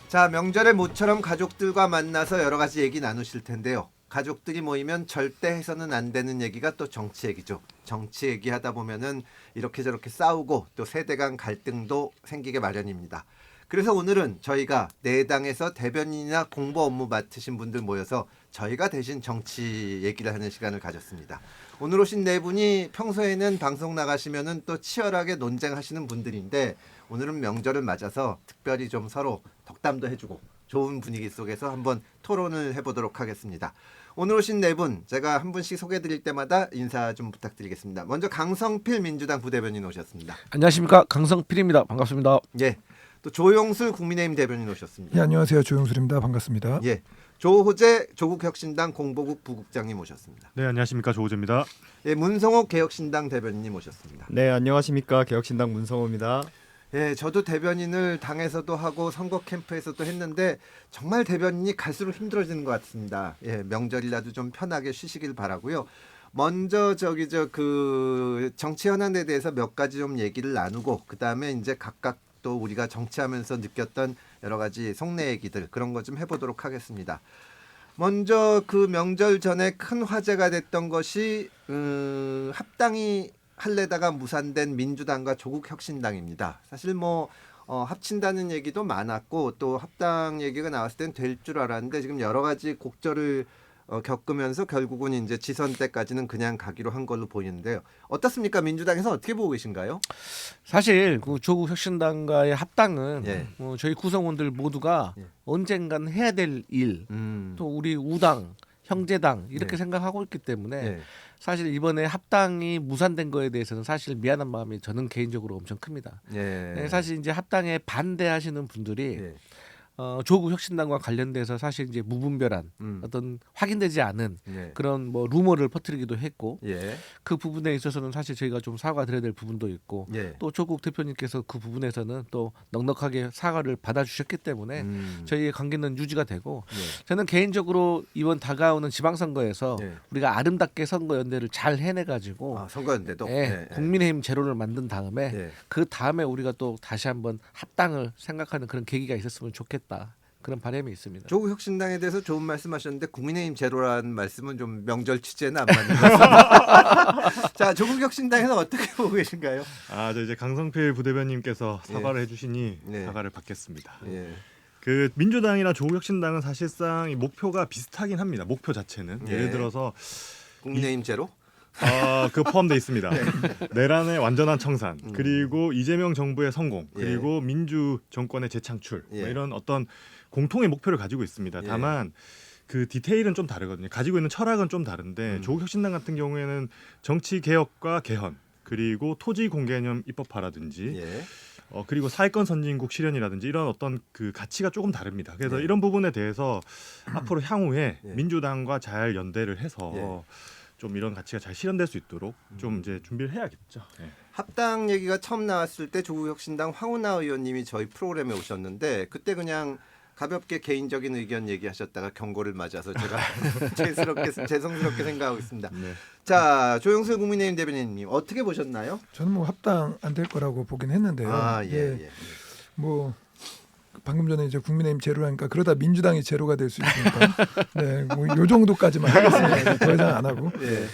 자, 명절에 모처럼 가족들과 만나서 여러 가지 얘기 나누실 텐데요. 가족들이 모이면 절대 해서는 안 되는 얘기가 또 정치 얘기죠. 정치 얘기하다 보면은 이렇게 저렇게 싸우고 또 세대 간 갈등도 생기게 마련입니다. 그래서 오늘은 저희가 네 당에서 대변인이나 공보 업무 맡으신 분들 모여서 저희가 대신 정치 얘기를 하는 시간을 가졌습니다. 오늘 오신 네 분이 평소에는 방송 나가시면은 또 치열하게 논쟁하시는 분들인데 오늘은 명절을 맞아서 특별히 좀 서로 덕담도 해주고 좋은 분위기 속에서 한번 토론을 해보도록 하겠습니다. 오늘 오신 네 분 제가 한 분씩 소개해드릴 때마다 인사 좀 부탁드리겠습니다. 먼저 강성필 민주당 부대변인 오셨습니다. 안녕하십니까, 강성필입니다. 반갑습니다. 예. 또 조용술 국민의힘 대변인 오셨습니다. 예, 안녕하세요. 조용술입니다. 반갑습니다. 예. 조호재 조국혁신당 공보국 부국장님 오셨습니다. 네, 안녕하십니까, 조호재입니다. 예, 문성옥 개혁신당 대변인님 오셨습니다. 네, 안녕하십니까, 개혁신당 문성호입니다. 예, 저도 대변인을 당에서도 하고 선거 캠프에서도 했는데 정말 대변인이 갈수록 힘들어지는 것 같습니다. 예, 명절이라도 좀 편하게 쉬시길 바라고요. 먼저 그 정치 현안에 대해서 몇 가지 좀 얘기를 나누고 그 다음에 이제 각각 또 우리가 정치하면서 느꼈던 여러 가지 속내 얘기들 그런 거 좀 해보도록 하겠습니다. 먼저 그 명절 전에 큰 화제가 됐던 것이 합당이 할래다가 무산된 민주당과 조국혁신당입니다. 사실 합친다는 얘기도 많았고 또 합당 얘기가 나왔을 땐 될 줄 알았는데 지금 여러 가지 곡절을 겪으면서 결국은 이제 지선 때까지는 그냥 가기로 한 걸로 보이는데요. 어떻습니까? 민주당에서 어떻게 보고 계신가요? 사실 그 조국혁신당과의 합당은 예. 저희 구성원들 모두가 예. 언젠간 해야 될 일, 또 우리 우당, 형제당 이렇게 네. 생각하고 있기 때문에 예. 사실 이번에 합당이 무산된 거에 대해서는 사실 미안한 마음이 저는 개인적으로 엄청 큽니다. 예. 네, 사실 이제 합당에 반대하시는 분들이 예. 조국 혁신당과 관련돼서 사실 이제 무분별한 어떤 확인되지 않은 예. 그런 루머를 퍼뜨리기도 했고 예. 그 부분에 있어서는 사실 저희가 좀 사과드려야 될 부분도 있고 예. 또 조국 대표님께서 그 부분에서는 또 넉넉하게 사과를 받아주셨기 때문에 저희의 관계는 유지가 되고 예. 저는 개인적으로 이번 다가오는 지방선거에서 예. 우리가 아름답게 선거연대를 잘 해내가지고 선거연대도 국민의힘 제로를 만든 다음에 예. 그 다음에 우리가 또 다시 한번 합당을 생각하는 그런 계기가 있었으면 좋겠다. 그런 바람이 있습니다. 조국혁신당에 대해서 좋은 말씀하셨는데 국민의힘 제로라는 말씀은 좀 명절 취재는 안 맞는 것 같습니다. 자, 조국혁신당에서 어떻게 보고 계신가요? 저 이제 강성필 부대변님께서 사과를 예. 해주시니 네. 사과를 받겠습니다. 예. 그 민주당이나 조국혁신당은 사실상 이 목표가 비슷하긴 합니다. 목표 자체는 예. 예를 들어서 국민의힘 제로? 그 포함되어 있습니다. 내란의 완전한 청산, 음. 그리고 이재명 정부의 성공, 예. 그리고 민주 정권의 재창출, 예. 이런 어떤 공통의 목표를 가지고 있습니다. 예. 다만 그 디테일은 좀 다르거든요. 가지고 있는 철학은 좀 다른데 조국혁신당 같은 경우에는 정치 개혁과 개헌, 그리고 토지 공개념 입법화라든지 예. 그리고 사회권 선진국 실현이라든지 이런 어떤 그 가치가 조금 다릅니다. 그래서 예. 이런 부분에 대해서 앞으로 향후에 예. 민주당과 잘 연대를 해서 예. 좀 이런 가치가 잘 실현될 수 있도록 좀 이제 준비를 해야겠죠. 예. 합당 얘기가 처음 나왔을 때 조국혁신당 황운하 의원님이 저희 프로그램에 오셨는데 그때 그냥 가볍게 개인적인 의견 얘기하셨다가 경고를 맞아서 제가 죄송스럽게 생각하고 있습니다. 네. 자, 조영술 국민의힘 대변인님 어떻게 보셨나요? 저는 합당 안 될 거라고 보긴 했는데요. 예. 방금 전에 이제 국민의힘 제로라니까 그러다 민주당이 제로가 될 수 있으니까 네, 요 정도까지만 하겠습니다. 더 이상 안 하고 예.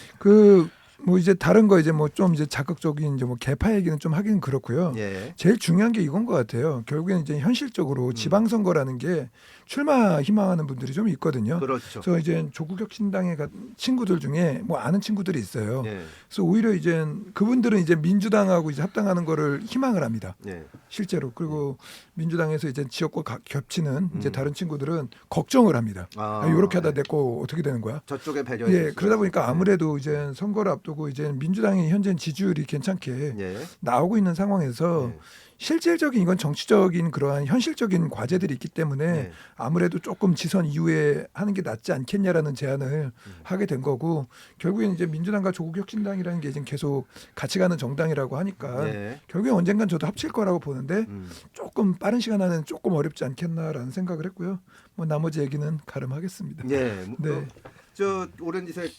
이제 다른 거 이제 좀 이제 자극적인 이제 개파 얘기는 좀 하긴 그렇고요. 예. 제일 중요한 게 이건 것 같아요. 결국엔 이제 현실적으로 지방선거라는 게 출마 희망하는 분들이 좀 있거든요. 그렇죠. 그래서 이제 조국혁신당의 친구들 중에 아는 친구들이 있어요. 예. 그래서 오히려 이제 그분들은 이제 민주당하고 이제 합당하는 거를 희망을 합니다. 예. 실제로. 그리고 민주당에서 이제 지역과 겹치는 이제 다른 친구들은 걱정을 합니다. 이렇게 하다 내 거 어떻게 되는 거야? 저쪽에 배려해. 예, 그러다 보니까 아무래도 이제 선거를 앞두고 이제 민주당이 현재 지지율이 괜찮게 예. 나오고 있는 상황에서 예. 실질적인 이건 정치적인 그러한 현실적인 과제들이 있기 때문에 예. 아무래도 조금 지선 이후에 하는 게 낫지 않겠냐라는 제안을 하게 된 거고 결국엔 이제 민주당과 조국혁신당이라는 게 지금 계속 같이 가는 정당이라고 하니까 예. 결국엔 언젠간 저도 합칠 거라고 보는데 조금 빠른 시간 안에는 조금 어렵지 않겠나라는 생각을 했고요. 나머지 얘기는 가름하겠습니다. 예. 네. 저 오렌지색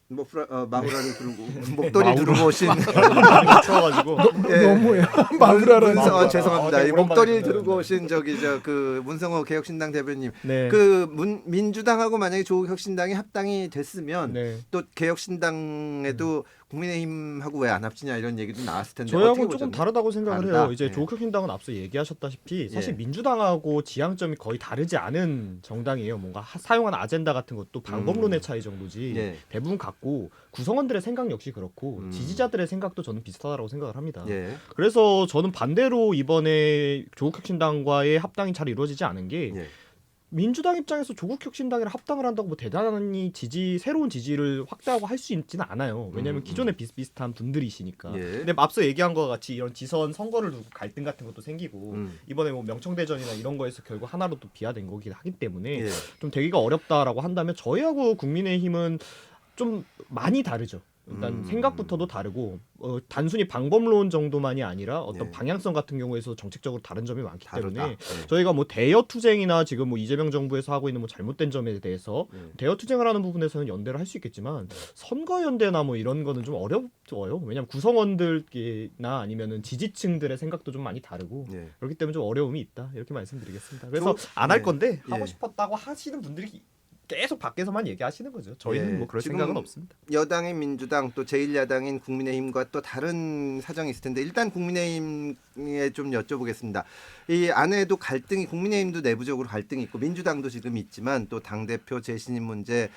마후라를 두르고 목도리 두르고 오신 쳐가지고 너무해요. 마브라라는 죄송합니다. 되게 이 목도리를 오랜만에 두르고 오신 그 문성호 개혁신당 대변님 네. 민주당하고 만약에 조국혁신당이 합당이 됐으면 네. 또 개혁신당에도 국민의힘하고 왜 안 합치냐 이런 얘기도 나왔을 텐데 저희하고 어떻게 조금 보셨나요? 다르다고 생각을 다르다? 해요. 이제 네. 조국혁신당은 앞서 얘기하셨다시피 사실 예. 민주당하고 지향점이 거의 다르지 않은 정당이에요. 뭔가 사용하는 아젠다 같은 것도 방법론의 차이 정도지 예. 대부분 같고 구성원들의 생각 역시 그렇고 지지자들의 생각도 저는 비슷하다고 생각을 합니다. 예. 그래서 저는 반대로 이번에 조국혁신당과의 합당이 잘 이루어지지 않은 게 예. 민주당 입장에서 조국혁신당이랑 합당을 한다고 뭐 대단히 새로운 지지를 확대하고 할 수 있지는 않아요. 왜냐하면 기존에 비슷비슷한 분들이시니까. 예. 근데 앞서 얘기한 것과 같이 이런 지선 선거를 두고 갈등 같은 것도 생기고 이번에 뭐 명청대전이나 이런 거에서 결국 하나로 또 비화된 거긴 하기 때문에 예. 좀 되기가 어렵다라고 한다면 저희하고 국민의힘은 좀 많이 다르죠. 일단 생각부터도 다르고 단순히 방법론 정도만이 아니라 어떤 예. 방향성 같은 경우에서 정책적으로 다른 점이 많기 다르다. 때문에 예. 저희가 뭐 대여 투쟁이나 지금 뭐 이재명 정부에서 하고 있는 뭐 잘못된 점에 대해서 대여 투쟁을 하는 부분에서는 연대를 할 수 있겠지만 선거 연대나 뭐 이런 거는 좀 어려워요. 왜냐하면 구성원들이나 아니면은 지지층들의 생각도 좀 많이 다르고 예. 그렇기 때문에 좀 어려움이 있다 이렇게 말씀드리겠습니다. 그래서 안 네. 할 건데 예. 하고 싶었다고 하시는 분들이 계속 밖에서만 얘기하시는 거죠. 저희는 예. 뭐 그럴 지금 생각은 없습니다. 여당인 민주당 또 제1야당인 국민의힘과 또 다른 사정이 있을 텐데 일단 국민의힘에 좀 여쭤보겠습니다. 이 안에도 갈등이 국민의힘도 내부적으로 갈등이 있고 민주당도 지금 있지만 또 당대표 재신임 문제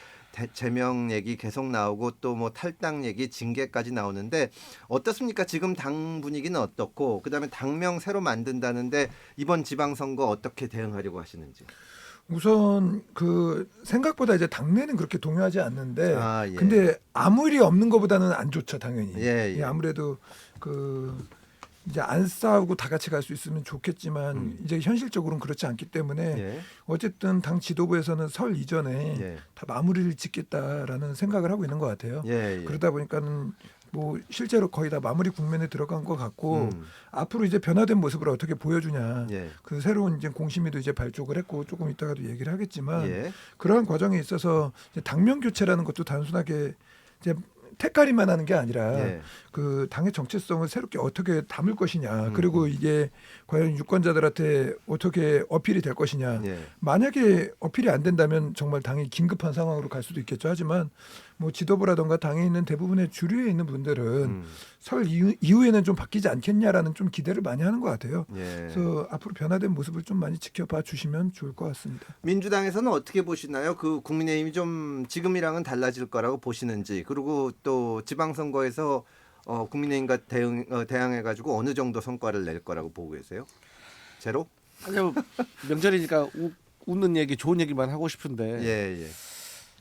제명 얘기 계속 나오고 또 뭐 탈당 얘기 징계까지 나오는데 어떻습니까? 지금 당 분위기는 어떻고 그다음에 당명 새로 만든다는데 이번 지방선거 어떻게 대응하려고 하시는지. 우선 그 생각보다 이제 당내는 그렇게 동요하지 않는데 예. 근데 아무 일이 없는 것보다는 안 좋죠 당연히. 예, 예. 아무래도 그 이제 안 싸우고 다 같이 갈 수 있으면 좋겠지만 이제 현실적으로는 그렇지 않기 때문에 예. 어쨌든 당 지도부에서는 설 이전에 예. 다 마무리를 짓겠다라는 생각을 하고 있는 것 같아요. 예, 예. 그러다 보니까는 뭐 실제로 거의 다 마무리 국면에 들어간 것 같고 음. 앞으로 이제 변화된 모습을 어떻게 보여주냐. 예. 그 새로운 이제 공심위도 이제 발족을 했고 조금 이따가도 얘기를 하겠지만 예. 그러한 과정에 있어서 이제 당명 교체라는 것도 단순하게 이제 택가리만 하는 게 아니라 예. 그 당의 정체성을 새롭게 어떻게 담을 것이냐 그리고 이게 과연 유권자들한테 어떻게 어필이 될 것이냐 예. 만약에 어필이 안 된다면 정말 당이 긴급한 상황으로 갈 수도 있겠죠. 하지만 뭐 지도부라든가 당에 있는 대부분의 주류에 있는 분들은 설 이후에는 좀 바뀌지 않겠냐라는 좀 기대를 많이 하는 것 같아요. 예. 그래서 앞으로 변화된 모습을 좀 많이 지켜봐 주시면 좋을 것 같습니다. 민주당에서는 어떻게 보시나요? 그 국민의힘이 좀 지금이랑은 달라질 거라고 보시는지 그리고 또 지방선거에서 국민의힘과 대항해가지고 어느 정도 성과를 낼 거라고 보고 계세요? 제로? 아니요 명절이니까 웃는 얘기 좋은 얘기만 하고 싶은데 예, 예.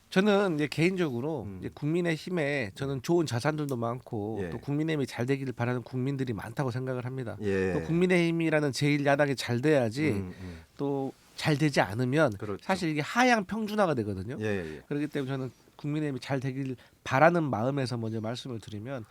저는 이제 개인적으로 이제 국민의힘에 저는 좋은 자산들도 많고 예. 또 국민의힘이 잘 되기를 바라는 국민들이 많다고 생각을 합니다. 예. 또 국민의힘이라는 제1야당이 잘 돼야지 또 잘 되지 않으면 그렇죠. 사실 이게 하향 평준화가 되거든요. 예, 예. 그렇기 때문에 저는 국민의힘이 잘 되길 바라는 마음에서 먼저 말씀을 드리면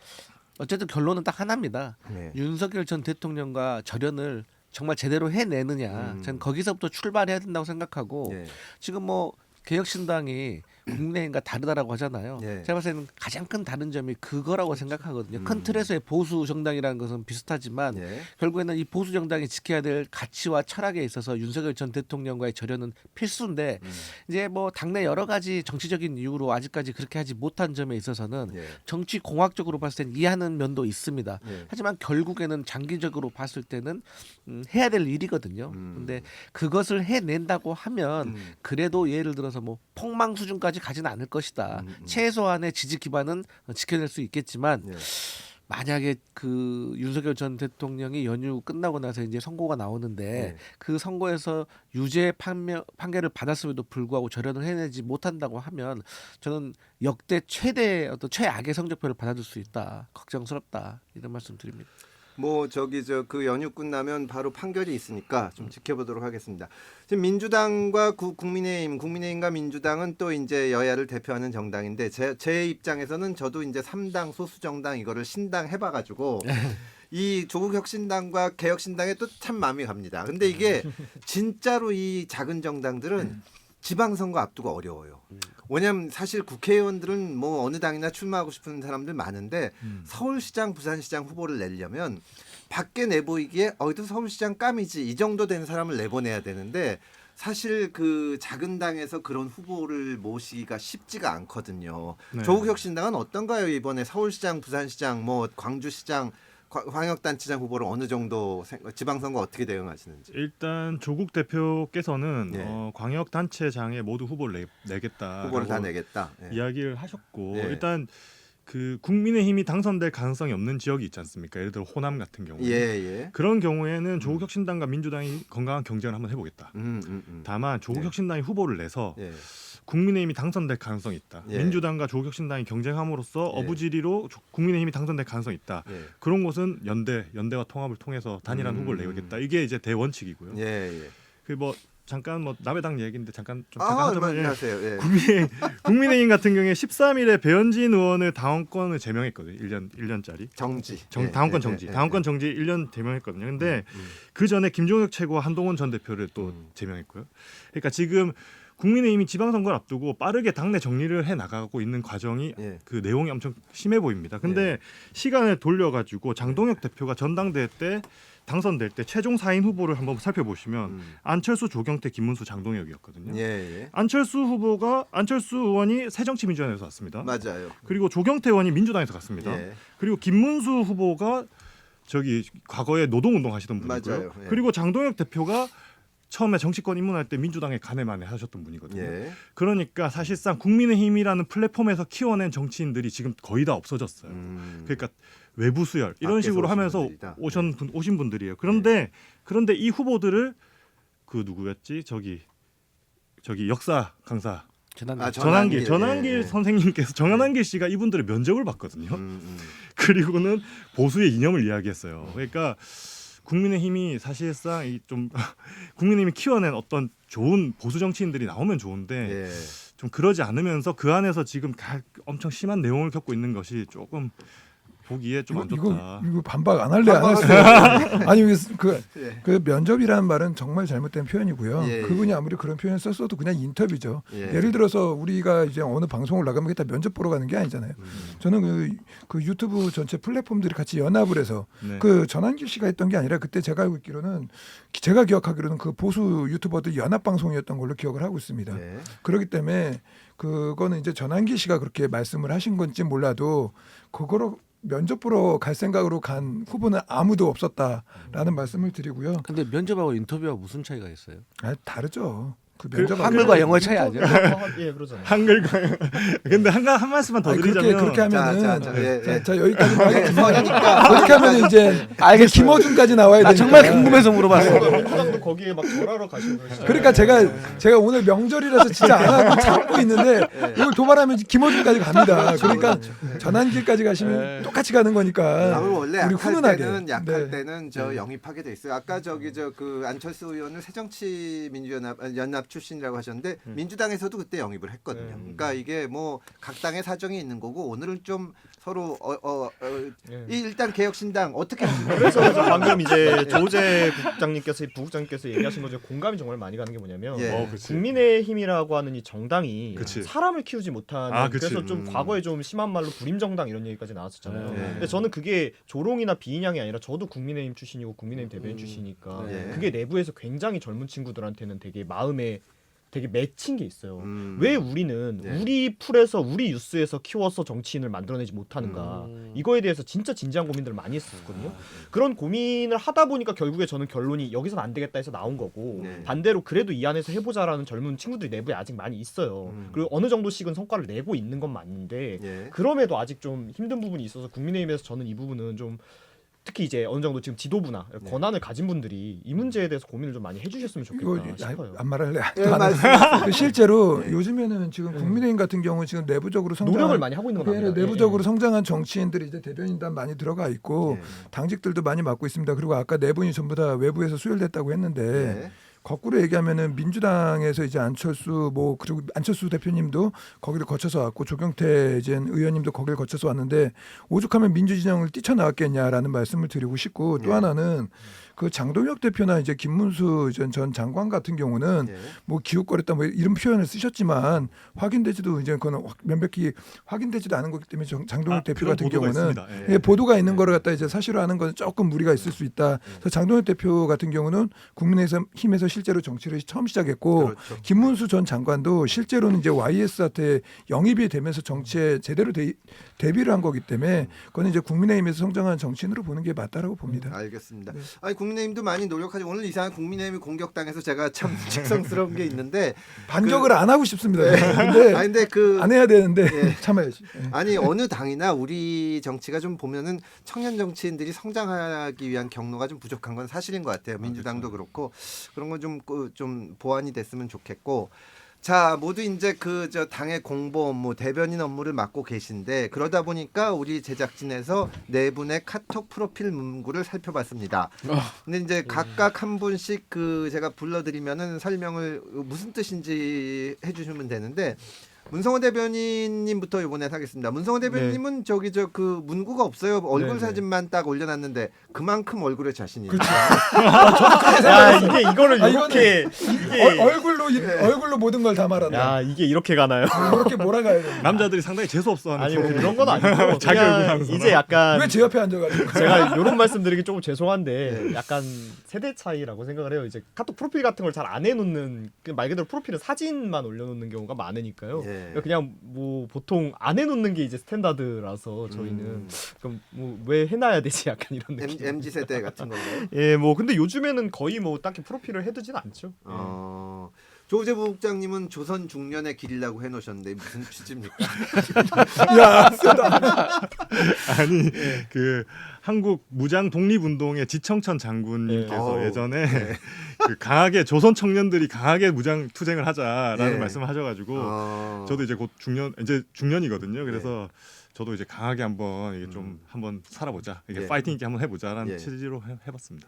어쨌든 결론은 딱 하나입니다. 예. 윤석열 전 대통령과 절연을 정말 제대로 해내느냐. 전 거기서부터 출발해야 된다고 생각하고 예. 지금 뭐 개혁신당이 국민의힘과 다르다라고 하잖아요. 예. 제가 봤을 때는 가장 큰 다른 점이 그거라고 생각하거든요. 큰 틀에서의 보수 정당이라는 것은 비슷하지만 예. 결국에는 이 보수 정당이 지켜야 될 가치와 철학에 있어서 윤석열 전 대통령과의 절연은 필수인데 이제 뭐 당내 여러 가지 정치적인 이유로 아직까지 그렇게 하지 못한 점에 있어서는 예. 정치 공학적으로 봤을 때는 이해하는 면도 있습니다. 예. 하지만 결국에는 장기적으로 봤을 때는 해야 될 일이거든요. 근데 그것을 해낸다고 하면 그래도 예를 들어서 뭐 폭망 수준까지 가지는 않을 것이다. 최소한의 지지 기반은 지켜낼 수 있겠지만 예. 만약에 그 윤석열 전 대통령이 연휴 끝나고 나서 이제 선고가 나오는데 네. 그 선고에서 유죄 판결을 받았음에도 불구하고 절연을 해내지 못한다고 하면 저는 역대 최대 어떤 최악의 성적표를 받아줄 수 있다. 걱정스럽다. 이런 말씀 드립니다. 뭐 그 연휴 끝나면 바로 판결이 있으니까 좀 지켜보도록 하겠습니다. 지금 민주당과 국민의힘과 민주당은 또 이제 여야를 대표하는 정당인데 제 입장에서는 저도 이제 3당 소수 정당 이거를 신당 해봐가지고 이 조국혁신당과 개혁신당에 또 참 마음이 갑니다. 근데 이게 진짜로 이 작은 정당들은 지방선거 앞두고 어려워요. 왜냐하면 사실 국회의원들은 뭐 어느 당이나 출마하고 싶은 사람들 많은데 서울시장, 부산시장 후보를 내려면 밖에 내보이기에 어이도 서울시장 깜이지 이 정도 되는 사람을 내보내야 되는데 사실 그 작은 당에서 그런 후보를 모시기가 쉽지가 않거든요. 네. 조국혁신당은 어떤가요? 이번에 서울시장, 부산시장, 뭐 광주시장, 광역단체장 후보를 어느 정도 지방선거 어떻게 대응하시는지. 일단 조국 대표께서는 예. 광역단체장에 모두 후보를 내겠다. 후보를 다 내겠다. 예. 이야기를 하셨고 예. 일단 그 국민의힘이 당선될 가능성이 없는 지역이 있지 않습니까? 예를 들어 호남 같은 경우. 예, 예. 그런 경우에는 조국혁신당과 민주당이 건강한 경쟁을 한번 해보겠다. 다만 조국혁신당이 후보를 내서 예. 국민의힘이 당선될 가능성이 있다. 예. 민주당과 조국혁신당이 경쟁함으로써 예. 어부지리로 국민의힘이 당선될 가능성이 있다. 예. 그런 곳은 연대와 통합을 통해서 단일한 후보를 내겠다. 이게 이제 대원칙이고요. 예, 예. 그 뭐 잠깐 뭐 남의 당 얘기인데 잠깐 아, 하자면 말씀하세요. 예. 국민의힘 같은 경우에 13일에 배현진 의원을 당원권을 제명했거든요. 1년짜리. 정지. 당원권 정지. 당원권 정지 1년 제명했거든요. 근데 그 전에 김종혁 최고와 한동훈 전 대표를 또 제명했고요. 그러니까 지금 국민의힘이 지방선거를 앞두고 빠르게 당내 정리를 해 나가고 있는 과정이 예. 그 내용이 엄청 심해 보입니다. 근데 시간을 돌려가지고 장동혁 대표가 전당대회 때 당선될 때 최종 4인 후보를 한번 살펴보시면 안철수, 조경태, 김문수, 장동혁이었거든요. 예, 예. 안철수 의원이 새정치민주연에서 왔습니다. 맞아요. 그리고 조경태 의원이 민주당에서 갔습니다. 예. 그리고 김문수 후보가 저기 과거에 노동운동 하시던 분이고요. 맞아요. 예. 그리고 장동혁 대표가 처음에 정치권 입문할 때 민주당에 간해만해 하셨던 분이거든요. 예. 그러니까 사실상 국민의힘이라는 플랫폼에서 키워낸 정치인들이 지금 거의 다 없어졌어요. 그러니까 외부 수혈 이런 밖에서 식으로 오신 하면서 분들이다. 오신 분들이에요. 그런데 이 후보들을 그 누구였지? 저기 역사 강사 전환기. 전환길 예, 예. 선생님께서 정한길 씨가 이분들의 면접을 봤거든요. 그리고는 보수의 이념을 이야기했어요. 그러니까 국민의힘이 사실상 좀 국민의힘이 키워낸 어떤 좋은 보수 정치인들이 나오면 좋은데 예. 좀 그러지 않으면서 그 안에서 지금 엄청 심한 내용을 겪고 있는 것이 조금 보기에 좀 안 좋다. 이거 반박 안 할래 안 했어요. 아니 예. 그 면접이라는 말은 정말 잘못된 표현이고요. 예, 그분이 아무리 그런 표현을 썼어도 그냥 인터뷰죠. 예. 예를 들어서 우리가 이제 어느 방송을 나가면 다 면접 보러 가는 게 아니잖아요. 저는 그 유튜브 전체 플랫폼들이 같이 연합을 해서 네. 그 전환길 씨가 했던 게 아니라 그때 제가 알고 있기로는 제가 기억하기로는 그 보수 유튜버들 연합 방송이었던 걸로 기억을 하고 있습니다. 예. 그렇기 때문에 그거는 이제 전환길 씨가 그렇게 말씀을 하신 건지 몰라도 그거로 면접 보러 갈 생각으로 간 후보는 아무도 없었다라는 말씀을 드리고요. 근데 면접하고 인터뷰하고 무슨 차이가 있어요? 아, 다르죠. 그 면접 한글과 영어 차이 아니야? 예, 그러잖아요. 한글과 근데 한 말씀만 더 드리자면 그렇게 하면은 자, 여기까지 그렇게 하면 이제 알겠어요. 김어준까지 나와야 나 되니까. 정말 궁금해서 물어봤어. 민주당도 거기에 막 절하러 가시는 거예요. 그러니까 제가 오늘 명절이라서 진짜 안 하고 참고 있는데 이걸 도발하면 김어준까지 갑니다. 그러니까 전환길까지 가시면 똑같이 가는 거니까. 원래 우리 약할 훈훈하게. 때는 약할 네. 때는 저 영입하게 돼 있어요. 아까 저기 그 안철수 의원을 새정치민주연합 출신이라고 하셨는데 민주당에서도 그때 영입을 했거든요. 그러니까 이게 뭐 각 당의 사정이 있는 거고 오늘은 좀 서로 일단 개혁신당 어떻게 그래서 방금 이제 조재 부국장님께서 얘기하신 거죠. 공감이 정말 많이 가는 게 뭐냐면 예. 그치. 국민의힘이라고 하는 이 정당이 그치. 사람을 키우지 못하는 그치. 그래서 좀 과거에 좀 심한 말로 부림정당 이런 얘기까지 나왔었잖아요. 예. 근데 저는 그게 조롱이나 비인양이 아니라 저도 국민의힘 출신이고 국민의힘 대변인 출신이니까 예. 그게 내부에서 굉장히 젊은 친구들한테는 되게 마음에 되게 맺힌 게 있어요. 왜 우리는 예. 우리 풀에서 우리 뉴스에서 키워서 정치인을 만들어내지 못하는가. 이거에 대해서 진짜 진지한 고민들을 많이 했었거든요. 그런 고민을 하다 보니까 결국에 저는 결론이 여기서는 안 되겠다 해서 나온 거고 네. 반대로 그래도 이 안에서 해보자라는 젊은 친구들이 내부에 아직 많이 있어요. 그리고 어느 정도씩은 성과를 내고 있는 건 맞는데 예. 그럼에도 아직 좀 힘든 부분이 있어서 국민의힘에서 저는 이 부분은 좀 특히 이제 어느 정도 지금 지도부나 권한을 가진 분들이 이 문제에 대해서 고민을 좀 많이 해주셨으면 이거 좋겠다 싶어요. 안 말할래. 예, 실제로 요즘에는 지금 국민의힘 같은 경우 지금 내부적으로 노력을 많이 하고 있는 건 압니다. 내부적으로 성장한 정치인들이 이제 대변인단 많이 들어가 있고 예. 당직들도 많이 맡고 있습니다. 그리고 아까 네 분이 전부 다 외부에서 수혈됐다고 했는데 예. 거꾸로 얘기하면은 민주당에서 이제 안철수 뭐 그리고 안철수 대표님도 거기를 거쳐서 왔고 조경태 이제 의원님도 거기를 거쳐서 왔는데 오죽하면 민주진영을 뛰쳐나왔겠냐라는 말씀을 드리고 싶고 또 하나는 그 장동혁 대표나 이제 김문수 전 장관 같은 경우는 뭐 기웃거렸다 뭐 이런 표현을 쓰셨지만 확인되지도 이제 그거는 명백히 확인되지도 않은 거기 때문에 장동혁 대표 그런 같은 보도가 경우는 있습니다. 예, 보도가 있는 거를 갖다 이제 사실로 하는 건 조금 무리가 있을 수 있다. 그래서 장동혁 대표 같은 경우는 국민의힘에서 실제로 정치를 처음 시작했고 그렇죠. 김문수 전 장관도 실제로는 이제 YS한테 영입이 되면서 정치에 제대로 데뷔를 한 거기 때문에 그건 이제 국민의힘에서 성장한 정치인으로 보는 게 맞다라고 봅니다. 알겠습니다. 아니 국민의힘도 많이 노력하죠. 오늘 이상한 국민의힘이 공격당해서 제가 참 죄송스러운 게 있는데 반격을 안 하고 싶습니다. 근데 아니 근데 그 안 해야 되는데 예. 참아야지. 예. 아니 어느 당이나 우리 정치가 좀 보면은 청년 정치인들이 성장하기 위한 경로가 좀 부족한 건 사실인 것 같아요. 민주당도 그렇고 그런 건 좀 보완이 됐으면 좋겠고. 자 모두 이제 그 저 당의 공보 업무 대변인 업무를 맡고 계신데 그러다 보니까 우리 제작진에서 네 분의 카톡 프로필 문구를 살펴봤습니다. 근데 이제 각각 한 분씩 그 제가 불러드리면은 설명을 무슨 뜻인지 해주시면 되는데. 문성호 대변인님부터 이번에 하겠습니다. 문성호 대변인님은 저기 저 그 문구가 없어요. 얼굴 네, 사진만 딱 올려놨는데 그만큼 얼굴에 자신이. 그렇죠. 야 이게 이거를 이렇게 이게 얼굴로 모든 걸 다 말한다. 야 이게 이렇게 가나요? 이렇게 몰아가야 돼. 남자들이 상당히 재수 없어하는 아니 뭐 프로그램. 그런 건 아니고 자기 그냥 얼굴 하면서 이제 약간 왜 제 옆에 앉아가지고? 제가 이런 말씀드리기 조금 죄송한데 약간 세대 차이라고 생각을 해요. 이제 카톡 프로필 같은 걸 잘 안 해놓는 말 그대로 프로필은 사진만 올려놓는 경우가 많으니까요. 예. 그냥 뭐 보통 안 해놓는 게 이제 스탠다드라서 저희는 그럼 뭐 왜 해놔야 되지 약간 이런 느낌. MZ 세대 같은 건가요? 예, 뭐 근데 요즘에는 거의 뭐 딱히 프로필을 해두진 않죠. 조재부 국장님은 조선 중년의 길이라고 해놓으셨는데 무슨 취지입니까? 야, 세다. 아니 그 한국 무장 독립운동의 지청천 장군님께서 네. 예전에 그 강하게 조선 청년들이 강하게 무장 투쟁을 하자라는 네. 말씀을 하셔가지고 저도 이제 곧 중년이거든요. 그래서 저도 이제 강하게 한번 이게 좀 한번 살아보자, 이게 예. 파이팅 있게 한번 해보자라는 예. 취지로 해봤습니다.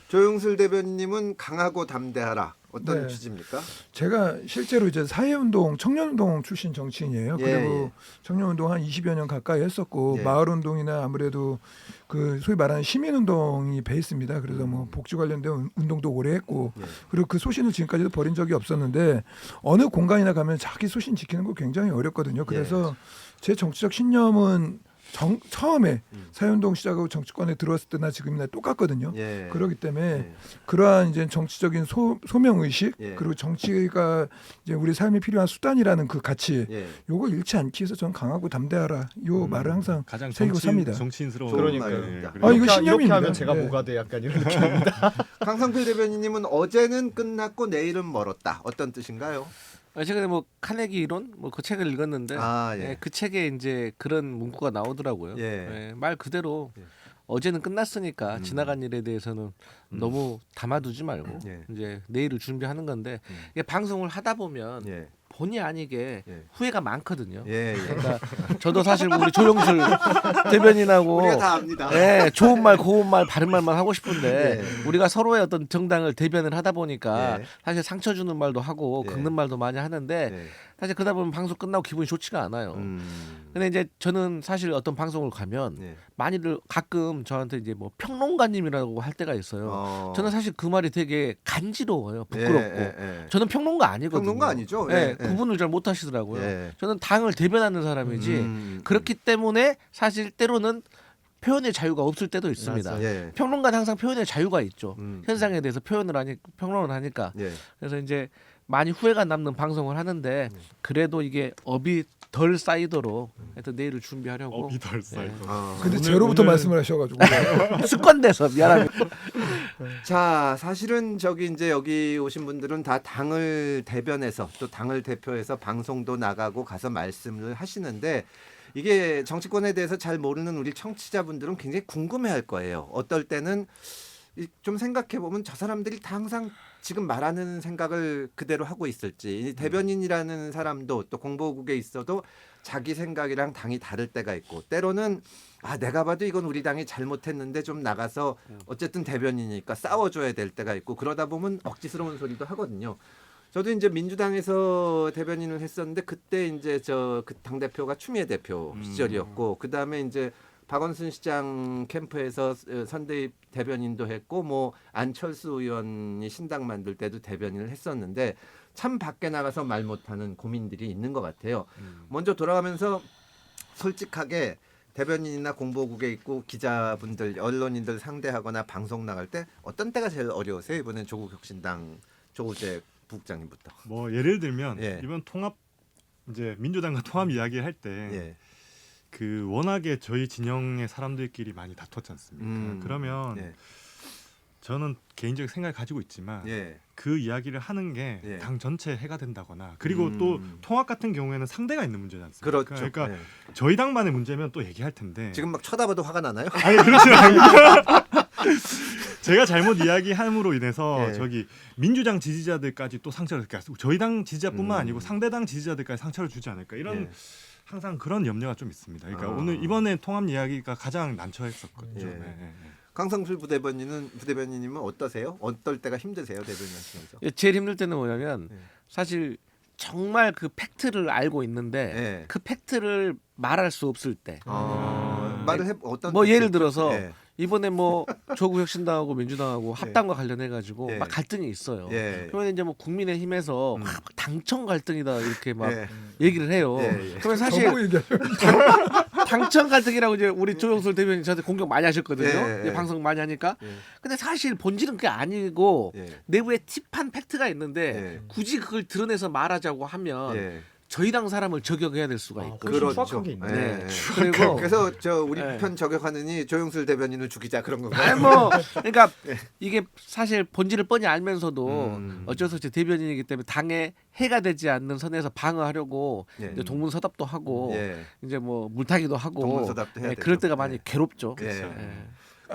조용술 대변인님은 강하고 담대하라. 어떤 네. 취지입니까? 제가 실제로 이제 사회운동, 청년운동 출신 정치인이에요. 예, 그리고 청년운동 한 20여 년 가까이 했었고 예. 마을운동이나 아무래도 그 소위 말하는 시민운동이 베이스입니다. 그래서 뭐 복지 관련된 운동도 오래 했고 예. 그리고 그 소신을 지금까지도 버린 적이 없었는데 어느 공간이나 가면 자기 소신 지키는 거 굉장히 어렵거든요. 그래서 제 정치적 신념은 처음에 사회운동 시작하고 정치권에 들어왔을 때나 지금이나 똑같거든요. 예. 그렇기 때문에 예. 그러한 이제 정치적인 소명 의식 예. 그리고 정치가 이제 우리 삶에 필요한 수단이라는 그 가치 예. 요거 잃지 않기 위해서 저는 강하고 담대하라 요 말을 항상 가장 새기고 삽니다. 정치인스러운 그러니까요. 예, 아, 이거 이렇게 신념입니다. 하면 제가 네. 뭐가 돼 약간 이런 느낌입니다. 강성필 대변인님은 어제는 끝났고 내일은 멀었다. 어떤 뜻인가요? 최근에 뭐 카네기 이론 뭐 그 책을 읽었는데 예. 그 책에 이제 그런 문구가 나오더라고요. 예. 말 그대로 예. 어제는 끝났으니까 지나간 일에 대해서는 너무 담아두지 말고 예. 이제 내일을 준비하는 건데 이게 방송을 하다 보면 예. 본의 아니게 예. 후회가 많거든요. 예. 예. 그러니까 저도 사실 우리 조영술 대변인하고 우리가 다 압니다. 예, 좋은 말, 고운 말, 바른 말만 하고 싶은데 예. 우리가 서로의 어떤 정당을 대변을 하다 보니까 예. 사실 상처 주는 말도 하고 예. 긁는 말도 많이 하는데 예. 사실 그러다 보면 방송 끝나고 기분이 좋지가 않아요. 근데 이제 저는 사실 어떤 방송을 가면 예. 많이들 가끔 저한테 이제 뭐 평론가님이라고 할 때가 있어요. 저는 사실 그 말이 되게 간지러워요. 부끄럽고. 예, 예, 예. 저는 평론가 아니거든요. 평론가 아니죠? 예, 예, 예. 구분을 잘 못하시더라고요. 예. 저는 당을 대변하는 사람이지. 그렇기 때문에 사실 때로는 표현의 자유가 없을 때도 있습니다. 예. 평론가는 항상 표현의 자유가 있죠. 음. 현상에 대해서 평론을 하니까. 예. 그래서 이제 많이 후회가 남는 방송을 하는데 그래도 이게 업이 덜 쌓이도록 하여튼 내일을 준비하려고 어비덜 사이트. 근데 오늘- 제로부터 오늘- 말씀을 하셔가지고 습관돼서 미안합니다. 자, 사실은 저기 이제 여기 오신 분들은 다 당을 대변해서 또 당을 대표해서 방송도 나가고 가서 말씀을 하시는데 이게 정치권에 대해서 잘 모르는 우리 청취자분들은 굉장히 궁금해할 거예요. 어떨 때는 좀 생각해 보면 저 사람들이 다 항상 지금 말하는 생각을 그대로 하고 있을지 이 대변인이라는 사람도 또 공보국에 있어도 자기 생각이랑 당이 다를 때가 있고 때로는 내가 봐도 이건 우리 당이 잘못했는데 좀 나가서 어쨌든 대변인이니까 싸워줘야 될 때가 있고 그러다 보면 억지스러운 소리도 하거든요. 저도 이제 민주당에서 대변인을 했었는데 그때 이제 그 당대표가 추미애 대표 시절이었고 그 다음에 이제 박원순 시장 캠프에서 선대위 대변인도 했고 뭐 안철수 의원이 신당 만들 때도 대변인을 했었는데 참 밖에 나가서 말 못하는 고민들이 있는 것 같아요. 먼저 돌아가면서 솔직하게 대변인이나 공보국에 있고 기자분들, 언론인들 상대하거나 방송 나갈 때 어떤 때가 제일 어려우세요? 이번엔 조국혁신당 조우재 부국장님부터. 뭐 예를 들면 예. 이번 통합 이제 민주당과 통합 이야기를 할 때 예. 그 워낙에 저희 진영의 사람들끼리 많이 다퉜지 않습니까? 그러면 예. 저는 개인적인 생각을 가지고 있지만 예. 그 이야기를 하는 게 예. 당 전체에 해가 된다거나 그리고 또 통합 같은 경우에는 상대가 있는 문제지 않습니까? 그렇죠. 그러니까 예. 저희 당만의 문제면 또 얘기할 텐데 지금 막 쳐다봐도 화가 나나요? 아니 그렇지 않습니다. 제가 잘못 이야기함으로 인해서 예. 저기 민주당 지지자들까지 또 상처를 그러니까 저희 당 지지자뿐만 아니고 상대당 지지자들까지 상처를 주지 않을까 이런 예. 항상 그런 염려가 좀 있습니다. 그러니까 아. 오늘 이번에 통합 이야기가 가장 난처했었거든요. 예. 네, 네, 네. 강성필 부대변인님은 어떠세요? 어떨 때가 힘드세요, 대변인하시면서? 제일 힘들 때는 뭐냐면 네. 사실 정말 그 팩트를 알고 있는데 네. 그 팩트를 말할 수 없을 때. 말을 해 어떤 뭐 예를 팩트? 들어서 예. 이번에 뭐 조국혁신당하고 민주당하고 합당과 관련해 가지고 예. 막 갈등이 있어요. 예. 그러면 이제 뭐 국민의힘에서 막 당청 갈등이다 이렇게 막 예. 얘기를 해요. 예, 예. 그러면 사실 정보 얘기하죠. 당청 갈등이라고 이제 우리 조영술 대변인 저한테 공격 많이 하셨거든요. 예, 예. 방송 많이 하니까. 예. 근데 사실 본질은 그게 아니고 예. 내부에 팁한 팩트가 있는데 예. 굳이 그걸 드러내서 말하자고 하면 예. 저희 당 사람을 저격해야 될 수가 있고. 훨씬 그렇죠. 정확하게 있네. 네. 예. 그리고 그래서 저 우리 예. 편 저격하느니 조영술 대변인을 죽이자 그런 건가요? 아니 뭐 그러니까 이게 사실 본질을 뻔히 알면서도 음. 어쩔 수 없이 대변인이기 때문에 당에 해가 되지 않는 선에서 방어하려고 예. 이제 동문서답도 하고 예. 이제 뭐 물타기도 하고 동문서답도 해야 예, 되죠. 그럴 때가 많이 예. 괴롭죠. 예. 예.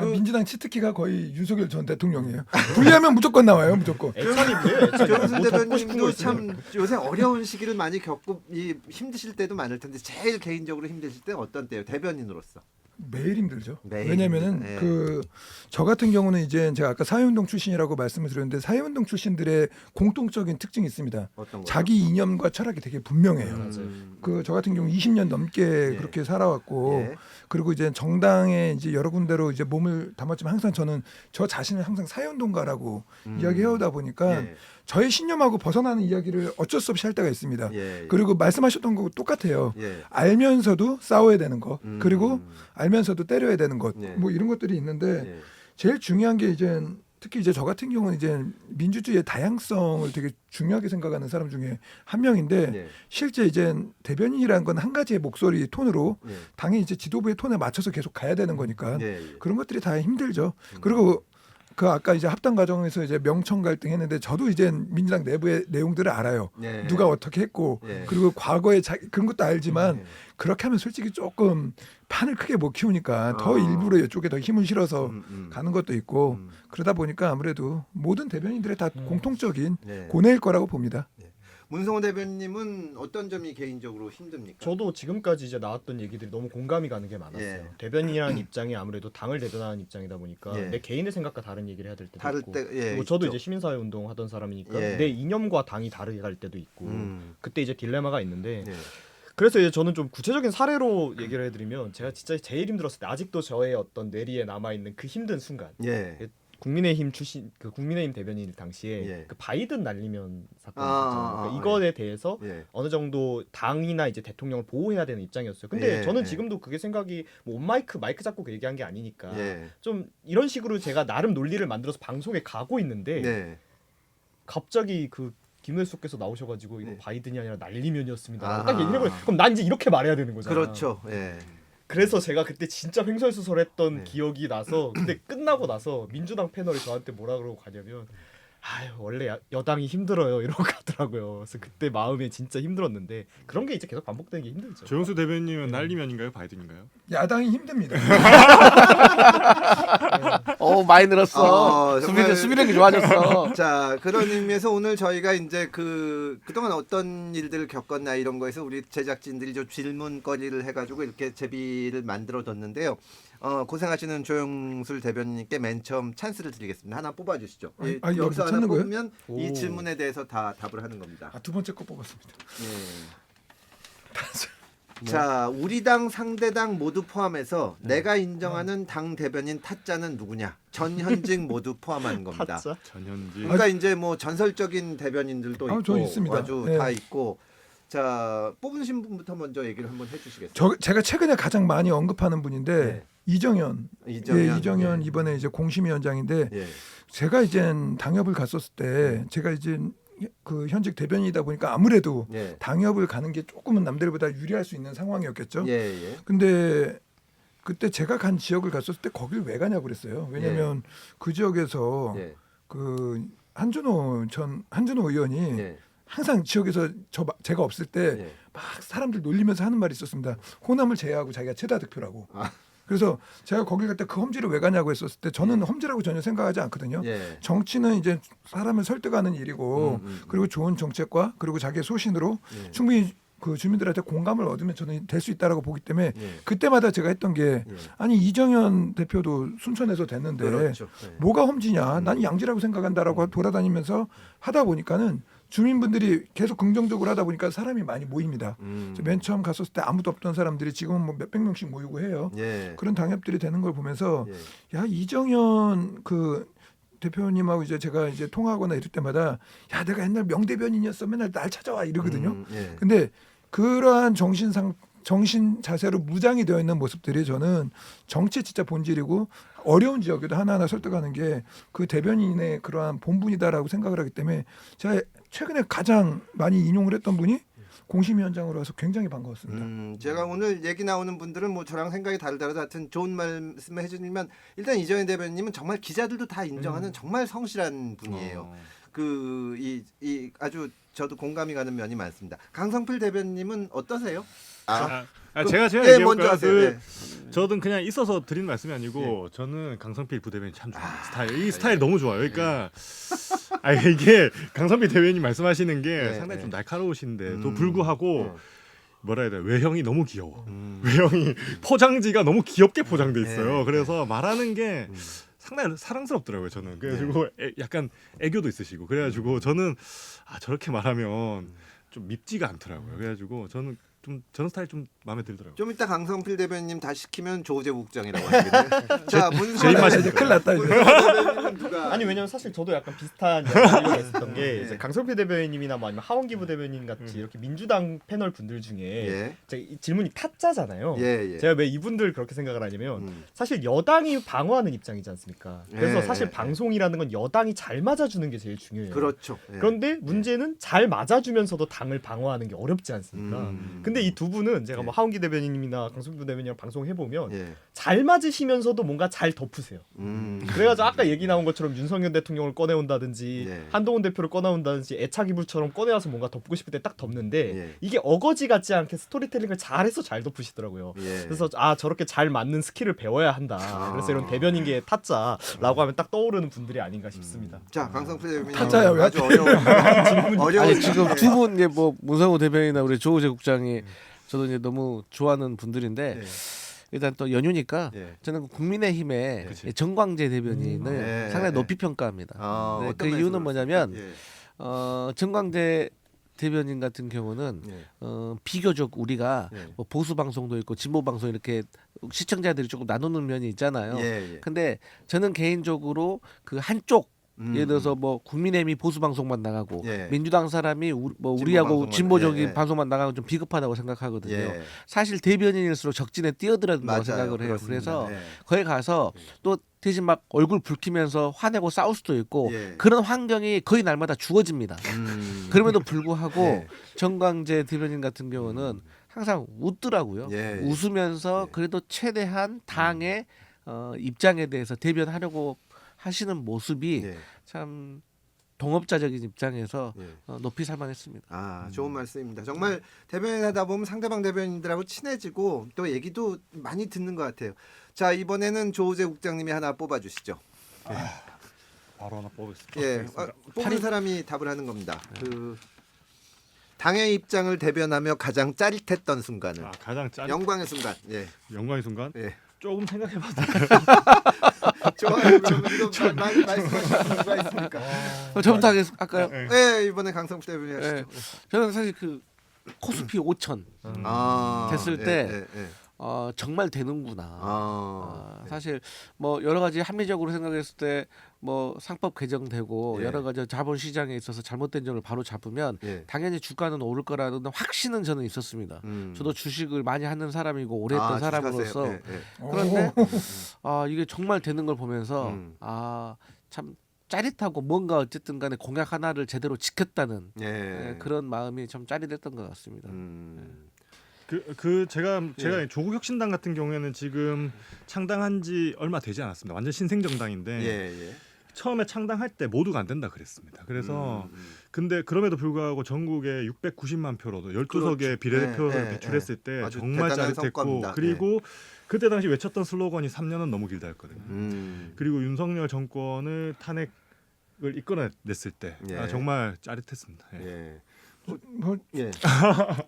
민주당 치트키가 거의 윤석열 전 대통령이에요. 분리하면 무조건 나와요, 무조건. 애착인데요. 애착. 조영순 뭐 덮고 싶은 거 대변인도 있으면. 참 요새 어려운 시기를 많이 겪고 힘드실 때도 많을 텐데 제일 개인적으로 힘드실 때는 어떤 때예요? 대변인으로서. 매일 힘들죠. 매일 왜냐면은 힘들죠. 저 같은 경우는 이제 제가 아까 사회운동 출신이라고 말씀을 드렸는데 사회운동 출신들의 공통적인 특징이 있습니다. 어떤 거? 자기 이념과 철학이 되게 분명해요. 저 같은 경우 20년 넘게 예. 그렇게 살아왔고 예. 그리고 이제 정당에 이제 여러 군데로 이제 몸을 담았지만 항상 저는 저 자신을 항상 사회운동가라고 이야기해오다 보니까 예. 저의 신념하고 벗어나는 이야기를 어쩔 수 없이 할 때가 있습니다. 예. 그리고 말씀하셨던 거 똑같아요. 예. 알면서도 싸워야 되는 것, 음. 그리고 알면서도 때려야 되는 것, 예. 뭐 이런 것들이 있는데 예. 제일 중요한 게 이제 특히 이제 저 같은 경우는 이제 민주주의의 다양성을 되게 중요하게 생각하는 사람 중에 한 명인데 예. 실제 이제 대변인이라는 건 한 가지의 목소리 톤으로 예. 당의 이제 지도부의 톤에 맞춰서 계속 가야 되는 거니까 예. 예. 그런 것들이 다 힘들죠. 그리고 그 아까 이제 합당 과정에서 이제 명청 갈등했는데 저도 이제 민주당 내부의 내용들을 알아요. 예. 누가 어떻게 했고 예. 그리고 과거에 그런 것도 알지만 예. 그렇게 하면 솔직히 조금 판을 크게 못 키우니까 더 일부러 이쪽에 더 힘을 실어서 가는 것도 있고 그러다 보니까 아무래도 모든 대변인들의 다 공통적인 예. 고뇌일 거라고 봅니다. 문성호 대변인님은 어떤 점이 개인적으로 힘듭니까? 저도 지금까지 이제 나왔던 얘기들이 너무 공감이 가는 게 많았어요. 예. 대변인이라는 입장이 아무래도 당을 대변하는 입장이다 보니까 예. 내 개인의 생각과 다른 얘기를 해야 될 때도 다를 있고 때, 예, 그리고 저도 있죠. 이제 시민사회 운동 하던 사람이니까 예. 내 이념과 당이 다르게 갈 때도 있고 그때 이제 딜레마가 있는데 예. 그래서 이제 저는 좀 구체적인 사례로 얘기를 해드리면 제가 진짜 제일 힘들었을 때 아직도 저의 어떤 뇌리에 남아 있는 그 힘든 순간 예. 국민의힘 출신 그 국민의힘 대변인 당시에 예. 그 바이든 날리면 사건 아, 있었잖아요. 그러니까 아, 이거에 대해서 예. 어느 정도 당이나 이제 대통령을 보호해야 되는 입장이었어요. 근데 예, 저는 예. 지금도 그게 생각이 뭐 마이크 잡고 그 얘기한 게 아니니까 예. 좀 이런 식으로 제가 나름 논리를 만들어서 방송에 가고 있는데 네. 갑자기 그 김일수께서 나오셔가지고 이거 네. 바이든이 아니라 날리면이었습니다. 아. 딱 얘기를 해버려. 그럼 난 이제 이렇게 말해야 되는 거잖아. 그렇죠. 예. 그래서 제가 그때 진짜 횡설수설했던 네. 기억이 나서 근데 끝나고 나서 민주당 패널이 저한테 뭐라 그러고 가냐면 아유 원래 여당이 힘들어요 이러고 가더라고요. 그래서 그때 마음에 진짜 힘들었는데 그런 게 이제 계속 반복되는 게 힘들죠. 조영수 대변인은 날리면인가요, 바이든인가요? 야당이 힘듭니다. 많이 늘었어. 정말- 수비력이 좋아졌어. 자, 그런 의미에서 오늘 저희가 이제 그동안 어떤 일들을 겪었나 이런 거에서 우리 제작진들이 좀 질문거리를 해가지고 이렇게 제비를 만들어뒀는데요. 고생하시는 조영술 대변인님께 맨 처음 찬스를 드리겠습니다. 하나 뽑아주시죠. 아니, 여기서 여기서 하나 찾는 거예요? 뽑으면 이 오. 질문에 대해서 다 답을 하는 겁니다. 두 번째 거 뽑았습니다. 예. 자, 우리 당 상대당 모두 포함해서 내가 인정하는 당 대변인 타짜는 누구냐? 전현직 모두 포함하는 겁니다. 타짜? 전현직. 그러니까 이제 뭐 전설적인 대변인들도 있고 저 있습니다. 아주 네. 다 있고. 자, 뽑으신 분부터 먼저 얘기를 한번 해주시겠어요? 제가 최근에 가장 많이 언급하는 분인데 네. 이정현. 이정현 예. 이번에 이제 공심위원장인데 예. 제가 이제 당협을 갔었을 때 제가 이제 그 현직 대변인이다 보니까 아무래도 예. 당협을 가는 게 조금은 남들보다 유리할 수 있는 상황이었겠죠. 예. 예. 근데 그때 제가 간 지역을 갔었을 때 거길 왜 가냐고 그랬어요. 왜냐하면 그 지역에서 예. 그 한준호 의원이 예. 항상 지역에서 제가 없을 때 예. 막 사람들 놀리면서 하는 말이 있었습니다. 호남을 제외하고 자기가 최다 득표라고. 아. 그래서 제가 거길 갈 때 그 험지를 왜 가냐고 했었을 때 저는 험지라고 전혀 생각하지 않거든요. 예. 정치는 이제 사람을 설득하는 일이고 그리고 좋은 정책과 그리고 자기의 소신으로 예. 충분히 그 주민들한테 공감을 얻으면 저는 될 수 있다라고 보기 때문에 예. 그때마다 제가 했던 게 예. 아니 이정현 대표도 순천에서 됐는데 그렇죠. 예. 뭐가 험지냐? 난 양지라고 생각한다라고 돌아다니면서 하다 보니까는 주민분들이 계속 긍정적으로 하다 보니까 사람이 많이 모입니다. 그래서 맨 처음 갔었을 때 아무도 없던 사람들이 지금은 뭐 몇백 명씩 모이고 해요. 예. 그런 당협들이 되는 걸 보면서 예. 야 이정현 그 대표님하고 이제 제가 이제 통화하거나 이럴 때마다 야 내가 옛날 명대변인이었어 맨날 날 찾아와 이러거든요. 예. 근데 그러한 정신 자세로 무장이 되어 있는 모습들이 저는 정치 진짜 본질이고 어려운 지역에도 하나하나 설득하는 게 그 대변인의 그러한 본분이다라고 생각을 하기 때문에 제가 최근에 가장 많이 인용을 했던 분이 공심위원장으로 와서 굉장히 반가웠습니다. 제가 오늘 얘기 나오는 분들은 뭐 저랑 생각이 다르더라도 하여튼 좋은 말씀을 해주시면 일단 이정현 대변인님은 정말 기자들도 다 인정하는 정말 성실한 분이에요. 이 아주 저도 공감이 가는 면이 많습니다. 강성필 대변인님은 어떠세요? 제가 예, 얘기해볼까요? 먼저 하세요. 예. 저는 그냥 있어서 드리는 말씀이 아니고 저는 강성필 부대변인 참 좋아요. 스타일. 이 스타일 너무 좋아요. 그러니까 이게 강성필 대변인 말씀하시는 게 네, 상당히 네. 좀 날카로우신데도 불구하고 뭐라 해야 돼? 외형이 너무 귀여워. 음. 외형이 포장지가 너무 귀엽게 포장돼 있어요. 네, 그래서 말하는 게 상당히 사랑스럽더라고요. 저는 그래가지고 약간 애교도 있으시고 그래가지고 저는 저렇게 말하면 좀 밉지가 않더라고요. 그래가지고 저는 저런 스타일 좀 마음에 들더라고요. 좀 이따 강성필 대변인님 다 시키면 조우재 국장이라고 하시겠네요. 자, 제 입맛이 이제 큰일 났다 이제. 대변인은 누가? 아니 왜냐면 사실 저도 약간 비슷한 이야기가 있었던 게 예. 이제 강성필 대변인님이나 뭐 아니면 하원기 부대변인 같이 이렇게 민주당 패널 분들 중에 예. 제가 이 질문이 타짜잖아요. 예. 제가 왜 이분들 그렇게 생각을 하냐면 음. 사실 여당이 방어하는 입장이지 않습니까? 그래서 예, 사실 예, 방송이라는 건 여당이 잘 맞아주는 게 제일 중요해요. 그렇죠. 예. 그런데 문제는 잘 맞아주면서도 당을 방어하는 게 어렵지 않습니까? 음. 근데 이 두 분은 제가 예. 뭐 하원기 대변인님이나 강성필 대변인이랑 방송해 보면 예. 잘 맞으시면서도 뭔가 잘 덮으세요. 그래가지고 아까 얘기 나온 것처럼 윤석열 대통령을 꺼내온다든지 예. 한동훈 대표를 꺼내온다든지 애착이불처럼 꺼내와서 뭔가 덮고 싶을 때 딱 덮는데 예. 이게 어거지 같지 않게 스토리텔링을 잘해서 잘 덮으시더라고요. 예. 그래서 저렇게 잘 맞는 스킬을 배워야 한다. 그래서 이런 대변인계 타짜라고 하면 딱 떠오르는 분들이 아닌가 싶습니다. 자, 강성필 대변인 타짜야, 왜 아주 어려운 아니 지금 예. 두 분 이제 뭐 문상호 대변인이나 우리 조우재 국장이 저도 이제 너무 좋아하는 분들인데 예. 일단 또 연휴니까 예. 저는 국민의힘의 그치. 정광재 대변인을 예. 상당히 높이 평가합니다. 네, 어떤 그 이유는 말씀을 뭐냐면 하세요? 정광재 대변인 같은 경우는 예. 비교적 우리가 예. 뭐 보수 방송도 있고 진보 방송 이렇게 시청자들이 조금 나누는 면이 있잖아요. 예. 예. 근데 저는 개인적으로 그 한쪽 예를 들어서 뭐 국민의힘이 보수 방송만 나가고 예. 민주당 사람이 우리하고 방송만, 진보적인 예, 예. 방송만 나가고 좀 비겁하다고 생각하거든요. 예. 사실 대변인일수록 적진에 뛰어들어야 된다고 맞아요. 생각을 해요. 그렇습니다. 그래서 예. 거기 가서 또 대신 막 얼굴 붉히면서 화내고 싸울 수도 있고 예. 그런 환경이 거의 날마다 주어집니다. 그럼에도 불구하고 예. 정광재 대변인 같은 경우는 항상 웃더라고요. 예. 웃으면서 예. 그래도 최대한 당의 입장에 대해서 대변하려고 하시는 모습이 예. 참 동업자적인 입장에서 예. 높이 살만했습니다. 아, 좋은 말씀입니다. 정말 대변인 하다 보면 상대방 대변인들하고 친해지고 또 얘기도 많이 듣는 것 같아요. 자, 이번에는 조우재 국장님이 하나 뽑아주시죠. 바로 하나 뽑겠습니다. 예, 뽑은 사람이 답을 하는 겁니다. 그 당의 입장을 대변하며 가장 짜릿했던 순간은 가장 짠 영광의 순간. 예, 영광의 순간 예. 조금 생각해봐도 좋아요. 그러면 좀 말씀하실 수가 있습니까? 저부터 할까요? 네, 이번에 강성수 대변인 하시죠. 네. 저는 사실 그 코스피 5천 됐을 때 정말 되는구나. 사실 뭐 여러 가지 합리적으로 생각했을 때 뭐 상법 개정되고 예. 여러 가지 자본 시장에 있어서 잘못된 점을 바로 잡으면 예. 당연히 주가는 오를 거라는 확신은 저는 있었습니다. 저도 주식을 많이 하는 사람이고 오래 했던 사람으로서 예, 예. 그런데 이게 정말 되는 걸 보면서 참 짜릿하고 뭔가 어쨌든 간에 공약 하나를 제대로 지켰다는 예. 그런 마음이 좀 짜릿했던 것 같습니다. 제가 조국 혁신당 같은 경우에는 지금 창당한 지 얼마 되지 않았습니다. 완전 신생 정당인데 예. 처음에 창당할 때 모두가 안 된다 그랬습니다. 그래서 근데 그럼에도 불구하고 전국에 690만 표로도 12석의 그렇죠. 비례대표를 예, 배출했을 때 아주 정말 대단한 짜릿했고 성과입니다. 그리고 그때 당시 외쳤던 슬로건이 3년은 너무 길다였거든요. 그리고 윤석열 정권을 탄핵을 이끌어냈을 때 예. 정말 짜릿했습니다. 예. 예. 뭐, 예.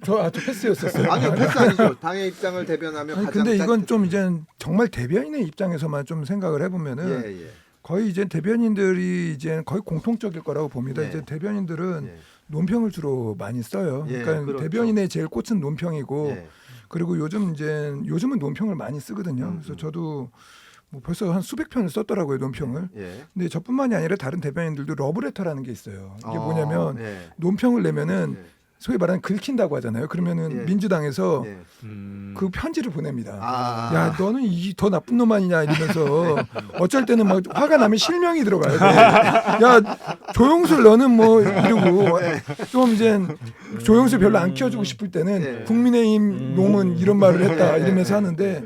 저 패스였었어요. 아니요, 패스 아니죠. 당의 입장을 대변하며 아니, 가장 근데 이건 짜릿했- 좀 이제 정말 대변인의 입장에서만 좀 생각을 해보면은 예. 거의 이제 대변인들이 이제 거의 공통적일 거라고 봅니다. 예. 이제 대변인들은 예. 논평을 주로 많이 써요. 예, 그러니까 그렇죠. 대변인의 제일 꽃은 논평이고 예. 그리고 요즘은 논평을 많이 쓰거든요. 그래서 저도 뭐 벌써 한 수백 편을 썼더라고요, 논평을. 예. 근데 저뿐만이 아니라 다른 대변인들도 러브레터라는 게 있어요. 이게 아, 뭐냐면 예. 논평을 내면은 예. 소위 말하는 긁힌다고 하잖아요. 그러면은 예. 민주당에서 예. 그 편지를 보냅니다. 아. 야, 너는 이 더 나쁜 놈 아니냐 이러면서 어쩔 때는 막 화가 나면 실명이 들어가요. 야, 조영술 너는 뭐 이러고 좀 이제 조영술 별로 안 키워주고 싶을 때는 예. 국민의힘 놈은 이런 말을 했다 이러면서 하는데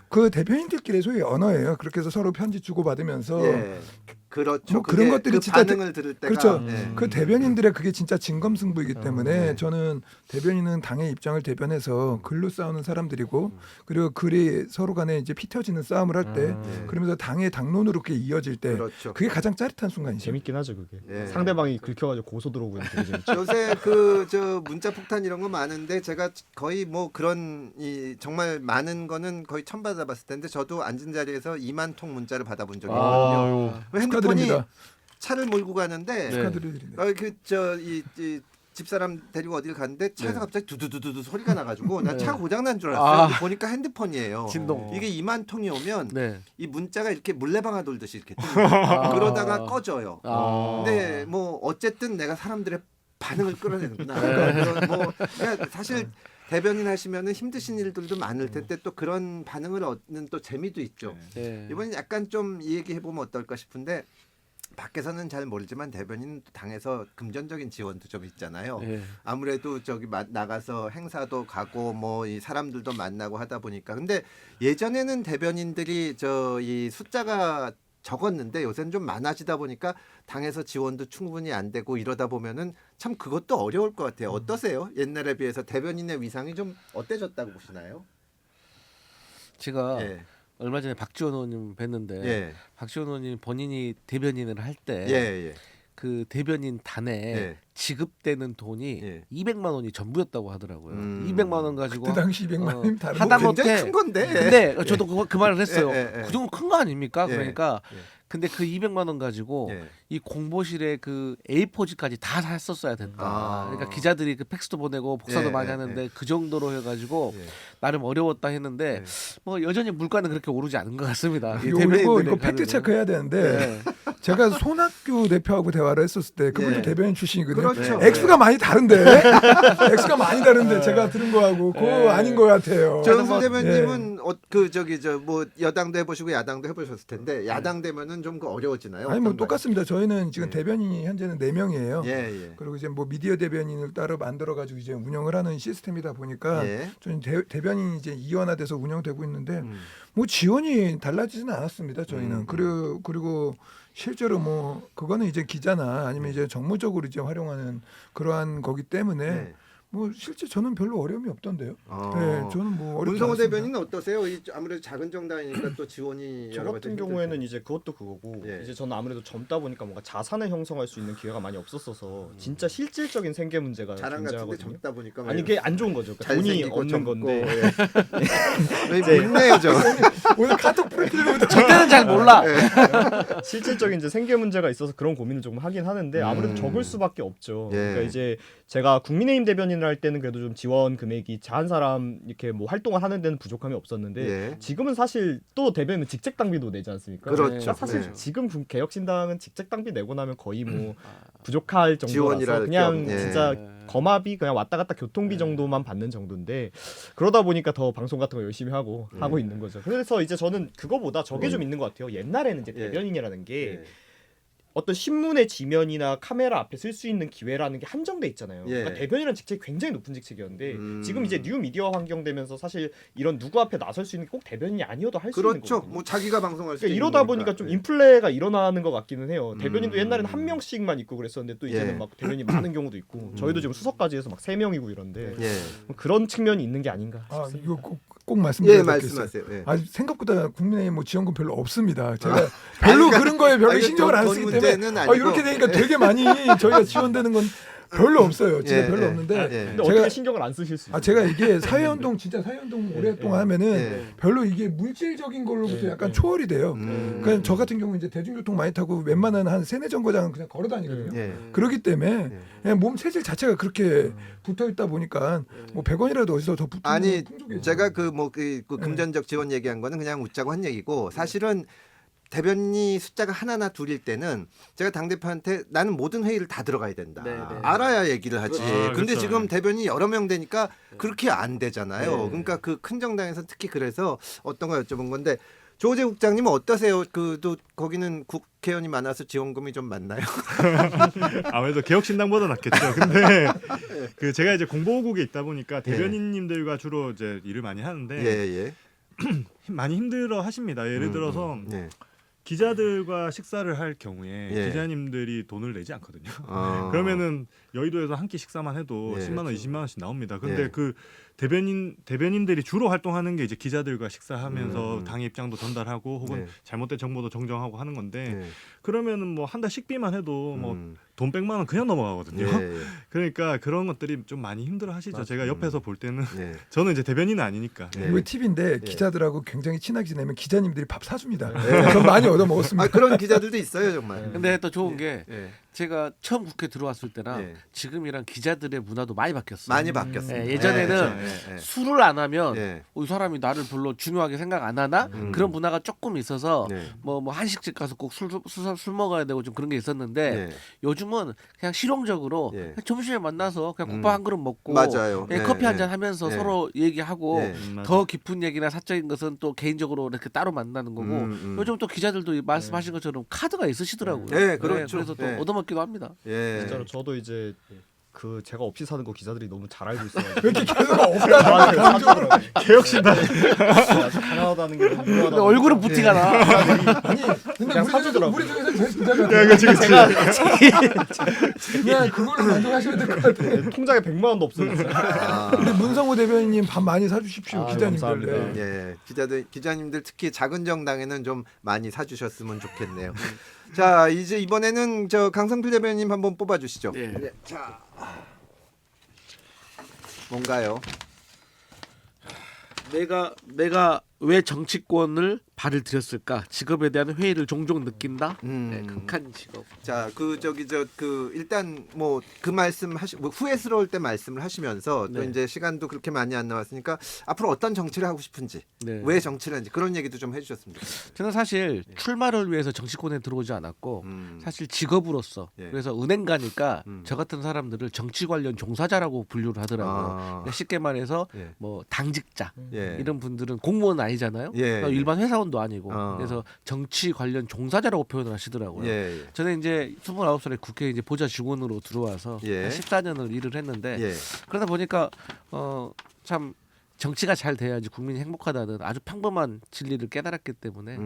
그 대변인들끼리 소위 언어예요. 그렇게 해서 서로 편지 주고 받으면서 예. 그렇죠. 뭐 그런 그게 것들이 그 진짜 반응을 들을 때가 그렇죠. 예. 그 대변인들의 그게 진짜 진검승부이기 때문에 네. 저는 대변인은 당의 입장을 대변해서 글로 싸우는 사람들이고 그리고 글이 서로 간에 이제 피 터지는 싸움을 할 때 그러면서 당의 당론으로 그게 이어질 때 그렇죠. 그게 가장 짜릿한 순간이죠. 재밌긴 하죠 그게. 예. 상대방이 긁혀가지고 고소 들어오고 있는 게 되게 재밌죠. 요새 그 저 문자 폭탄 이런 거 많은데 제가 거의 뭐 그런 이 정말 많은 거는 거의 처음 받아봤을 텐데 저도 앉은 자리에서 2만 통 문자를 받아본 적이 있거든요. 핸드폰이 축하드립니다. 차를 몰고 가는데 축하드립니다. 그저이 집사람 데리고 어딜 갔는데 차에서 네. 갑자기 두두두두 소리가 나가지고 나 차 고장 난 줄 아. 알았어요. 근데 보니까 핸드폰이에요. 진동. 이게 2만 통이 오면 네. 이 문자가 이렇게 물레방아 돌듯이 이렇게 뜹니다. 그러다가 꺼져요. 아. 근데 뭐 어쨌든 내가 사람들의 반응을 끌어내는구나. 네. 그런 뭐 그러니까 사실 대변인 하시면은 힘드신 일들도 많을 텐데 또 그런 반응을 얻는 또 재미도 있죠. 네. 이번엔 약간 좀 이 얘기 해보면 어떨까 싶은데 밖에서는 잘 모르지만 대변인 당에서 금전적인 지원도 좀 있잖아요. 네. 아무래도 저기 나가서 행사도 가고 뭐 이 사람들도 만나고 하다 보니까 근데 예전에는 대변인들이 저 이 숫자가 적었는데 요새는 좀 많아지다 보니까 당에서 지원도 충분히 안 되고 이러다 보면은 참 그것도 어려울 것 같아요. 어떠세요? 옛날에 비해서 대변인의 위상이 좀 어때졌다고 보시나요? 제가 예. 얼마 전에 박지원 의원님 뵀는데 예. 박지원 의원님 본인이 대변인을 할 때 예. 그 대변인 단에 예. 지급되는 돈이 예. 200만 원이 전부였다고 하더라고요. 200만 원 가지고 그 당시 200만 원이면 다른 하다 거죠. 굉장히 못해. 큰 건데. 근데 저도 그 말을 했어요. 예. 그 정도 큰 거 아닙니까? 예. 그러니까 예. 근데 그 200만 원 가지고 예. 이 공보실에 그 A4지까지 다 샀었어야 된다. 아. 그러니까 기자들이 그 팩스도 보내고 복사도 예, 많이 예, 하는데 그 정도로 해가지고 예. 나름 어려웠다 했는데 예. 뭐 여전히 물가는 그렇게 오르지 않은 것 같습니다. 이 그리고 대변인들의 이거 팩트 가능은. 체크해야 되는데 네. 제가 손학규 대표하고 대화를 했었을 때 그분도 예. 대변인 출신이거든요. 그렇죠. 액수가 많이 다른데 액수가 많이 다른데 제가 들은 거하고 그거 아닌 것 같아요. 조영수 뭐, 대변님은 그 저기 저 뭐 여당도 해보시고 야당도 해보셨을 텐데 야당 되면은 좀 그 어려워지나요? 아니 뭐 어떤가요? 똑같습니다. 저희는 지금 예. 대변인이 현재는 4명이에요. 예. 그리고 이제 뭐 미디어 대변인을 따로 만들어 가지고 이제 운영을 하는 시스템이다 보니까 예. 저는 대변인이 이제 이원화돼서 운영되고 있는데 음. 뭐 지원이 달라지지는 않았습니다. 저희는 그리고 실제로 뭐 그거는 이제 기자나 아니면 이제 정무적으로 이제 활용하는 그러한 거기 때문에 네. 뭐 실제 저는 별로 어려움이 없던데요. 어. 네, 저는 뭐 어렵지 문성호 않습니다. 대변인은 어떠세요? 아무래도 작은 정당이니까 또 지원이 저 여러 가지 같은 경우에는 이제 그것도 그거고 예. 이제 저는 아무래도 젊다 보니까 뭔가 자산을 형성할 수 있는 기회가 많이 없었어서 진짜 실질적인 생계 문제가 자랑 같은데 존재하거든요. 젊다 보니까 아니 이게 안 좋은 거죠. 그러니까 돈이 잘생기고 없는 젊고, 건데 왜 묻네요 저. 오늘 카톡 프로필부터 저때는 잘 몰라. 실질적인 이제 생계 문제가 있어서 그런 고민을 조금 하긴 하는데 아무래도 적을 수밖에 없죠. 예. 그러니까 이제 제가 국민의힘 대변인을 할 때는 그래도 좀 지원 금액이 한 사람 이렇게 뭐 활동을 하는 데는 부족함이 없었는데 예. 지금은 사실 또 대변인 직책 당비도 내지 않습니까? 그렇죠. 그러니까 사실 네. 지금 개혁신당은 직책 당비 내고 나면 거의 뭐 부족할 지원이랄 정도라서 그냥 겸, 예. 진짜 거마비 그냥 왔다 갔다 교통비 정도만 받는 정도인데 그러다 보니까 더 방송 같은 거 열심히 하고 있는 거죠. 그래서 이제 저는 그거보다 저게 좀 있는 것 같아요. 옛날에는 이제 예. 대변인이라는 게 예. 어떤 신문의 지면이나 카메라 앞에 쓸 수 있는 기회라는 게 한정돼 있잖아요. 예. 그러니까 대변이라는 직책이 굉장히 높은 직책이었는데 지금 이제 뉴 미디어 환경 되면서 사실 이런 누구 앞에 나설 수 있는 게 꼭 대변인이 아니어도 할 수 있는 그렇죠. 거거든요. 뭐 자기가 방송할 수 그러니까 있는 이러다 거니까. 보니까 좀 예. 인플레가 일어나는 것 같기는 해요. 대변인도 옛날에는 한 음. 명씩만 있고 그랬었는데 또 이제는 예. 막 대변인 많은 경우도 있고 저희도 지금 수석까지 해서 막 3명이고 이런데 예. 뭐 그런 측면이 있는 게 아닌가 아 싶습니다. 이거 꼭 말씀드려야 예, 되겠어요. 말씀하세요. 예. 아 생각보다 국민의힘 뭐 지원금 별로 없습니다. 제가 별로 그런 거에 별로 아니, 신경을 안 돈 쓰기 문제는 때문에 아니고. 이렇게 되니까 되게 많이 저희가 지원되는 건 별로 없어요. 진짜 예, 별로 예, 없는데 예. 근데 제가- 어떻게 신경을 안 쓰실 수 있어요? 제가 이게 사회운동 진짜 사회운동 오랫동안 하면은 예. 별로 이게 물질적인 걸로부터 예, 약간 예. 초월이 돼요. 음. 그러니까 저 같은 경우 이제 대중교통 많이 타고 웬만한 한 3-4정거장은 그냥 걸어 다니거든요. 예. 그렇기 때문에 그냥 몸 체질 자체가 그렇게 붙어 있다 보니까 뭐 100원이라도 어디서 더 붙는 아니 풍족이죠. 제가 그 금전적 지원 얘기한 거는 그냥 웃자고 한 얘기고 사실은 대변인이 숫자가 하나나 둘일 때는 제가 당 대표한테 나는 모든 회의를 다 들어가야 된다. 네, 네. 알아야 얘기를 하지. 그렇죠. 근데 그렇죠. 지금 대변인이 여러 명 되니까 그렇게 안 되잖아요. 네. 그러니까 그 큰 정당에서 특히 그래서 어떤 거 여쭤본 건데 조재 국장님은 어떠세요? 또 거기는 국회의원이 많아서 지원금이 좀 많나요? 아무래도 개혁신당보다 낫겠죠. 근데 그 제가 이제 공보국에 있다 보니까 대변인님들과 주로 이제 일을 많이 하는데 예. 많이 힘들어 하십니다. 예를 들어서 예. 기자들과 식사를 할 경우에 예. 기자님들이 돈을 내지 않거든요. 어. 그러면은 여의도에서 한 끼 식사만 해도 예. 10만 원, 20만 원씩 나옵니다. 근데 예. 그 대변인들이 주로 활동하는 게 이제 기자들과 식사하면서 음. 당의 입장도 전달하고 혹은 네. 잘못된 정보도 정정하고 하는 건데 예. 그러면은 뭐 한 달 식비만 해도 뭐 음. 돈 100만 원 그냥 넘어가거든요. 예. 그러니까 그런 것들이 좀 많이 힘들어 하시죠. 제가 옆에서 볼 때는 예. 저는 이제 대변인은 아니니까. 네. 이거 팁인데 예. 기자들하고 굉장히 친하게 지내면 기자님들이 밥 사줍니다. 전 많이 얻어 먹었습니다. 아 그런 기자들도 있어요 정말. 근데 또 좋은 게 예. 제가 처음 국회 들어왔을 때랑 예. 지금이랑 기자들의 문화도 많이 바뀌었어요. 많이 바뀌었습니다. 예, 예전에는 예. 술을 안 하면 예. 이 사람이 나를 별로 중요하게 생각 안 하나 그런 문화가 조금 있어서 네. 뭐 한식집 가서 꼭 술 먹어야 되고 좀 그런 게 있었는데 예. 요즘은 그냥 실용적으로 예. 점심에 만나서 그냥 국밥 한 그릇 먹고 맞아요. 예, 네, 커피 한 네. 잔 하면서 네. 서로 얘기하고 네. 더 깊은 얘기나 사적인 것은 또 개인적으로 이렇게 따로 만나는 거고 요즘 또 기자들도 말씀하신 것처럼 카드가 있으시더라고요. 네, 그렇죠. 그래서 또 네. 얻어먹기도 합니다. 예. 진짜로 저도 이제 그 제가 없이 사는 거 기자들이 너무 잘 알고 있어가지고 왜 이렇게 계속 없다. 개혁신당 아주 가난하다는 게 근데 얼굴은 부티가 나. 아니 근데 그냥 사주더라고. 우리 중에서 제일 부자 같아요. 그냥 그걸로 만족하셔야 될 것 같아요. 통장에 100만 원도 없어졌어요. 우리 문성호 대변인님 밥 많이 사주십시오. 아, 기자님들. 감사합니다. 네. 예, 기자님들 특히 작은 정당에는 좀 많이 사주셨으면 좋겠네요. 자, 이제 이번에는 저 강성필 대변인 한번 뽑아주시죠. 예. 네, 자, 뭔가요? 내가 왜 정치권을 발을 들였을까? 직업에 대한 회의를 종종 느낀다. 네, 극한 직업. 자, 일단 뭐 그 말씀 뭐 후회스러울 때 말씀을 하시면서 또 네. 이제 시간도 그렇게 많이 안 남았으니까 앞으로 어떤 정치를 하고 싶은지, 네. 왜 정치를 하는지 그런 얘기도 좀 해주셨으면 좋겠습니다. 저는 사실 출마를 위해서 정치권에 들어오지 않았고 사실 직업으로서 예. 그래서 은행 가니까 저 같은 사람들을 정치 관련 종사자라고 분류를 하더라고요. 그러니까 쉽게 말해서 예. 뭐 당직자 예. 이런 분들은 공무원 아니잖아요. 예. 그러니까 일반 회사원도 아니고 어. 그래서 정치 관련 종사자라고 표현을 하시더라고요. 예. 저는 이제 29살에 국회에 이제 보좌 직원으로 들어와서 예. 한 14년을 일을 했는데 예. 그러다 보니까 참 정치가 잘 돼야지 국민이 행복하다는 아주 평범한 진리를 깨달았기 때문에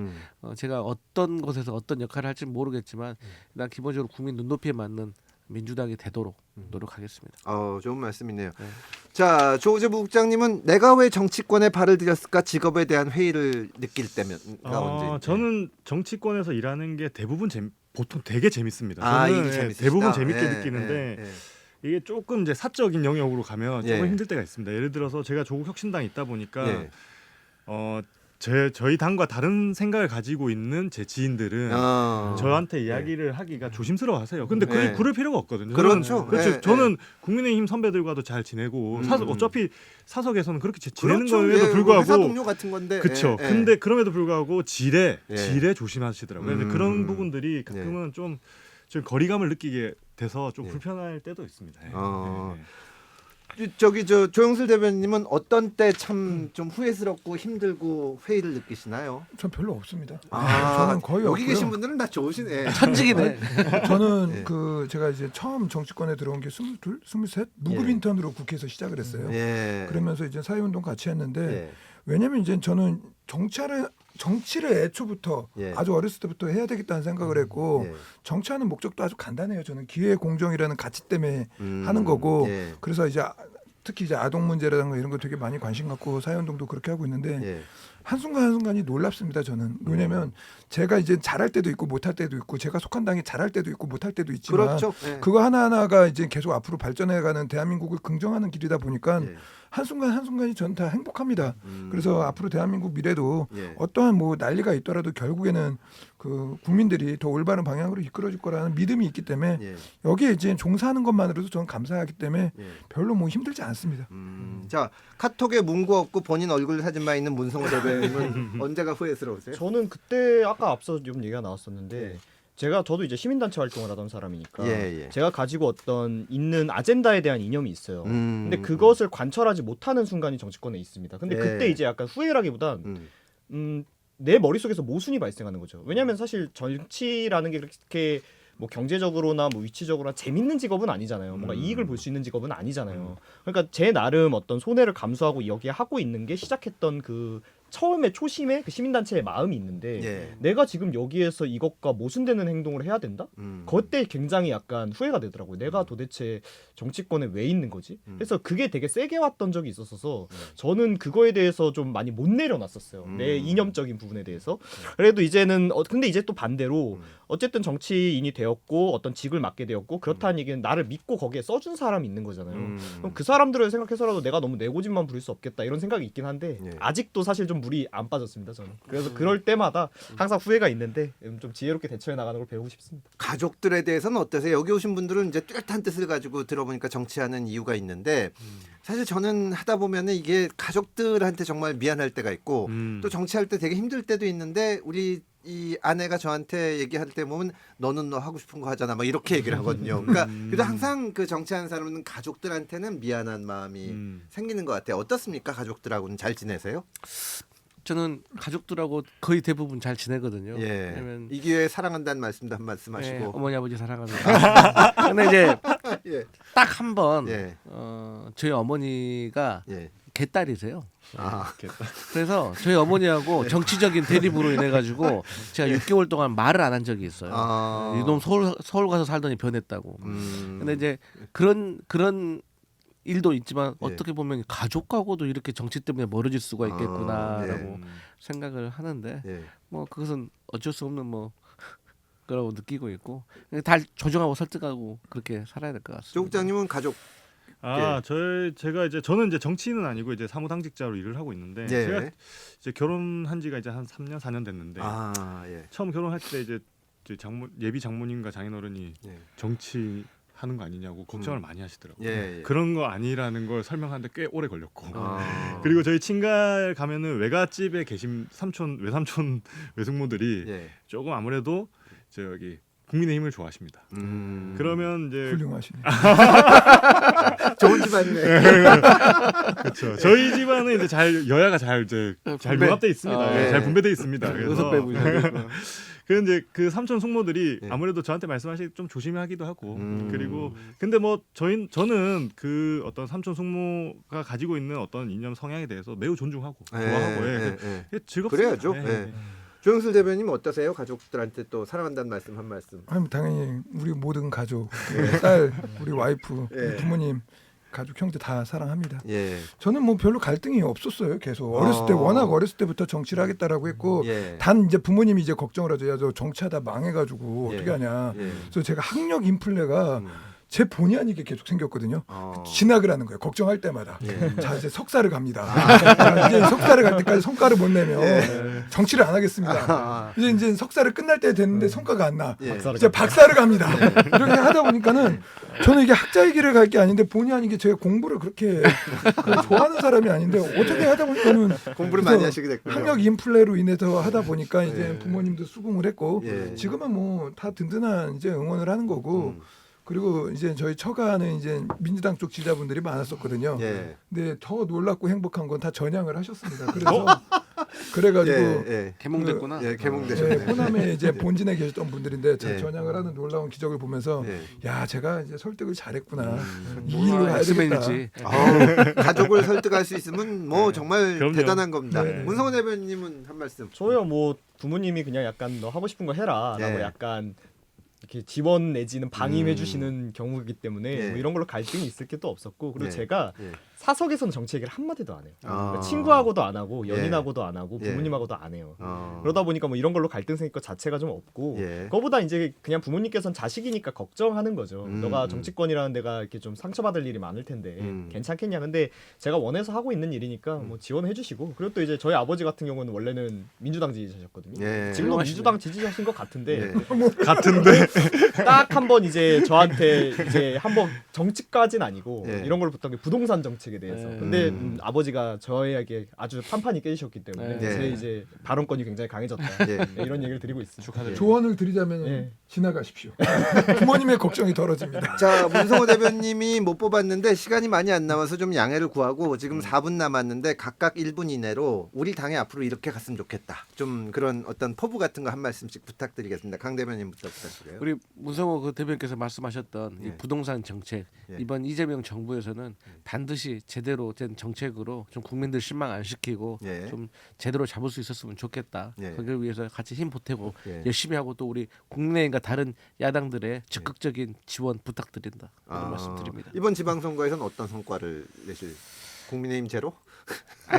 제가 어떤 곳에서 어떤 역할을 할지 는 모르겠지만 일단 기본적으로 국민 눈높이에 맞는 민주당이 되도록 노력하겠습니다. 좋은 말씀이네요. 네. 자, 조우재 부국장님은 내가 왜 정치권에 발을 들였을까 직업에 대한 회의를 느낄 때면가 언제? 저는 정치권에서 일하는 게 대부분 보통 되게 재밌습니다. 아, 저는 이게 재밌으시다. 대부분 재밌게 예, 느끼는데 예, 예. 이게 조금 이제 사적인 영역으로 가면 조금 예. 힘들 때가 있습니다. 예를 들어서 제가 조국 혁신당에 있다 보니까 예. 저희 당과 다른 생각을 가지고 있는 제 지인들은 저한테 이야기를 하기가 조심스러워하세요. 근데 네. 그럴 필요가 없거든요. 그렇죠. 그렇죠. 네, 저는 국민의힘 선배들과도 잘 지내고 어차피 사석에서는 그렇게 지내는 그렇죠. 거에도 예, 불구하고 회사 동료 같은 건데. 그렇죠. 예, 예. 근데 그럼에도 불구하고 지레 예. 조심하시더라고요. 근데 그런 부분들이 네. 가끔은 좀 거리감을 느끼게 돼서 좀 예. 불편할 때도 있습니다. 예. 저기 조영술 대변인님은 어떤 때 참 좀 후회스럽고 힘들고 회의를 느끼시나요? 전 별로 없습니다. 아, 저는 거의 여기 없고요. 계신 분들은 다 좋으시네. 천직이네. 저는 예. 제가 이제 처음 정치권에 들어온 게 22, 23 무급 예. 인턴으로 국회에서 시작을 했어요. 예. 그러면서 이제 사회운동 같이 했는데 예. 왜냐면 이제 저는 정치를 애초부터 예. 아주 어렸을 때부터 해야 되겠다는 생각을 했고 예. 정치하는 목적도 아주 간단해요. 저는 기회 공정이라는 가치 때문에 하는 거고 예. 그래서 이제 특히 이제 아동 문제라든가 이런 거 되게 많이 관심 갖고 사회운동도 그렇게 하고 있는데 예. 한순간 한순간이 놀랍습니다. 저는 왜냐하면 제가 이제 잘할 때도 있고 못할 때도 있고 제가 속한 당이 잘할 때도 있고 못할 때도 있지만 그렇죠. 예. 그거 하나하나가 이제 계속 앞으로 발전해가는 대한민국을 긍정하는 길이다 보니까 예. 한순간 한순간이 전 다 행복합니다. 그래서 앞으로 대한민국 미래도 예. 어떠한 뭐 난리가 있더라도 결국에는 그 국민들이 더 올바른 방향으로 이끌어줄 거라는 믿음이 있기 때문에 예. 여기에 이제 종사하는 것만으로도 저는 감사하기 때문에 예. 별로 뭐 힘들지 않습니다. 자, 카톡에 문구 없고 본인 얼굴 사진만 있는 문성호 대변인은 언제가 후회스러우세요? 저는 그때 아까 앞서 좀 얘기가 나왔었는데 저도 이제 시민단체 활동을 하던 사람이니까 예, 예. 제가 가지고 어떤 있는 아젠다에 대한 이념이 있어요. 음, 근데 그것을 관철하지 못하는 순간이 정치권에 있습니다. 근데 예. 그때 이제 약간 후회라기보단 내 머릿속에서 모순이 발생하는 거죠. 왜냐하면 사실 정치라는 게 그렇게 뭐 경제적으로나 뭐 위치적으로나 재밌는 직업은 아니잖아요. 뭔가 이익을 볼 수 있는 직업은 아니잖아요. 그러니까 제 나름 어떤 손해를 감수하고 여기에 하고 있는 게 시작했던 그 처음에 초심에 그 시민단체의 마음이 있는데 예. 내가 지금 여기에서 이것과 모순되는 행동을 해야 된다? 그때 굉장히 약간 후회가 되더라고요. 내가 도대체 정치권에 왜 있는 거지? 그래서 그게 되게 세게 왔던 적이 있었어서 저는 그거에 대해서 좀 많이 못 내려놨었어요. 내 이념적인 부분에 대해서. 그래도 이제는 근데 이제 또 반대로 어쨌든 정치인이 되었고 어떤 직을 맡게 되었고 그렇다는 얘기는 나를 믿고 거기에 써준 사람이 있는 거잖아요. 그럼 그 사람들을 생각해서라도 내가 너무 내 고집만 부릴 수 없겠다 이런 생각이 있긴 한데 예. 아직도 사실 좀 물이 안 빠졌습니다. 저는. 그래서 그럴 때마다 항상 후회가 있는데 좀 지혜롭게 대처해 나가는 걸 배우고 싶습니다. 가족들에 대해서는 어떠세요? 여기 오신 분들은 이제 뚜렷한 뜻을 가지고 들어보니까 정치하는 이유가 있는데 사실 저는 하다 보면은 이게 가족들한테 정말 미안할 때가 있고 또 정치할 때 되게 힘들 때도 있는데 우리 이 아내가 저한테 얘기할 때 보면 너는 너 하고 싶은 거 하잖아 막 이렇게 얘기를 하거든요. 그러니까 그래도 항상 그 정치하는 사람은 가족들한테는 미안한 마음이 생기는 것 같아요. 어떻습니까? 가족들하고는 잘 지내세요? 저는 가족들하고 거의 대부분 잘 지내거든요. 예. 왜냐면 이 기회에 사랑한다는 말씀도 한 말씀 하시고. 예, 어머니 아버지 사랑합니다. 근데 이제 예. 딱 한 번 예. 저희 어머니가 예. 개딸이세요. 아. 그래서 저희 어머니하고 정치적인 대립으로 인해 가지고 제가 6개월 동안 말을 안 한 적이 있어요. 아. 이놈 서울 가서 살더니 변했다고. 근데 이제 그런 일도 있지만 예. 어떻게 보면 가족하고도 이렇게 정치 때문에 멀어질 수가 있겠구나라고 예. 생각을 하는데 예. 뭐 그것은 어쩔 수 없는 뭐 거라고 느끼고 있고 다 조정하고 설득하고 그렇게 살아야 될 것 같습니다. 조국장님은 가족. 제가 이제 저는 이제 정치인은 아니고 이제 사무당직자로 일을 하고 있는데 예. 제가 이제 결혼한 지가 이제 한 3년 4년 됐는데 아, 예. 처음 결혼할 때 이제 예비 장모님과 장인어른이 예. 정치 하는 거 아니냐고 걱정을 많이 하시더라고요. 예, 예. 그런 거 아니라는 걸 설명하는데 꽤 오래 걸렸고. 아. 그리고 저희 친가 가면은 외갓집에 계신 외삼촌 외숙모들이 예. 조금 아무래도 저기 국민의힘을 좋아하십니다. 그러면 이제 훌륭하시네. 좋은 집안이네. 그렇죠. 저희 집안은 이제 여야가 잘 융합돼 있습니다. 분배. 예, 네. 잘 분배돼 있습니다. 의석 배분이 이제 그 삼촌 숙모들이 예. 아무래도 저한테 말씀하시기 좀 조심하기도 하고 음. 그리고 근데 뭐 저는 그 어떤 삼촌 숙모가 가지고 있는 어떤 이념 성향에 대해서 매우 존중하고 좋아하고 즐겁습니다. 그래야죠. 예, 예. 예. 조영술 대변님 어떠세요? 가족들한테 또 사랑한다는 말씀 한 말씀. 아니, 당연히 우리 모든 가족, 딸, 우리 와이프, 예. 우리 부모님, 가족 형제 다 사랑합니다. 예. 저는 뭐 별로 갈등이 없었어요. 계속 어렸을 때 워낙 어렸을 때부터 정치를 하겠다라고 했고 예. 단 이제 부모님이 이제 걱정을 하죠. 야, 저 정치하다 망해가지고 예. 어떻게 하냐. 예. 그래서 제가 학력 인플레가 제 본의 아니게 계속 생겼거든요. 어. 진학을 하는 거예요. 걱정할 때마다. 예. 자 이제 석사를 갑니다. 자, 이제 석사를 갈 때까지 성과를 못 내면 정치를 안 하겠습니다. 아. 이제 석사를 끝날 때 됐는데 성과가 안 나. 예. 이제 박사를 갑니다. 이렇게 하다 보니까는 저는 이게 학자의 길을 갈 게 아닌데 본의 아니게 제가 공부를 그렇게 좋아하는 사람이 아닌데 어떻게 하다 보니까는 공부를 그래서 많이 하시게 됐군요. 학력 인플레로 인해서 하다 보니까 이제 예. 부모님도 수긍을 했고 예. 지금은 뭐 다 든든한 이제 응원을 하는 거고 그리고 이제 저희 처가는 이제 민주당 쪽 지지자분들이 많았었거든요. 예. 근데 더 놀랍고 행복한 건 다 전향을 하셨습니다. 그래서 그래가지고 예. 개몽됐구나. 예, 개몽되셨네. 호남에 이제 본진에 계셨던 분들인데 예. 전향을 하는 놀라운 기적을 보면서 예. 야 제가 이제 설득을 잘했구나 이 음. 길로 가야 되겠다. 엑스맨이지. 가족을 설득할 수 있으면 뭐 정말 그럼요. 대단한 겁니다. 네. 문성원 대변님은 한 말씀. 저야 뭐 부모님이 그냥 약간 너 하고 싶은 거 해라라고 예. 약간 이렇게 지원 내지는 방임해 음. 주시는 경우이기 때문에 예. 뭐 이런 걸로 갈등이 있을 게 또 없었고 그리고 예. 제가 예. 사석에서는 정치 얘기를 한 마디도 안 해요. 아. 그러니까 친구하고도 안 하고 예. 연인하고도 안 하고 예. 부모님하고도 안 해요. 어. 그러다 보니까 뭐 이런 걸로 갈등 생길 것 자체가 좀 없고 예. 그거보다 이제 그냥 부모님께서는 자식이니까 걱정하는 거죠. 너가 정치권이라는 데가 이렇게 좀 상처받을 일이 많을 텐데 괜찮겠냐. 근데 제가 원해서 하고 있는 일이니까 뭐 지원해 주시고 그리고 또 이제 저희 아버지 같은 경우는 원래는 민주당 지지자셨거든요. 예. 지금도 훌륭하시네. 민주당 지지자신 것 같은데 예. 같은데 딱 한 번 이제 저한테 이제 한번 정치까지는 아니고 예. 이런 걸 부탁해 부동산 정책에 대해서. 예. 근데 아버지가 저에게 아주 판판이 깨지셨기 때문에 예. 제 이제 발언권이 굉장히 강해졌다. 예. 네, 이런 얘기를 드리고 있습니다. 조언을 드리자면 예. 지나가십시오. 부모님의 걱정이 덜어집니다. 자, 문성호 대변님이 못 뽑았는데 시간이 많이 안 남아서 좀 양해를 구하고 지금 4분 남았는데 각각 1분 이내로 우리 당이 앞으로 이렇게 갔으면 좋겠다. 좀 그런 어떤 포부 같은 거 한 말씀씩 부탁드리겠습니다. 강 대변인부터 부탁드려요. 우리 문성호 그 대변께서 말씀하셨던 예. 이 부동산 정책 예. 이번 이재명 정부에서는 반드시 제대로 된 정책으로 좀 국민들 실망 안 시키고 예. 좀 제대로 잡을 수 있었으면 좋겠다. 예. 그걸 위해서 같이 힘 보태고 예. 열심히 하고 또 우리 국민의힘과 다른 야당들의 적극적인 지원 부탁드린다. 이런 말씀드립니다. 이번 지방선거에서는 어떤 성과를 내실 국민의힘 제로?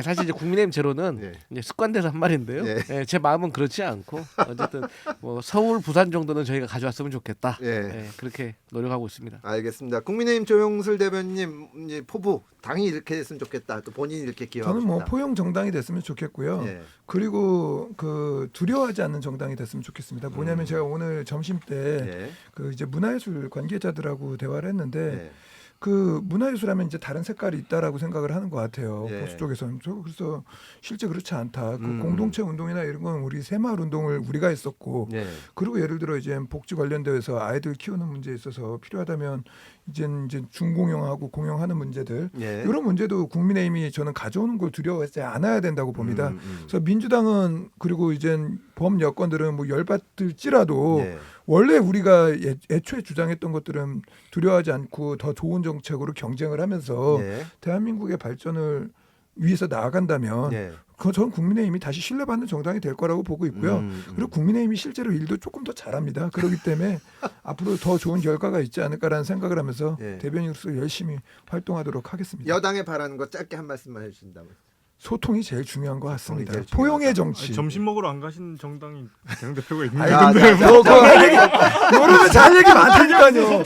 사실 이제 국민의힘 제로는 예. 이제 습관돼서 한 말인데요. 예. 예, 제 마음은 그렇지 않고 어쨌든 뭐 서울, 부산 정도는 저희가 가져왔으면 좋겠다. 예. 예, 그렇게 노력하고 있습니다. 알겠습니다. 국민의힘 조영술 대변님 이제 포부 당이 이렇게 됐으면 좋겠다. 또 본인이 이렇게 기여하고 저는 뭐 싶다. 포용 정당이 됐으면 좋겠고요. 예. 그리고 그 두려워하지 않는 정당이 됐으면 좋겠습니다. 뭐냐면 제가 오늘 점심 때 예. 그 이제 문화예술 관계자들하고 대화를 했는데 예. 그 문화예술하면 이제 다른 색깔이 있다라고 생각을 하는 것 같아요. 예. 보수 쪽에서는. 저 그래서 실제 그렇지 않다. 그 음. 공동체 운동이나 이런 건 우리 새마을 운동을 우리가 했었고 예. 그리고 예를 들어 이제 복지 관련돼서 아이들 키우는 문제에 있어서 필요하다면 이제 중공영하고 공영하는 문제들 예. 이런 문제도 국민의힘이 저는 가져오는 걸 두려워하지 않아야 된다고 봅니다. 음. 그래서 민주당은 그리고 이제 범여권들은 뭐 열받을지라도 예. 원래 우리가 애초에 주장했던 것들은 두려워하지 않고 더 좋은 정책으로 경쟁을 하면서 예. 대한민국의 발전을 위해서 나아간다면 예. 저는 국민의힘이 다시 신뢰받는 정당이 될 거라고 보고 있고요. 그리고 국민의힘이 실제로 일도 조금 더 잘합니다. 그렇기 때문에 앞으로 더 좋은 결과가 있지 않을까라는 생각을 하면서 예. 대변인으로서 열심히 활동하도록 하겠습니다. 여당에 바라는 거 짧게 한 말씀만 해주신다면. 소통이 제일 중요한 것 같습니다. 제일 중요하다. 포용의 정치. 점심 먹으러 안 가신 정당이 당 대표가 있는데 자, 자, 자, 모르면 잘 얘기 많다니까요.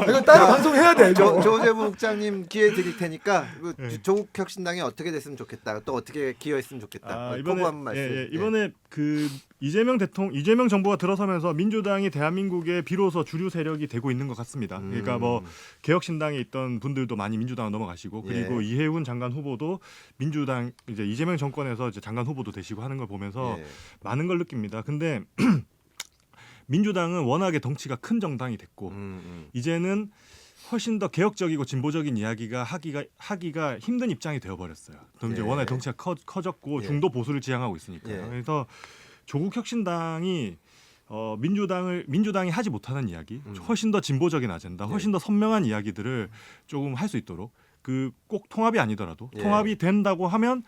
이거 따로 방송해야 돼. 이거. 조재부 국장님 기회 드릴 테니까 조국혁신당이 어떻게 됐으면 좋겠다. 또 어떻게 기여했으면 좋겠다. 포부 한 말씀. 이번에 그 이재명 정부가 들어서면서 민주당이 대한민국의 비로소 주류 세력이 되고 있는 것 같습니다. 그러니까 뭐 개혁신당에 있던 분들도 많이 민주당으로 넘어가시고 그리고 예. 이해훈 장관 후보도 민주당 이제 이재명 정권에서 이제 장관 후보도 되시고 하는 걸 보면서 예. 많은 걸 느낍니다. 근데 민주당은 워낙에 덩치가 큰 정당이 됐고 이제는 훨씬 더 개혁적이고 진보적인 이야기가 하기가 힘든 입장이 되어버렸어요. 또 이제 예. 워낙에 덩치가 커졌고 예. 중도 보수를 지향하고 있으니까요. 예. 그래서 조국 혁신당이 민주당이 하지 못하는 이야기, 훨씬 더 진보적인 아젠다, 훨씬 더 선명한 이야기들을 조금 할 수 있도록 그 꼭 통합이 아니더라도 예. 통합이 된다고 하면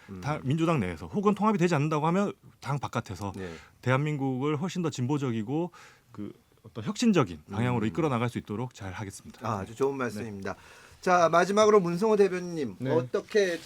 민주당 내에서 혹은 통합이 되지 않는다고 하면 당 바깥에서 예. 대한민국을 훨씬 더 진보적이고 그 어떤 혁신적인 방향으로 이끌어 나갈 수 있도록 잘 하겠습니다. 아주 좋은 말씀입니다. 자 마지막으로 문성호 대변인님 네. 어떻게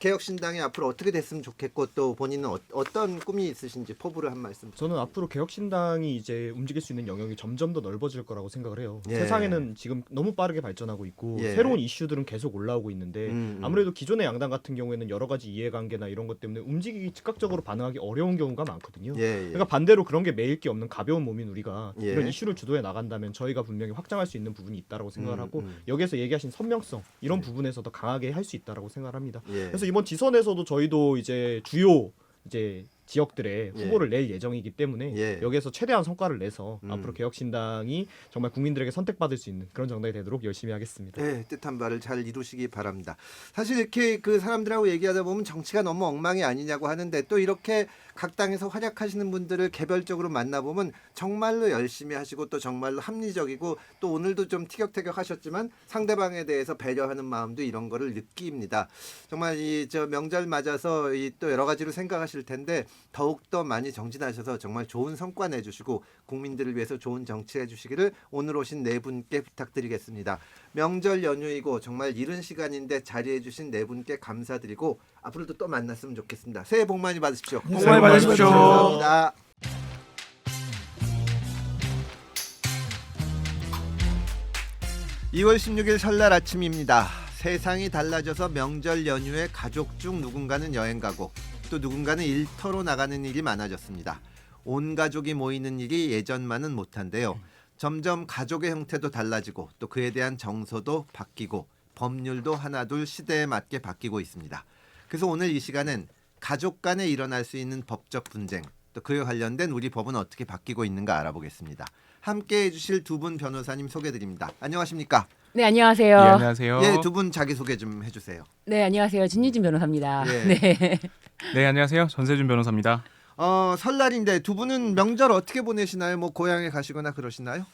개혁신당이 앞으로 어떻게 됐으면 좋겠고 또 본인은 어떤 꿈이 있으신지 포부를 한 말씀. 저는 앞으로 개혁신당이 이제 움직일 수 있는 영역이 점점 더 넓어질 거라고 생각을 해요. 예. 세상에는 지금 너무 빠르게 발전하고 있고 예. 새로운 이슈들은 계속 올라오고 있는데 음. 아무래도 기존의 양당 같은 경우에는 여러 가지 이해관계나 이런 것 때문에 움직이기 즉각적으로 반응하기 어려운 경우가 많거든요. 예, 예. 그러니까 반대로 그런 게 매일 게 없는 가벼운 몸인 우리가 예. 이런 이슈를 주도해 나간다면 저희가 분명히 확장할 수 있는 부분이 있다라고 생각을 하고 음. 여기에서 얘기하신 선명성 이런 부분에서 더 강하게 할 수 있다라고 생각을 합니다. 예. 그래서 이번 지선에서도 저희도 이제 주요 이제 지역들의 예. 후보를 낼 예정이기 때문에 예. 여기에서 최대한 성과를 내서 음. 앞으로 개혁신당이 정말 국민들에게 선택받을 수 있는 그런 정당이 되도록 열심히 하겠습니다. 네, 뜻한 바를 잘 이루시기 바랍니다. 사실 이렇게 그 사람들하고 얘기하다 보면 정치가 너무 엉망이 아니냐고 하는데 또 이렇게 각 당에서 활약하시는 분들을 개별적으로 만나보면 정말로 열심히 하시고 또 정말로 합리적이고 또 오늘도 좀 티격태격 하셨지만 상대방에 대해서 배려하는 마음도 이런 거를 느낍니다. 정말 이 명절 맞아서 이 또 여러 가지로 생각하실 텐데 더욱더 많이 정진하셔서 정말 좋은 성과 내주시고 국민들을 위해서 좋은 정치 해주시기를 오늘 오신 네 분께 부탁드리겠습니다. 명절 연휴이고 정말 이른 시간인데 자리해주신 네 분께 감사드리고 앞으로도 또 만났으면 좋겠습니다. 새해 복 많이 받으십시오. 복 많이 받으십시오. 감사합니다. 2월 16일 설날 아침입니다. 세상이 달라져서 명절 연휴에 가족 중 누군가는 여행 가고 또 누군가는 일터로 나가는 일이 많아졌습니다. 온 가족이 모이는 일이 예전만은 못한데요. 점점 가족의 형태도 달라지고 또 그에 대한 정서도 바뀌고 법률도 하나둘 시대에 맞게 바뀌고 있습니다. 그래서 오늘 이 시간은 가족 간에 일어날 수 있는 법적 분쟁 또 그에 관련된 우리 법은 어떻게 바뀌고 있는가 알아보겠습니다. 함께 해주실 두 분 변호사님 소개드립니다. 안녕하십니까? 네, 안녕하세요. 예, 안녕하세요. 예, 두 분 자기소개 좀 해주세요. 네, 안녕하세요. 진유진 변호사입니다. 예. 네. 네, 안녕하세요. 전세준 변호사입니다. 설날인데 두 분은 명절 어떻게 보내시나요? 뭐 고향에 가시거나 그러시나요?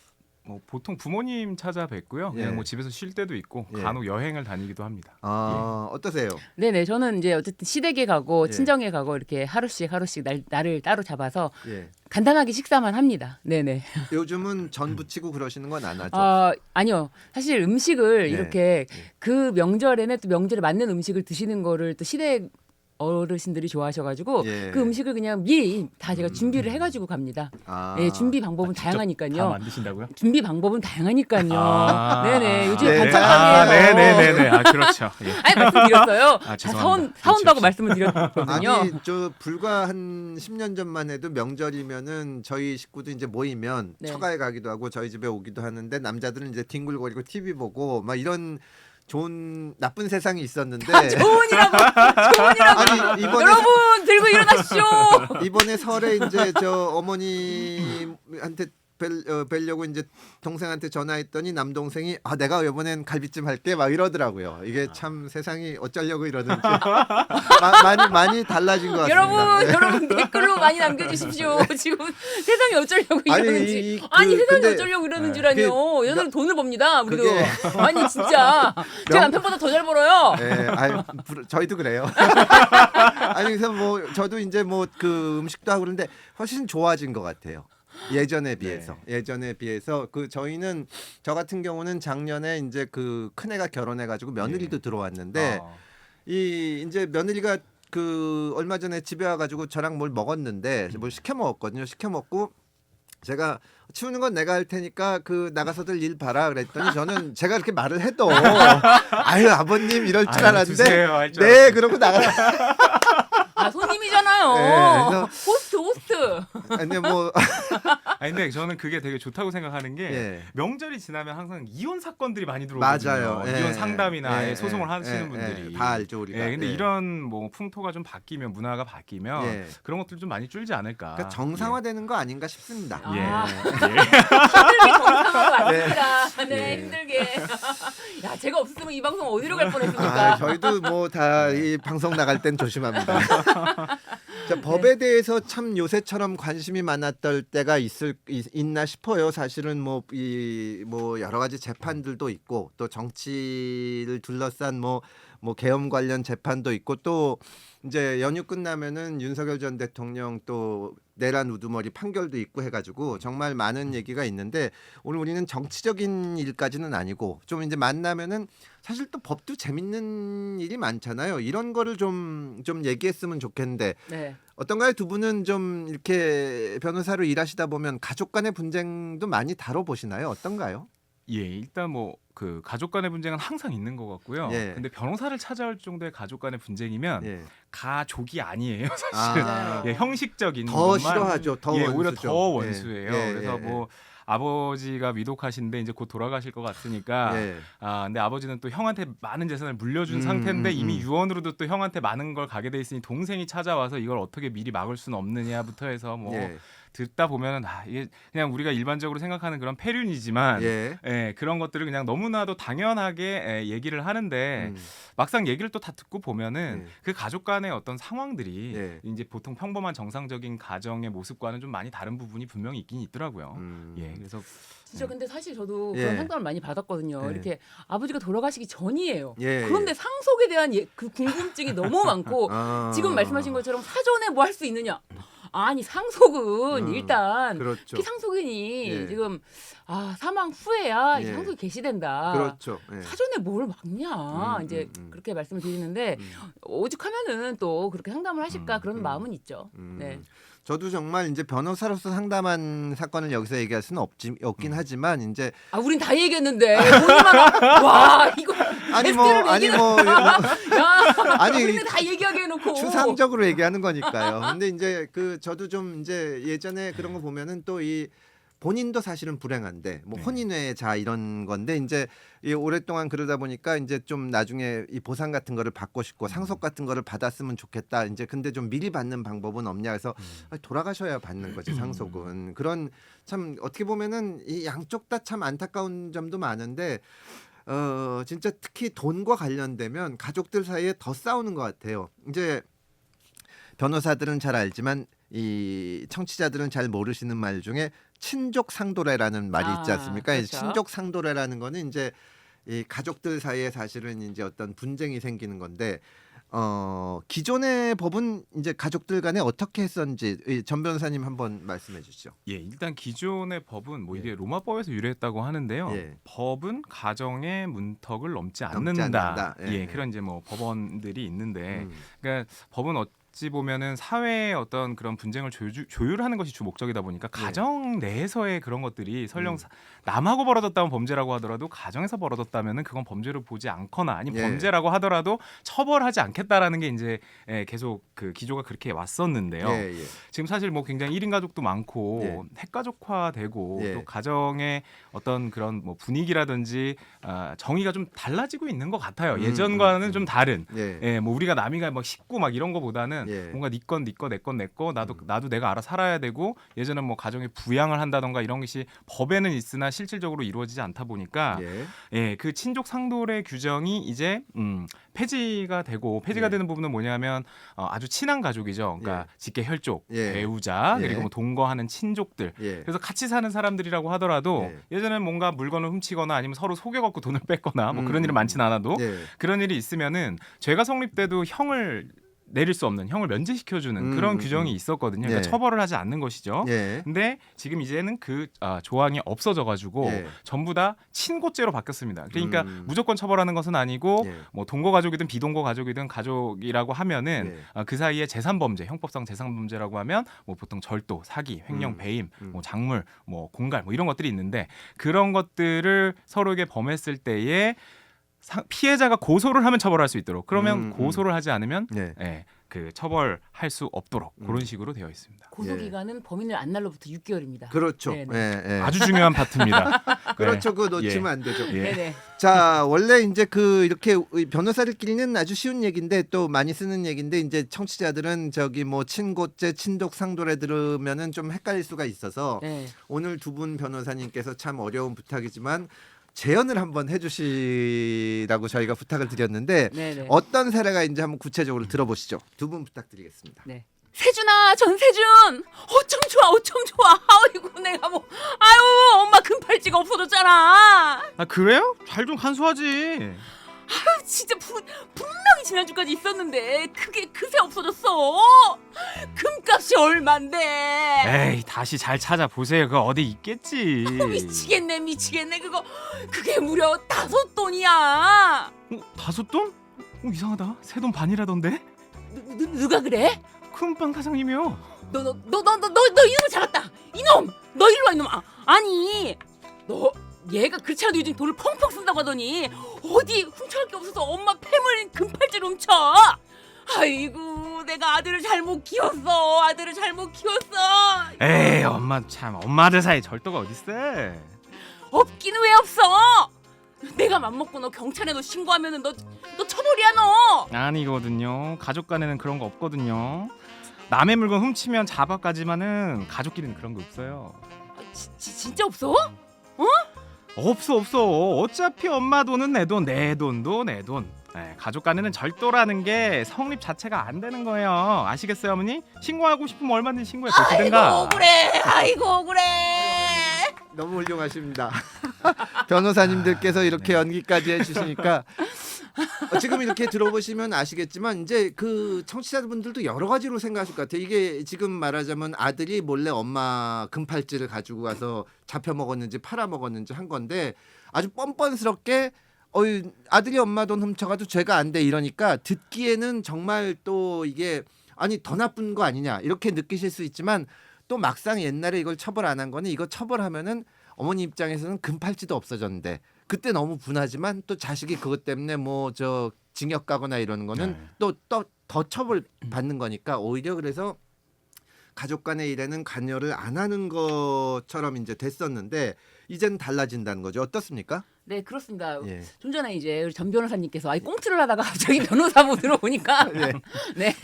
보통 부모님 찾아뵙고요. 예. 그냥 지집에서 쉴 때도 있고 예. 간혹 여행을 다니기도 합니다. 어떠세요? 네, 저는 이제 어쨌든 시댁에 가고 예. 친정에 가고 이렇게 하루씩 날을 따로 잡아서 예. 간단하게 식사만 합니다. 네네. 요즘은 전 부치고 그러시는 건 안 하죠? 아니요. 사실 음식을 예. 이렇게 그 명절에는 또 명절에 맞는 음식을 드시는 거를 또 시댁 어르신들이 좋아하셔가지고 예. 그 음식을 그냥 미리 다 제가 준비를 해가지고 갑니다. 예, 준비 방법은 다 다양하니까요. 만드신다고요? 준비 방법은 다양하니까요. 아. 네네. 요즘에 네. 반찬 아, 가게에서 네네네네. 아, 그렇죠. 예. 아니 말씀드렸어요. 아, 다 죄송합니다. 사온다고 그렇지. 말씀을 드렸거든요. 아니 저 불과 한 10년 전만 해도 명절이면은 저희 식구도 이제 모이면 네. 처가에 가기도 하고 저희 집에 오기도 하는데 남자들은 이제 뒹굴거리고 TV 보고 막 이런 좋은 나쁜 세상이 있었는데 좋은이라고 아니 이번에 여러분 들고 일어나시죠. 이번에 설에 이제 저 어머니한테 뵈려고 이제 동생한테 전화했더니 남동생이 내가 이번엔 갈비찜 할게 막 이러더라고요. 이게 참 세상이 어쩌려고 이러는지 많이 달라진 것 같습니다. 네. 여러분 댓글로 많이 남겨주십시오. 지금 세상이 어쩌려고 아니, 이러는지. 그- 세상이 근데- 어쩌려고 이러는 줄 아니요. 여자는 돈을 법니다. 우리도. 그게- 아니 진짜 제 남편보다 더 잘 벌어요. 네, 저희도 그래요. 아니 그래서 뭐 저도 이제 뭐 그 음식도 하고 그러는데 훨씬 좋아진 것 같아요. 예전에 비해서 그 저희는 저 같은 경우는 작년에 이제 그 큰애가 결혼해가지고 며느리도 들어왔는데 이 이제 며느리가 그 얼마 전에 집에 와가지고 저랑 뭘 먹었는데 뭘 시켜 먹었거든요. 시켜 먹고 제가 치우는 건 내가 할 테니까 그 나가서들 일 봐라 그랬더니 저는 제가 그렇게 말을 해도 아유 아버님 이럴 줄 알았는데 주세요, 할 줄 네 그러고 나가. 손님이잖아요. 네, 그래서- 호스트. 근데 뭐 아니 근데 저는 그게 되게 좋다고 생각하는 게 예. 명절이 지나면 항상 이혼 사건들이 많이 들어오거든요. 맞아요. 예. 이혼 상담이나 예, 소송을 예, 하시는 예, 분들이 다 알죠 우리가. 예, 근데 예. 이런 뭐 풍토가 좀 바뀌면 문화가 바뀌면 예. 그런 것들 좀 많이 줄지 않을까. 그러니까 정상화되는 거 아닌가 싶습니다. 예. 아. 예. 힘들게 정상화가 왔습니다. 네, 예. 힘들게. 야, 제가 없으면 이 방송 어디로 갈 뻔했습니까? 저희도 뭐 다 이 방송 나갈 땐 조심합니다. 자, 법에 대해서 참 요새처럼 관심이 많았던 때가 있나 싶어요. 사실은 뭐 여러 가지 재판들도 있고 또 정치를 둘러싼 뭐 계엄 관련 재판도 있고 또 이제 연휴 끝나면은 윤석열 전 대통령 또 내란 우두머리 판결도 있고 해가지고 정말 많은 얘기가 있는데 오늘 우리는 정치적인 일까지는 아니고 좀 이제 만나면은 사실 또 법도 재밌는 일이 많잖아요. 이런 거를 좀 얘기했으면 좋겠는데 네. 어떤가요? 두 분은 좀 이렇게 변호사로 일하시다 보면 가족 간의 분쟁도 많이 다뤄보시나요? 어떤가요? 예, 일단 뭐 그 가족 간의 분쟁은 항상 있는 것 같고요. 예. 근데 변호사를 찾아올 정도의 가족 간의 분쟁이면 예. 가족이 아니에요, 사실. 아, 예, 형식적인 더 것만 싫어하죠. 더 예, 원수죠. 오히려 더 원수예요. 예, 예, 그래서 예, 뭐 아버지가 위독하신데 이제 곧 돌아가실 것 같으니까 예. 근데 아버지는 또 형한테 많은 재산을 물려준 상태인데 이미 유언으로도 또 형한테 많은 걸 가게 돼 있으니 동생이 찾아와서 이걸 어떻게 미리 막을 수는 없느냐부터 해서 뭐 예. 듣다 보면은 이게 그냥 우리가 일반적으로 생각하는 그런 폐륜이지만 예. 그런 것들을 그냥 너무나도 당연하게 얘기를 하는데 막상 얘기를 또 다 듣고 보면은 예. 그 가족 간의 어떤 상황들이 예. 이제 보통 평범한 정상적인 가정의 모습과는 좀 많이 다른 부분이 분명히 있긴 있더라고요. 예, 그래서 진짜 근데 사실 저도 예. 그런 상담을 많이 받았거든요. 예. 이렇게 아버지가 돌아가시기 전이에요. 예. 그런데 상속에 대한 그 궁금증이 너무 많고 아. 지금 말씀하신 것처럼 사전에 뭐 할 수 있느냐? 아니 상속은 일단 그렇죠. 특히 상속인이 예. 지금 사망 후에야 예. 상속이 개시된다. 그렇죠. 예. 사전에 뭘 막냐 이제 음. 그렇게 말씀을 드리는데 오죽하면은 또 그렇게 상담을 하실까 그런 마음은 있죠. 음. 네. 저도 정말 이제 변호사로서 상담한 사건을 여기서 얘기할 수는 없긴 하지만 이제 우린 다 얘기했는데 본인만 와 이거 아니 뭐 베스트를 아니 얘기를- 뭐 아니 우리는 다 얘기하게 해놓고 추상적으로 얘기하는 거니까요. 근데 이제 저도 좀 이제 예전에 그런 거 보면은 또 이 본인도 사실은 불행한데 뭐 혼인외자 이런 건데 이제 이 오랫동안 그러다 보니까 이제 좀 나중에 이 보상 같은 거를 받고 싶고 상속 같은 거를 받았으면 좋겠다. 이제 근데 좀 미리 받는 방법은 없냐 해서 돌아가셔야 받는 거지 상속은. 그런 참 어떻게 보면은 이 양쪽 다 참 안타까운 점도 많은데 진짜 특히 돈과 관련되면 가족들 사이에 더 싸우는 것 같아요. 이제 변호사들은 잘 알지만 이 청취자들은 잘 모르시는 말 중에 친족 상도례라는 말이 있지 않습니까? 그렇죠. 친족 상도례라는 거는 이제 이 가족들 사이에 사실은 이제 어떤 분쟁이 생기는 건데 기존의 법은 이제 가족들 간에 어떻게 했었는지 전 변호사님 한번 말씀해 주시죠. 예, 일단 기존의 법은 뭐 이게 예. 로마법에서 유래했다고 하는데요. 예. 법은 가정의 문턱을 넘지 넘지 않는다. 않는다. 예. 예, 그런 이제 뭐 법원들이 있는데, 음. 그러니까 법은 어찌 보면은 사회의 어떤 그런 분쟁을 조율하는 것이 주 목적이다 보니까 가정 내에서의 그런 것들이 설령 남하고 벌어졌다면 범죄라고 하더라도 가정에서 벌어졌다면은 그건 범죄로 보지 않거나 아니면 예. 범죄라고 하더라도 처벌하지 않겠다라는 게 이제 계속 그 기조가 그렇게 왔었는데요. 예, 예. 지금 사실 뭐 굉장히 1인 가족도 많고 예. 핵가족화되고 예. 또 가정의 어떤 그런 뭐 분위기라든지 정의가 좀 달라지고 있는 것 같아요. 예전과는 좀 다른. 예. 예, 뭐 우리가 남이가 막 식구 막 이런 거보다는 예. 뭔가 네 건 네 거 내 건 내 거 나도 내가 알아 살아야 되고 예전에 뭐 가정에 부양을 한다던가 이런 것이 법에는 있으나 실질적으로 이루어지지 않다 보니까 예. 그 친족 상도례 규정이 이제 폐지가 되고 폐지가 예. 되는 부분은 뭐냐면 아주 친한 가족이죠. 그러니까 직계 혈족, 예. 배우자 예. 그리고 뭐 동거하는 친족들. 예. 그래서 같이 사는 사람들이라고 하더라도 예. 예전에 뭔가 물건을 훔치거나 아니면 서로 속여갖고 돈을 뺐거나 뭐 그런 일은 많지는 않아도 예. 그런 일이 있으면은 죄가 성립돼도 형을 내릴 수 없는 형을 면제시켜주는 그런 규정이 있었거든요. 그러니까 예. 처벌을 하지 않는 것이죠. 예. 근데 지금 이제는 그 조항이 없어져가지고 예. 전부 다 친고죄로 바뀌었습니다. 그러니까 음. 무조건 처벌하는 것은 아니고 예. 뭐 동거 가족이든 비동거 가족이든 가족이라고 하면은 그 사이에 재산범죄, 형법상 재산범죄라고 하면 뭐 보통 절도, 사기, 횡령, 배임, 뭐 작물, 뭐 공갈 뭐 이런 것들이 있는데 그런 것들을 서로에게 범했을 때에 피해자가 고소를 하면 처벌할 수 있도록 그러면 고소를 하지 않으면 예. 그 처벌할 수 없도록 그런 식으로 되어 있습니다. 고소 기간은 범인을 안 날로부터 6개월입니다. 그렇죠. 네네. 예, 예. 아주 중요한 파트입니다. 그렇죠. 그거 예. 놓치면 안 되죠. 예. 네네. 자, 원래 이제 이렇게 변호사들끼리는 아주 쉬운 얘기인데 또 많이 쓰는 얘기인데 이제 청취자들은 저기 뭐 친고죄, 친족 상도례 들으면은 좀 헷갈릴 수가 있어서 네. 오늘 두 분 변호사님께서 참 어려운 부탁이지만 재연을 한번 해주시라고 저희가 부탁을 드렸는데 네네. 어떤 사례가 있는지 한번 구체적으로 들어보시죠. 두 분 부탁드리겠습니다. 네. 세준아, 전세준, 어쩜 좋아, 어쩜 좋아. 아이고 내가 뭐, 아유 엄마 금팔찌가 없어졌잖아. 아 그래요? 잘 좀 간수하지. 진짜 분명히 지난주까지 있었는데 그게 그새 없어졌어. 금값이 얼만데. 에이 다시 잘 찾아보세요. 그거 어디 있겠지. 미치겠네 미치겠네. 그게 무려 5돈이야. 5돈? 이상하다. 새 돈 반이라던데? 누가 그래? 큰빵 사장님이요. 너 이놈을 잡았다. 이놈, 너 일로 와 이놈. 아니 너 얘가 그렇지 않아도 요즘 돈을 펑펑 쓴다고 하더니 어디 훔쳐갈 게 없어서 엄마 폐물 금팔찌를 훔쳐. 아이고 내가 아들을 잘못 키웠어. 에이 엄마 참 엄마들 사이 절도가 어딨어. 없긴 왜 없어. 내가 맘먹고 너 경찰에 너 신고하면은 너 처벌이야 너. 아니거든요. 가족 간에는 그런 거 없거든요. 남의 물건 훔치면 자박까지만은 가족끼리는 그런 거 없어요. 진짜 없어? 없어. 어차피 엄마 돈은 내 돈, 내 돈도 내 돈. 가족 간에는 절도라는 게 성립 자체가 안 되는 거예요. 아시겠어요, 어머니? 신고하고 싶으면 얼마든지 신고해 보시든가. 아이고 억울해. 너무 훌륭하십니다. 변호사님들께서 이렇게 연기까지 해주시니까 지금 이렇게 들어보시면 아시겠지만 이제 그 청취자분들도 여러 가지로 생각하실 것 같아요. 이게 지금 말하자면 아들이 몰래 엄마 금팔찌를 가지고 가서 잡혀 먹었는지 팔아 먹었는지 한 건데 아주 뻔뻔스럽게 아들이 엄마 돈 훔쳐가도 죄가 안 돼 이러니까 듣기에는 정말 또 이게 아니 더 나쁜 거 아니냐 이렇게 느끼실 수 있지만 또 막상 옛날에 이걸 처벌 안 한 거는 이거 처벌하면은 어머니 입장에서는 금팔찌도 없어졌는데 그때 너무 분하지만 또 자식이 그것 때문에 뭐 저 징역 가거나 이러는 거는 또 더 처벌 받는 거니까 오히려 그래서 가족 간의 일에는 관여를 안 하는 것처럼 이제 됐었는데 이제는 달라진다는 거죠. 어떻습니까? 네 그렇습니다. 예. 좀 전에 이제 우리 전 변호사님께서 꽁트를 하다가 갑자기 변호사부 들어오니까 네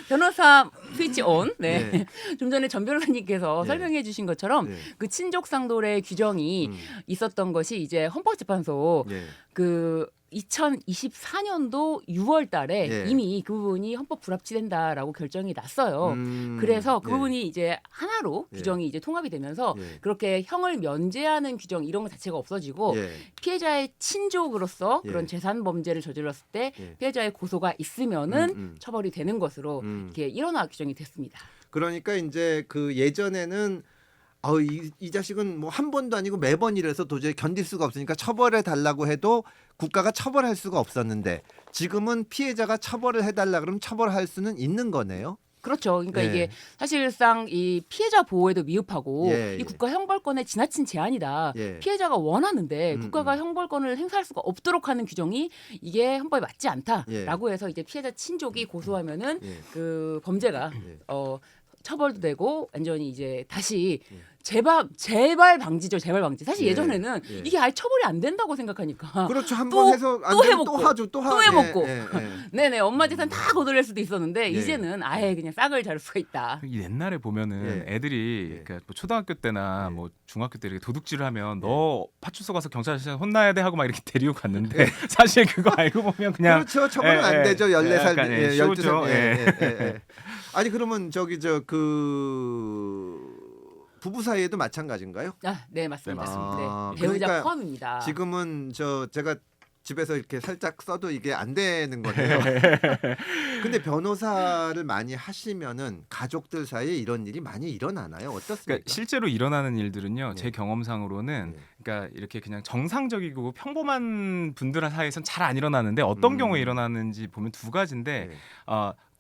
변호사 스위치 온. 네. 좀 전에 전 변호사님께서 예. 설명해주신 것처럼 예. 그 친족 상돌의 규정이 있었던 것이 이제 헌법재판소 예. 그 2024년도 6월달에 예. 이미 그 부분이 헌법 불합치된다라고 결정이 났어요. 그래서 그 예. 부분이 이제 하나로 예. 규정이 이제 통합이 되면서 예. 그렇게 형을 면제하는 규정 이런 것 자체가 없어지고 예. 피해자의 친족으로서 예. 그런 재산 범죄를 저질렀을 때 예. 피해자의 고소가 있으면은 음. 처벌이 되는 것으로 이렇게 일원화 규정이 됐습니다. 그러니까 이제 그 예전에는 이 자식은 뭐 한 번도 아니고 매번 이래서 도저히 견딜 수가 없으니까 처벌해 달라고 해도 국가가 처벌할 수가 없었는데 지금은 피해자가 처벌을 해달라 그러면 처벌할 수는 있는 거네요. 그렇죠. 그러니까 예. 이게 사실상 이 피해자 보호에도 미흡하고 예, 이 예. 국가 형벌권의 지나친 제한이다. 예. 피해자가 원하는데 국가가 형벌권을 행사할 수가 없도록 하는 규정이 이게 헌법에 맞지 않다라고 해서 이제 피해자 친족이 고소하면은 예. 그 범죄가 예. 처벌도 되고 완전히 이제 다시 재발 방지죠. 재발 방지. 사실 예. 예전에는 예. 이게 아예 처벌이 안 된다고 생각하니까 그렇죠. 한 또- 번 해서 안 또 되면 해먹고, 또 하죠. 또 해먹고. 예. 네네 엄마 재산 다 거둬낼 수도 있었는데 예. 이제는 아예 그냥 싹을 자를 수가 있다. 옛날에 보면은 예. 애들이 예. 그러니까 뭐 초등학교 때나 예. 뭐 중학교 때 이렇게 도둑질을 하면 너 파출소 가서 경찰서 혼나야 돼 하고 막 이렇게 데리고 갔는데 사실 그거 알고 보면 그냥 그렇죠. 처벌은 예, 안 예. 되죠. 14살, 약간, 예, 12살. 쇼죠. 예. 아니 그러면 저기 부부 사이에도 마찬가지인가요? 네 맞습니다. 아, 네, 배우자 그러니까 포함입니다. 지금은 제가 집에서 이렇게 살짝 써도 이게 안 되는 거네요. 근데 변호사를 많이 하시면은 가족들 사이에 이런 일이 많이 일어나나요? 어떻습니까? 그러니까 실제로 일어나는 일들은요. 네. 제 경험상으로는 네. 그러니까 이렇게 그냥 정상적이고 평범한 분들 사이에선 잘 안 일어나는데 어떤 경우에 일어나는지 보면 두 가지인데 네.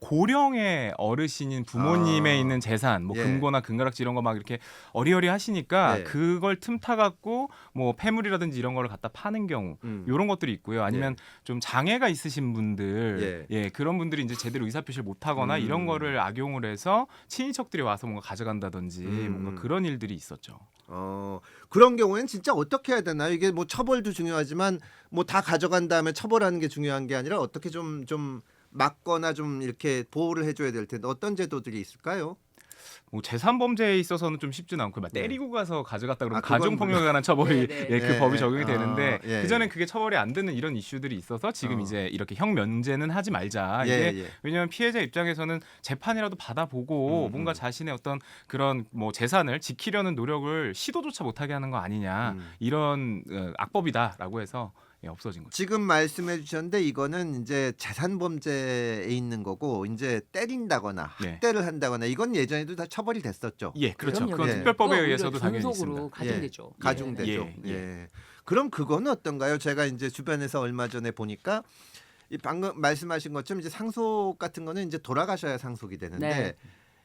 고령의 어르신인 부모님의 있는 재산, 뭐 예. 금고나 금가락지 이런 거 막 이렇게 어리어리 하시니까 네. 그걸 틈타 갖고 뭐 폐물이라든지 이런 거를 갖다 파는 경우 이런 것들이 있고요. 아니면 좀 장애가 있으신 분들, 예, 그런 분들이 이제 제대로 의사표시를 못 하거나 이런 거를 악용을 해서 친인척들이 와서 뭔가 가져간다든지 뭔가 그런 일들이 있었죠. 그런 경우에는 진짜 어떻게 해야 되나요? 이게 뭐 처벌도 중요하지만 뭐 다 가져간 다음에 처벌하는 게 중요한 게 아니라 어떻게 좀 막거나 좀 이렇게 보호를 해줘야 될 텐데 어떤 제도들이 있을까요? 뭐 재산 범죄에 있어서는 좀 쉽진 않고 막 네. 때리고 가서 가져갔다 그러면 아, 그건 가정 폭력에 관한 처벌이 네, 네. 예, 그 예, 법이 예. 적용이 되는데 예, 그 전엔 예. 그게 처벌이 안 되는 이런 이슈들이 있어서 지금 어. 이제 이렇게 형 면제는 하지 말자. 예, 이게 예. 왜냐하면 피해자 입장에서는 재판이라도 받아보고 뭔가 자신의 어떤 그런 뭐 재산을 지키려는 노력을 시도조차 못하게 하는 거 아니냐 이런 악법이다라고 해서 예, 없어진 거죠. 지금 말씀해 주셨는데 이거는 이제 재산 범죄에 있는 거고 이제 때린다거나 네. 학대를 한다거나 이건 예전에도 다 처벌이 됐었죠. 예, 그렇죠. 그럼요. 그건 예. 특별법에 그거 의해서도 오히려 당연히 존속으로 있습니다. 가중되죠. 가중되죠. 예, 예. 예. 그럼 그거는 어떤가요? 제가 이제 주변에서 얼마 전에 보니까 이 방금 말씀하신 것처럼 이제 상속 같은 거는 이제 돌아가셔야 상속이 되는데 네.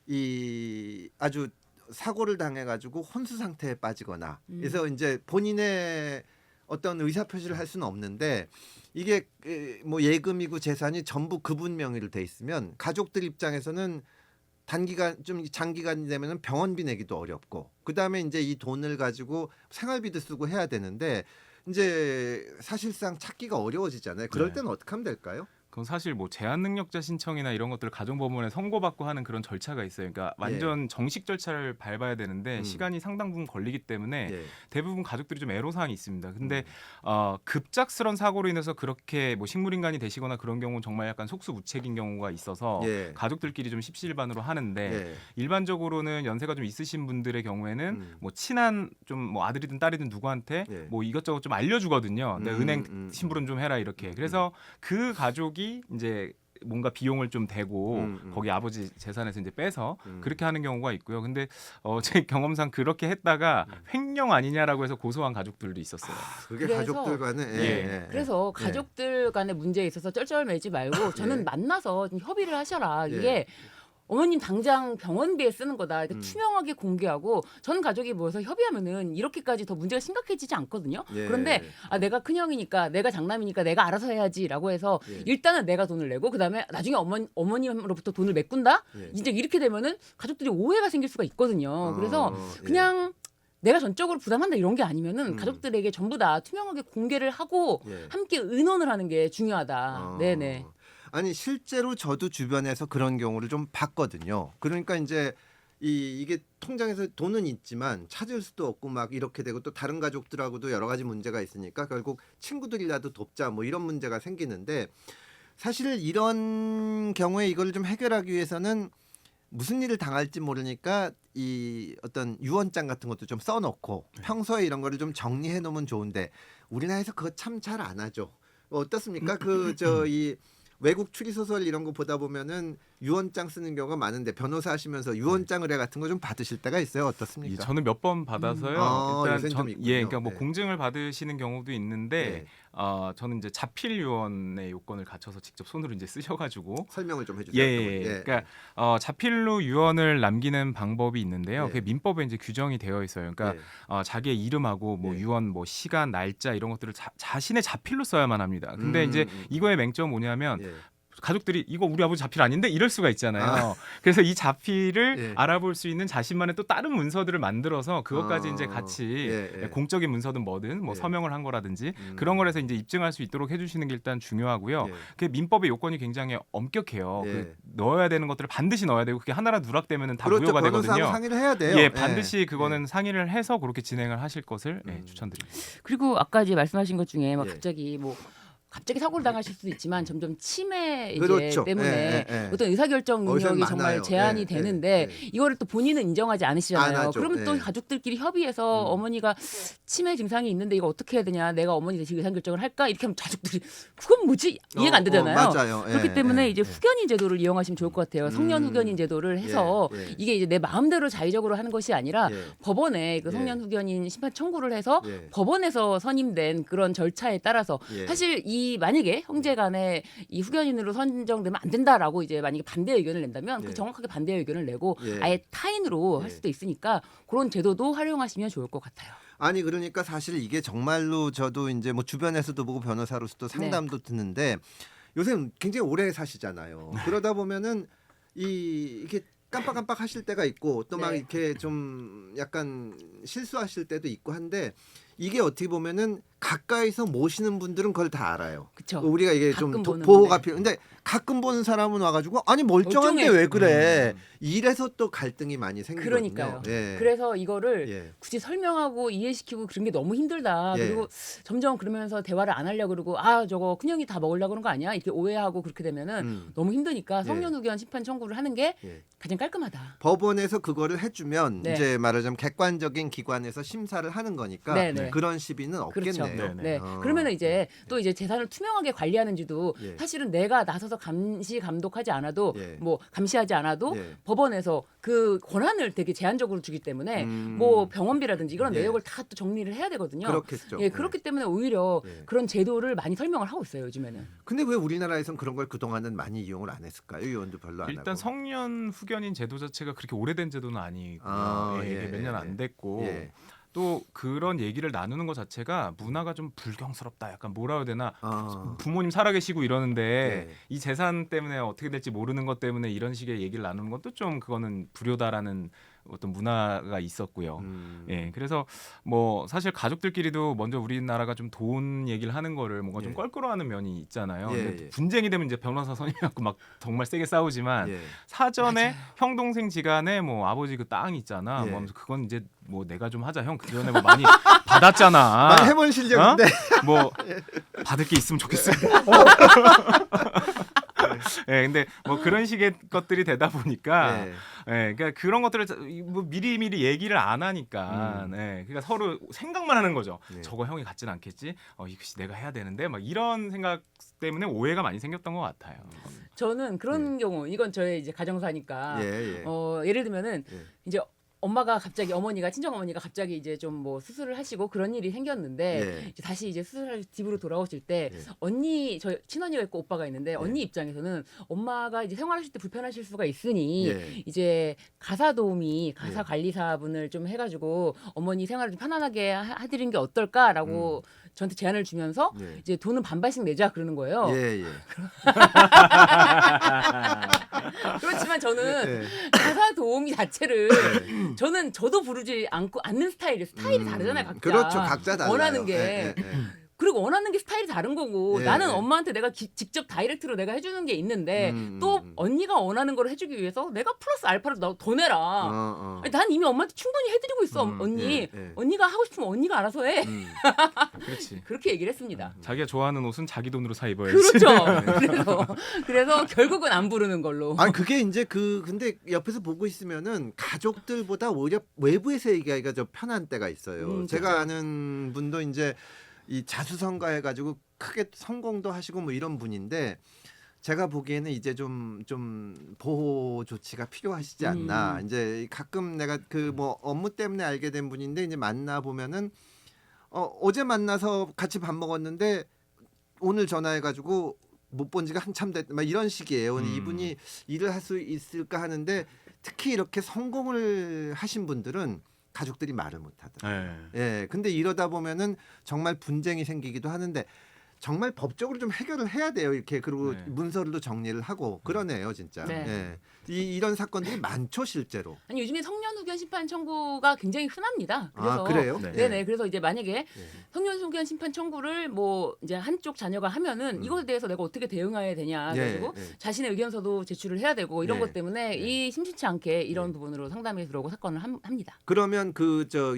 이 아주 사고를 당해 가지고 혼수 상태에 빠지거나 그래서 이제 본인의 어떤 의사 표시를 할 수는 없는데 이게 뭐 예금이고 재산이 전부 그분 명의로 돼 있으면 가족들 입장에서는 단기간 좀 장기간이 되면은 병원비 내기도 어렵고 그다음에 이제 이 돈을 가지고 생활비도 쓰고 해야 되는데 이제 사실상 찾기가 어려워지잖아요. 그럴 네. 때는 어떻게 하면 될까요? 그건 사실 뭐 제한 능력자 신청이나 이런 것들을 가정법원에 선고받고 하는 그런 절차가 있어요. 그러니까 완전 정식 절차를 밟아야 되는데 시간이 상당 부분 걸리기 때문에 예. 대부분 가족들이 좀 애로사항이 있습니다. 근데 급작스런 사고로 인해서 그렇게 뭐 식물인간이 되시거나 그런 경우는 정말 약간 속수무책인 경우가 있어서 예. 가족들끼리 좀 십시일반으로 하는데 예. 일반적으로는 연세가 좀 있으신 분들의 경우에는 뭐 친한 좀 뭐 아들이든 딸이든 누구한테 예. 뭐 이것저것 좀 알려주거든요. 내 은행 심부름 좀 해라 이렇게. 음. 그래서 그 가족이 이제 뭔가 비용을 좀 대고 거기 아버지 재산에서 이제 빼서 그렇게 하는 경우가 있고요. 근데 제 경험상 그렇게 했다가 횡령 아니냐라고 해서 고소한 가족들도 있었어요. 그게 그래서- 가족들 간에 예. 그래서 가족들 간의 문제에 있어서 쩔쩔매지 말고 저는 예. 만나서 좀 협의를 하셔라. 예. 이게 어머님 당장 병원비에 쓰는 거다. 이렇게 투명하게 공개하고 전 가족이 모여서 협의하면은 이렇게까지 더 문제가 심각해지지 않거든요. 예. 그런데 내가 큰형이니까 내가 장남이니까 내가 알아서 해야지라고 해서 예. 일단은 내가 돈을 내고 그다음에 나중에 어머님으로부터 돈을 메꾼다. 예. 이제 이렇게 되면은 가족들이 오해가 생길 수가 있거든요. 그래서 예. 그냥 내가 전적으로 부담한다 이런 게 아니면은 가족들에게 전부 다 투명하게 공개를 하고 예. 함께 의논을 하는 게 중요하다. 네네. 아니 실제로 저도 주변에서 그런 경우를 좀 봤거든요. 그러니까 이제 이게 통장에서 돈은 있지만 찾을 수도 없고 막 이렇게 되고 또 다른 가족들하고도 여러 가지 문제가 있으니까 결국 친구들이라도 돕자 뭐 이런 문제가 생기는데 사실 이런 경우에 이걸 좀 해결하기 위해서는 무슨 일을 당할지 모르니까 이 어떤 유언장 같은 것도 좀 써놓고 평소에 이런 거를 좀 정리해 놓으면 좋은데 우리나라에서 그거 참 잘 안 하죠. 어떻습니까? 이 외국 추리 소설 이런 거 보다 보면은 유언장 쓰는 경우가 많은데 변호사 하시면서 유언장 의뢰 같은 거 좀 받으실 때가 있어요. 어떻습니까? 저는 몇 번 받아서요. 요새는 좀 있군요. 그러니까 뭐 네. 공증을 받으시는 경우도 있는데 네. 저는 이제 자필 유언의 요건을 갖춰서 직접 손으로 이제 쓰셔가지고 설명을 좀 해주세요. 예. 그러니까 자필로 유언을 남기는 방법이 있는데요. 예. 그게 민법에 이제 규정이 되어 있어요. 그러니까 예. 자기의 이름하고 뭐 예. 유언, 뭐 시간, 날짜 이런 것들을 자신의 자필로 써야만 합니다. 근데 이제 이거의 맹점 뭐냐면 예. 가족들이 이거 우리 아버지 자필 아닌데 이럴 수가 있잖아요. 그래서 이 자필을 예. 알아볼 수 있는 자신만의 또 다른 문서들을 만들어서 그것까지 이제 같이 예. 공적인 문서든 뭐든 뭐 예. 서명을 한 거라든지 그런 걸 해서 이제 입증할 수 있도록 해주시는 게 일단 중요하고요. 그 민법의 요건이 굉장히 엄격해요. 예. 그 넣어야 되는 것들을 반드시 넣어야 되고 그게 하나라 누락되면은 다 그렇죠. 무효가 변호사하고 되거든요. 상의를 해야 돼요. 예, 반드시 그거는 상의를 해서 그렇게 진행을 하실 것을 추천드립니다. 그리고 아까 이제 말씀하신 것 중에 막 예. 갑자기 사고를 당하실 수도 있지만 점점 치매 이제 그렇죠. 때문에 예. 어떤 의사결정 어디서 능력이 많아요. 정말 제한이 예. 되는데 예. 이거를 또 본인은 인정하지 안 않으시잖아요. 하죠. 그러면 또 예. 가족들끼리 협의해서 어머니가 치매 증상이 있는데 이거 어떻게 해야 되냐, 내가 어머니 대신 의사결정을 할까 이렇게 하면 가족들이 그건 뭐지 이해가 안 되잖아요. 맞아요. 예. 그렇기 때문에 예. 이제 후견인 제도를 이용하시면 좋을 것 같아요. 성년 후견인 제도를 해서 예. 이게 이제 내 마음대로 자의적으로 하는 것이 아니라 예. 법원에 그 예. 성년 후견인 심판 청구를 해서 예. 법원에서 선임된 그런 절차에 따라서 예. 사실 이 만약에 형제간에 이 후견인으로 선정되면 안 된다라고 이제 만약에 반대 의견을 낸다면 예. 그 정확하게 반대 의견을 내고 예. 아예 타인으로 할 예. 수도 있으니까 그런 제도도 활용하시면 좋을 것 같아요. 아니 그러니까 사실 이게 정말로 저도 이제 뭐 주변에서도 보고 변호사로서도 상담도 듣는데 요새 굉장히 오래 사시잖아요. 그러다 보면은 이게 깜빡깜빡 하실 때가 있고 또 막 네. 이렇게 좀 약간 실수하실 때도 있고 한데 이게 어떻게 보면은 가까이서 모시는 분들은 그걸 다 알아요. 그쵸. 우리가 이게 좀 가끔 보는 보호가 분들. 필요. 근데 가끔 보는 사람은 와가지고 아니 멀쩡한데 멀쩡해. 왜 그래? 이래서 또 갈등이 많이 생기거든요. 그러니까요. 예. 그래서 이거를 예. 굳이 설명하고 이해시키고 그런 게 너무 힘들다. 예. 그리고 점점 그러면서 대화를 안 하려고 그러고 아 저거 큰형이 다 먹으려고 그런 거 아니야? 이렇게 오해하고 그렇게 되면은 너무 힘드니까 성년 후견 심판 청구를 하는 게 예. 가장 깔끔하다. 법원에서 그거를 해주면 네. 이제 말하자면 객관적인 기관에서 심사를 하는 거니까 네네. 그런 시비는 그렇죠. 없겠네요. 네. 어. 그러면은 이제 또 이제 재산을 투명하게 관리하는지도 예. 사실은 내가 나서서 감시 감독하지 않아도 예. 뭐 감시하지 않아도 예. 법원에서 그 권한을 되게 제한적으로 주기 때문에 음. 뭐 병원비라든지 이런 예. 내역을 다 또 정리를 해야 되거든요. 그렇겠죠. 예, 그렇기 때문에 오히려 예. 그런 제도를 많이 설명을 하고 있어요 요즘에는. 근데 왜 우리나라에선 그런 걸 그동안은 많이 이용을 안 했을까요? 의원도 별로 안 일단 하고. 성년 후견인 제도 자체가 그렇게 오래된 제도는 아니고요. 아, 예, 예, 몇 년 예. 안 됐고 예. 또 그런 얘기를 나누는 것 자체가 문화가 좀 불경스럽다. 약간 뭐라 해야 되나? 아. 부모님 살아계시고 이러는데 예. 이 재산 때문에 어떻게 될지 모르는 것 때문에 이런 식의 얘기를 나누는 것도 좀 그거는 불효다라는 어떤 문화가 있었고요. 예, 그래서 뭐 사실 가족들끼리도 먼저 우리나라가 좀 돈 얘기를 하는 거를 뭔가 좀 예. 껄끄러워하는 면이 있잖아요. 예, 근데 예. 분쟁이 되면 이제 변호사 선임해갖고 막 정말 세게 싸우지만 예. 사전에 형 동생 지간에 뭐 아버지 그 땅 있잖아. 예. 뭐 하면서 그건 이제 뭐 내가 좀 하자. 형 그 전에 뭐 많이 받았잖아. 많이 해본 실력인데. 뭐 받을 게 있으면 좋겠어. 예, 근데 뭐 그런 식의 것들이 되다 보니까, 예. 예, 그러니까 그런 것들을 뭐 미리 얘기를 안 하니까, 예, 그러니까 서로 생각만 하는 거죠. 예. 저거 형이 갖진 않겠지? 이거 내가 해야 되는데, 막 이런 생각 때문에 오해가 많이 생겼던 것 같아요. 저는 그런 경우 이건 저의 이제 가정사니까 예, 예. 예를 들면은 예. 이제 엄마가 갑자기 어머니가 친정 어머니가 갑자기 이제 좀 뭐 수술을 하시고 그런 일이 생겼는데 예. 이제 다시 이제 수술할 집으로 돌아오실 때 예. 언니 저 친언니가 있고 오빠가 있는데 언니 입장에서는 엄마가 이제 생활하실 때 불편하실 수가 있으니 예. 이제 가사 도우미 가사 예. 관리사분을 좀 해가지고 어머니 생활을 좀 편안하게 해드리는 게 어떨까라고 저한테 제안을 주면서 예. 이제 돈은 반반씩 내자 그러는 거예요. 예, 예. 그렇지만 저는 예. 가사 도우미 자체를 저도 부르지 않는 스타일이 다르잖아요 각자. 그렇죠. 각자 달라요. 원하는 게 예, 예, 예. 그리고 원하는 게 스타일이 다른 거고 예, 나는 예. 엄마한테 내가 직접 다이렉트로 내가 해주는 게 있는데 또 언니가 원하는 걸 해주기 위해서 내가 플러스 알파를 더 내라. 아니, 난 이미 엄마한테 충분히 해드리고 있어 언니. 예, 예. 언니가 하고 싶으면 언니가 알아서 해. 그렇지. 그렇게 얘기를 했습니다. 자기가 좋아하는 옷은 자기 돈으로 사 입어야지. 그렇죠. 그래서 결국은 안 부르는 걸로. 아니 그게 이제 근데 옆에서 보고 있으면은 가족들보다 오히려 외부에서 얘기하기가 좀 편한 때가 있어요. 제가 아는 분도 이제 이 자수성가 해가지고 크게 성공도 하시고 뭐 이런 분인데 제가 보기에는 이제 좀 보호 조치가 필요하시지 않나. 이제 가끔 내가 그 뭐 업무 때문에 알게 된 분인데 이제 만나 보면은 어제 만나서 같이 밥 먹었는데 오늘 전화해가지고 못 본 지가 한참 됐, 막 이런 식이에요. 근데 이분이 일을 할 수 있을까 하는데 특히 이렇게 성공을 하신 분들은 가족들이 말을 못 하더라고요. 예. 근데 이러다 보면은 정말 분쟁이 생기기도 하는데 정말 법적으로 좀 해결을 해야 돼요. 이렇게 그리고 네. 문서로도 정리를 하고 그러네요, 진짜. 네. 예. 이런 사건들이 많죠, 실제로. 아니 요즘에 성년 후견 심판 청구가 굉장히 흔합니다. 그래서 그래요? 네. 네네. 그래서 이제 만약에 예. 성년 후견 심판 청구를 뭐 이제 한쪽 자녀가 하면은 이것에 대해서 내가 어떻게 대응해야 되냐 예, 그래가지고 예. 자신의 의견서도 제출을 해야 되고 이런 예. 것 때문에 이 심심치 않게 이런 부분으로 상담이 들어오고 사건을 합니다. 그러면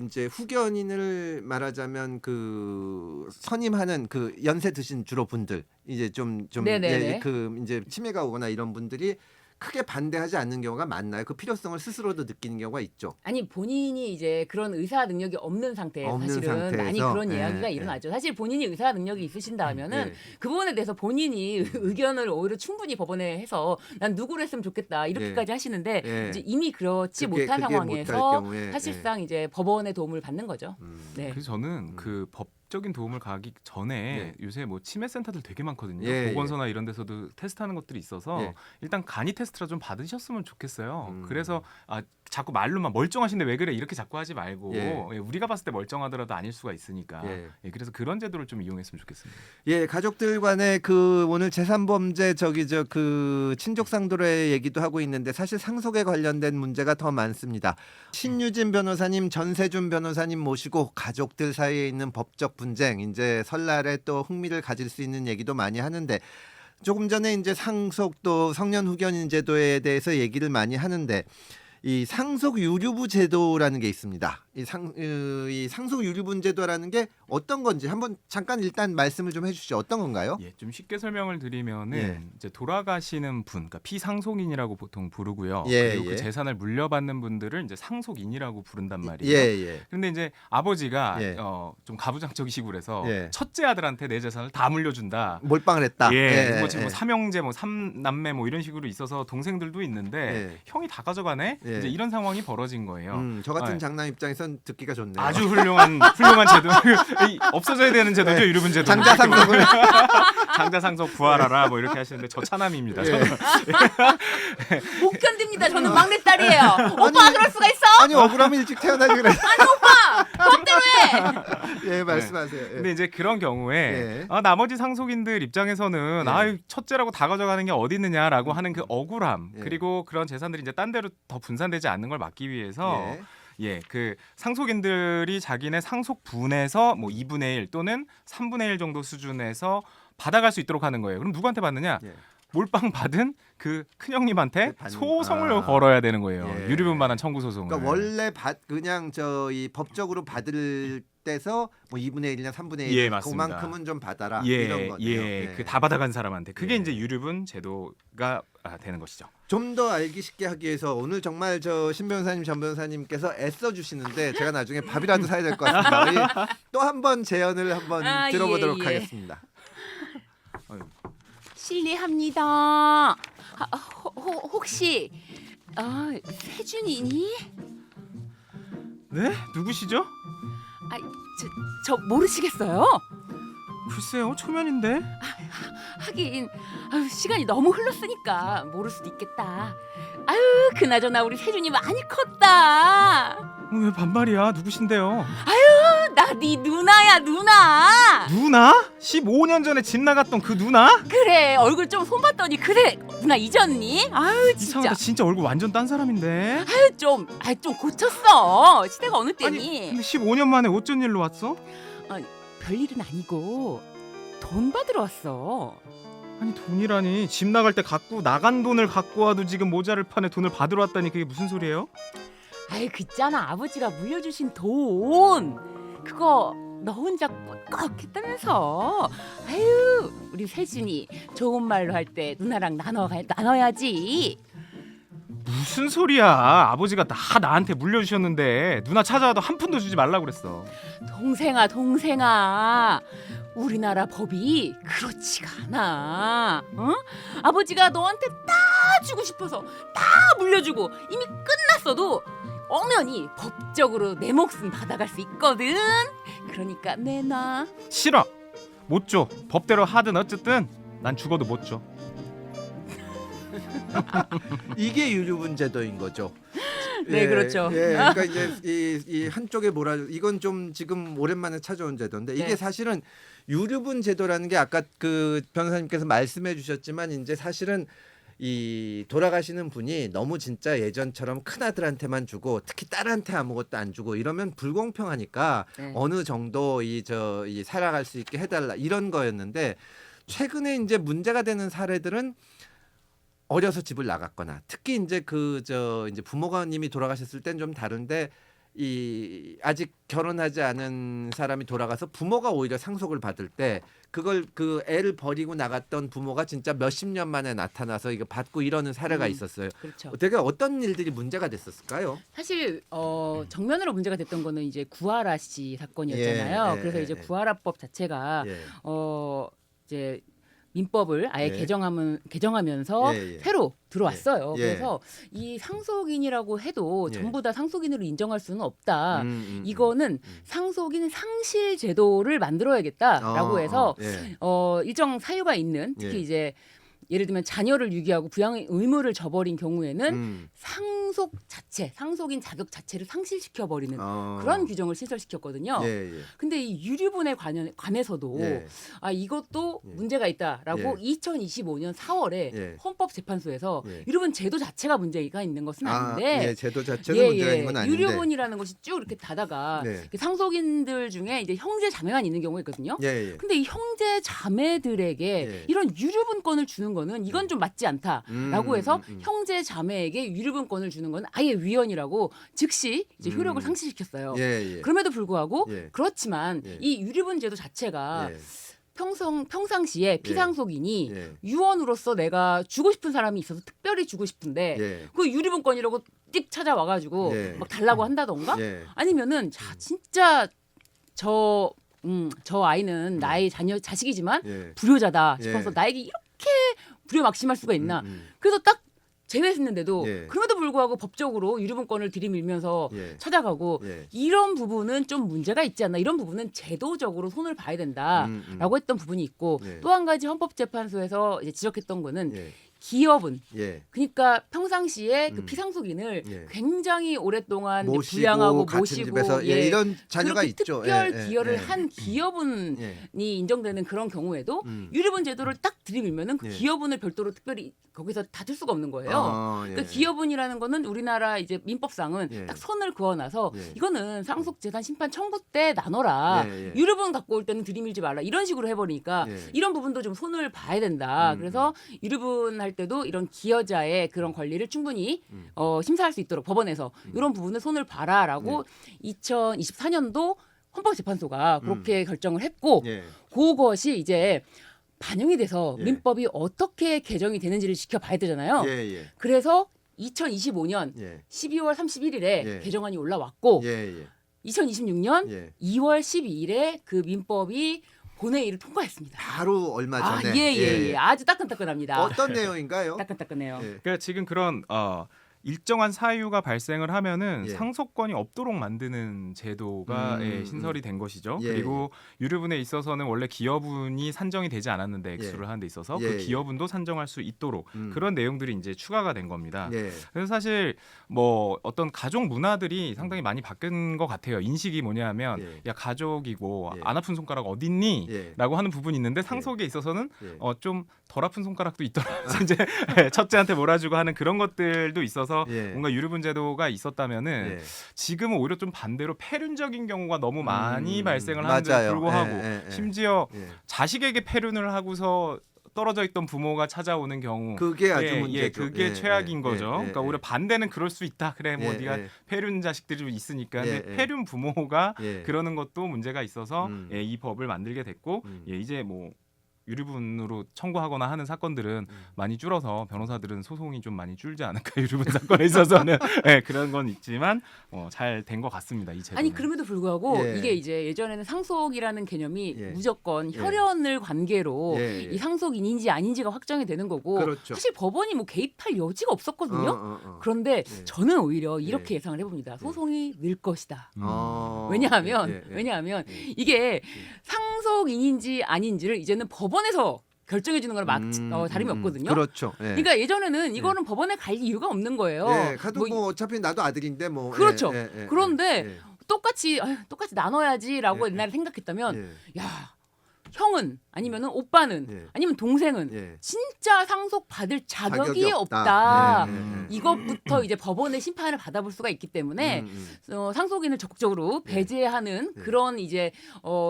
이제 후견인을 말하자면 그 선임하는 그 연세 드신 주로 분들 이제 좀 네네네. 그 이제 치매가 오거나 이런 분들이 크게 반대하지 않는 경우가 많나요? 그 필요성을 스스로도 느끼는 경우가 있죠. 아니 본인이 이제 그런 의사 능력이 없는 상태에서 없는 사실은 상태에서? 많이 그런 예, 이야기가 예. 일어나죠. 사실 본인이 의사 능력이 있으신다면은 예. 그 부분에 대해서 본인이 의견을 오히려 충분히 법원에 해서 난 누구를 했으면 좋겠다 이렇게까지 하시는데 예. 이제 이미 그렇지 그게 못한 못할 상황에서 경우에, 사실상 이제 법원의 도움을 받는 거죠. 네. 그래서 저는 그 법 법적인 도움을 가기 전에 요새 뭐 치매 센터들 되게 많거든요. 예, 보건소나 이런 데서도 테스트하는 것들이 있어서 예. 일단 간이 테스트라 좀 받으셨으면 좋겠어요. 그래서 자꾸 말로만 멀쩡하신데 왜 그래 이렇게 자꾸 하지 말고 예. 우리가 봤을 때 멀쩡하더라도 아닐 수가 있으니까 그래서 그런 제도를 좀 이용했으면 좋겠습니다. 예, 가족들 간의 그 오늘 재산범죄 그 친족 상도례 얘기도 하고 있는데 사실 상속에 관련된 문제가 더 많습니다. 신유진 변호사님, 전세준 변호사님 모시고 가족들 사이에 있는 법적 분쟁, 이제 설날에 또 흥미를 가질 수 있는 얘기도 많이 하는데 조금 전에 이제 상속도 성년 후견인 제도에 대해서 얘기를 많이 하는데 이 상속 유류부 제도라는 게 있습니다. 이 상속 유류분 제도라는 게 어떤 건지 한번 잠깐 일단 말씀을 좀 해주시죠. 어떤 건가요? 예, 좀 쉽게 설명을 드리면은 예. 이제 돌아가시는 분, 그러니까 피상속인이라고 보통 부르고요. 예, 그리고 예. 그 재산을 물려받는 분들을 이제 상속인이라고 부른단 말이에요. 예. 근데 이제 아버지가 예. 좀 가부장적이시고 그래서 예. 첫째 아들한테 내 재산을 다 물려준다. 몰빵을 했다. 예, 뭐 지금 뭐 삼형제, 뭐 삼남매 뭐 이런 식으로 있어서 동생들도 있는데 예. 형이 다 가져가네. 예. 이제 이런 상황이 벌어진 거예요. 저 같은 예. 장남 입장에선 듣기가 좋네요. 아주 훌륭한 제도. 없어져야 되는 제도죠. 유류분 제도. 장자 상속을 장자 상속 구하라라 뭐 이렇게 하시는데 저 차남입니다. 저는. 못 견딥니다. 저는 막내딸이에요. 오빠 그럴 수가 있어? 아니 억울하면 일찍 태어나지 그래. 법대로 해. 예, 말씀하세요. 예. 근데 이제 그런 경우에 예. 나머지 상속인들 입장에서는 예. 첫째라고 다 가져가는 게 어디 있느냐라고 하는 그 억울함 예. 그리고 그런 재산들이 이제 딴 데로 더 분산되지 않는 걸 막기 위해서 그 상속인들이 자기네 상속분에서 뭐 2분의 1 또는 3분의 1 정도 수준에서 받아갈 수 있도록 하는 거예요. 그럼 누구한테 받느냐? 예. 몰빵 받은 그 큰형님한테 받는- 소송을 걸어야 되는 거예요. 예. 유류분반환 청구 소송을. 그러니까 원래 그냥 이 법적으로 받을 때서 뭐 2분의 1이나 3분의 1 예, 맞습니다. 그만큼은 좀 받아라 예, 이런 거네요. 그 다 받아간 사람한테 그게 예. 이제 유류분 제도가 되는 것이죠. 좀 더 알기 쉽게 하기 위해서 오늘 정말 신 변호사님, 전 변호사님께서 애써 주시는데 제가 나중에 밥이라도 사야 될 것 같습니다. 또 한 번 재연을 한번 들어보도록 예. 하겠습니다. 실례합니다. 혹시 세준이니? 네? 누구시죠? 저 모르시겠어요? 글쎄요, 초면인데. 하긴 시간이 너무 흘렀으니까 모를 수도 있겠다. 그나저나 우리 세준이 많이 컸다. 왜 반말이야? 누구신데요? 나 네 누나야 누나. 누나? 15년 전에 집 나갔던 그 누나? 그래 얼굴 좀 손봤더니 그래 누나 잊었니? 진짜 이상하다. 진짜 얼굴 완전 딴 사람인데. 좀 고쳤어. 시대가 어느 아니, 때니? 근데 15년 만에 어쩐 일로 왔어? 별일은 아니고 돈 받으러 왔어. 아니 돈이라니 집 나갈 때 나간 돈을 갖고 와도 지금 모자를 파네 돈을 받으러 왔다니 그게 무슨 소리예요? 그 있잖아 아버지가 물려주신 돈 그거 너 혼자 꿀꺽 했다면서. 우리 세준이 좋은 말로 할 때 누나랑 나눠야지. 무슨 소리야? 아버지가 나한테 물려주셨는데 누나 찾아와도 한 푼도 주지 말라고 그랬어. 동생아 우리나라 법이 그렇지가 않아. 응? 아버지가 너한테 다 주고 싶어서 다 물려주고 이미 끝났어도 엄연히 법적으로 내 몫은 받아갈 수 있거든. 그러니까 내놔. 싫어. 못 줘. 법대로 하든 어쨌든 난 죽어도 못 줘. 이게 유류분 제도인 거죠. 네, 그렇죠. 그러니까 이제 이 한쪽에 이건 좀 지금 오랜만에 찾아온 제도인데 이게 네. 사실은 유류분 제도라는 게 아까 그 변호사님께서 말씀해 주셨지만 이제 사실은 이 돌아가시는 분이 너무 진짜 예전처럼 큰 아들한테만 주고 특히 딸한테 아무것도 안 주고 이러면 불공평하니까 네. 어느 정도 이 살아갈 수 있게 해달라 이런 거였는데 최근에 이제 문제가 되는 사례들은 어려서 집을 나갔거나 특히 이제 이제 부모님이 돌아가셨을 땐 좀 다른데 이 아직 결혼하지 않은 사람이 돌아가서 부모가 오히려 상속을 받을 때 그걸 애를 버리고 나갔던 부모가 진짜 몇십 년 만에 나타나서 이거 받고 이러는 사례가 있었어요. 그렇죠. 되게 어떤 일들이 문제가 됐었을까요? 사실 정면으로 문제가 됐던 거는 이제 구하라 씨 사건이었잖아요. 예, 그래서 이제 예. 구하라법 자체가 예. 이제 민법을 아예 예. 개정하면서 예, 예. 새로 들어왔어요. 예. 그래서 이 상속인이라고 해도 예. 전부 다 상속인으로 인정할 수는 없다. 음. 이거는 상속인 상실 제도를 만들어야겠다라고 해서 예. 일정 사유가 있는 특히 예. 이제 예를 들면 자녀를 유기하고 부양 의무를 저버린 경우에는 음. 상속인 자격 자체를 상실시켜 버리는 어. 그런 규정을 신설시켰거든요. 예, 예. 근데 이 유류분에 관해서도 예. 이것도 예. 문제가 있다라고 2025년 4월에 예. 헌법재판소에서 예. 유류분 제도 자체가 문제가 있는 것은 아닌데 예, 제도 자체는 문제가 있는 건 아닌데. 유류분이라는 것이 쭉 이렇게 다다가 네. 상속인들 중에 이제 형제 자매만 있는 경우가 있거든요. 예, 예. 근데 이 형제 자매들에게 예. 이런 유류분권을 주는 거는 이건 좀 맞지 않다라고 해서 형제 자매에게 유류분권을 주는 건 아예 위헌이라고 즉시 이제 효력을 상실시켰어요. 예, 예. 그럼에도 불구하고 예. 그렇지만 예. 이 유류분 제도 자체가 예. 평상시에 피상속인이 예. 유언으로서 내가 주고 싶은 사람이 있어서 특별히 주고 싶은데 예. 그 유류분권이라고 띡 찾아와가지고 예. 막 달라고 한다던가 예. 아니면은 진짜 저 아이는 나의 자식이지만 예. 불효자다 싶어서 예. 나에게 이렇게 불효막심할 수가 있나. 음. 그래서 딱 제외했는데도 예. 그럼에도 불구하고 법적으로 유류분권을 들이밀면서 예. 찾아가고 예. 이런 부분은 좀 문제가 있지 않나. 이런 부분은 제도적으로 손을 봐야 된다라고 했던 부분이 있고 예. 또 한 가지 헌법재판소에서 이제 지적했던 거는 예. 기업은 예. 그러니까 평상시에 그 음. 피상속인을 예. 굉장히 오랫동안 이제 모시고 부양하고 같은 모시고 집에서 예, 이런 자녀가 그렇게 있죠. 특별 예, 예, 기여를 예. 한 기여분이 예. 인정되는 그런 경우에도 유류분 제도를 딱 들이밀면은 그 예. 기여분을 별도로 특별히 거기서 다 들 수가 없는 거예요. 예. 그 기여분이라는 거는 우리나라 이제 민법상은 예. 딱 선을 그어놔서 예. 이거는 상속재산 심판 청구 때 나눠라. 예, 예. 유류분 갖고 올 때는 들이밀지 말라. 이런 식으로 해버리니까 예. 이런 부분도 좀 손을 봐야 된다. 그래서 유류분 할 때도 이런 기여자의 그런 권리를 충분히 심사할 수 있도록 법원에서 이런 부분을 손을 봐라라고 2024년도 헌법재판소가 그렇게 결정을 했고 예. 그것이 이제 반영이 돼서 예. 민법이 어떻게 개정이 되는지를 지켜봐야 되잖아요. 예, 예. 그래서 2025년 예. 12월 31일에 예. 개정안이 올라왔고 예, 예. 2026년 예. 2월 12일에 그 민법이 본회의를 통과했습니다. 바로 얼마 전에. 예. 아주 따끈따끈합니다. 어떤 내용인가요? 따끈따끈해요. 예. 그러니까 지금 그런 일정한 사유가 발생을 하면은 예. 상속권이 없도록 만드는 제도가 신설이 된 것이죠. 그리고 유류분에 있어서는 원래 기여분이 산정이 되지 않았는데 액수를 하는 데 있어서 예. 그 기여분도 산정할 수 있도록 그런 내용들이 이제 추가가 된 겁니다. 예. 그래서 사실 뭐 어떤 가족 문화들이 상당히 많이 바뀐 것 같아요. 인식이 뭐냐면 예. 야 가족이고 예. 안 아픈 손가락 어딨니? 예. 라고 하는 부분이 있는데 상속에 있어서는 예. 좀 덜 아픈 손가락도 있더라. 이제 첫째한테 몰아주고 하는 그런 것들도 있어서 예. 뭔가 유류분 제도가 있었다면은 예. 지금은 오히려 좀 반대로 폐륜적인 경우가 너무 많이 발생을 하는데 맞아요. 불구하고 예, 예. 심지어 예. 자식에게 폐륜을 하고서 떨어져 있던 부모가 찾아오는 경우 그게 아주 문제죠. 그게 예, 최악인 예, 거죠. 예, 그러니까 예. 오히려 반대는 그럴 수 있다. 그래 뭐 예, 네가 예. 폐륜 자식들이 좀 있으니까. 예, 근데 예. 폐륜 부모가 예. 그러는 것도 문제가 있어서 이 법을 만들게 됐고 음. 이제 뭐 유류분으로 청구하거나 하는 사건들은 많이 줄어서 변호사들은 소송이 좀 많이 줄지 않을까 유류분 사건에 있어서는 그런 건 있지만 잘 된 것 같습니다. 이 제도는. 아니 그럼에도 불구하고 예. 이게 이제 예전에는 상속이라는 개념이 예. 무조건 예. 혈연을 관계로 예, 예. 이 상속인인지 아닌지가 확정이 되는 거고 그렇죠. 사실 법원이 뭐 개입할 여지가 없었거든요. 그런데 예. 저는 오히려 이렇게 예상을 해봅니다. 소송이 늘 것이다. 왜냐하면 이게 상속인인지 아닌지를 이제는 법원에서 결정해 주는 거랑 다름이 없거든요. 그렇죠. 예. 그러니까 예전에는 이거는 법원에 갈 이유가 없는 거예요. 예. 가도 뭐 어차피 나도 아들인데 뭐. 그렇죠. 그런데 예. 똑같이 나눠야지라고 예. 옛날에 생각했다면 예. 야 형은 아니면은 오빠는 예. 아니면 동생은 예. 진짜 상속 받을 자격이 자격이 없다. 예. 이것부터 이제 법원의 심판을 받아볼 수가 있기 때문에 상속인을 적극적으로 배제하는 그런 이제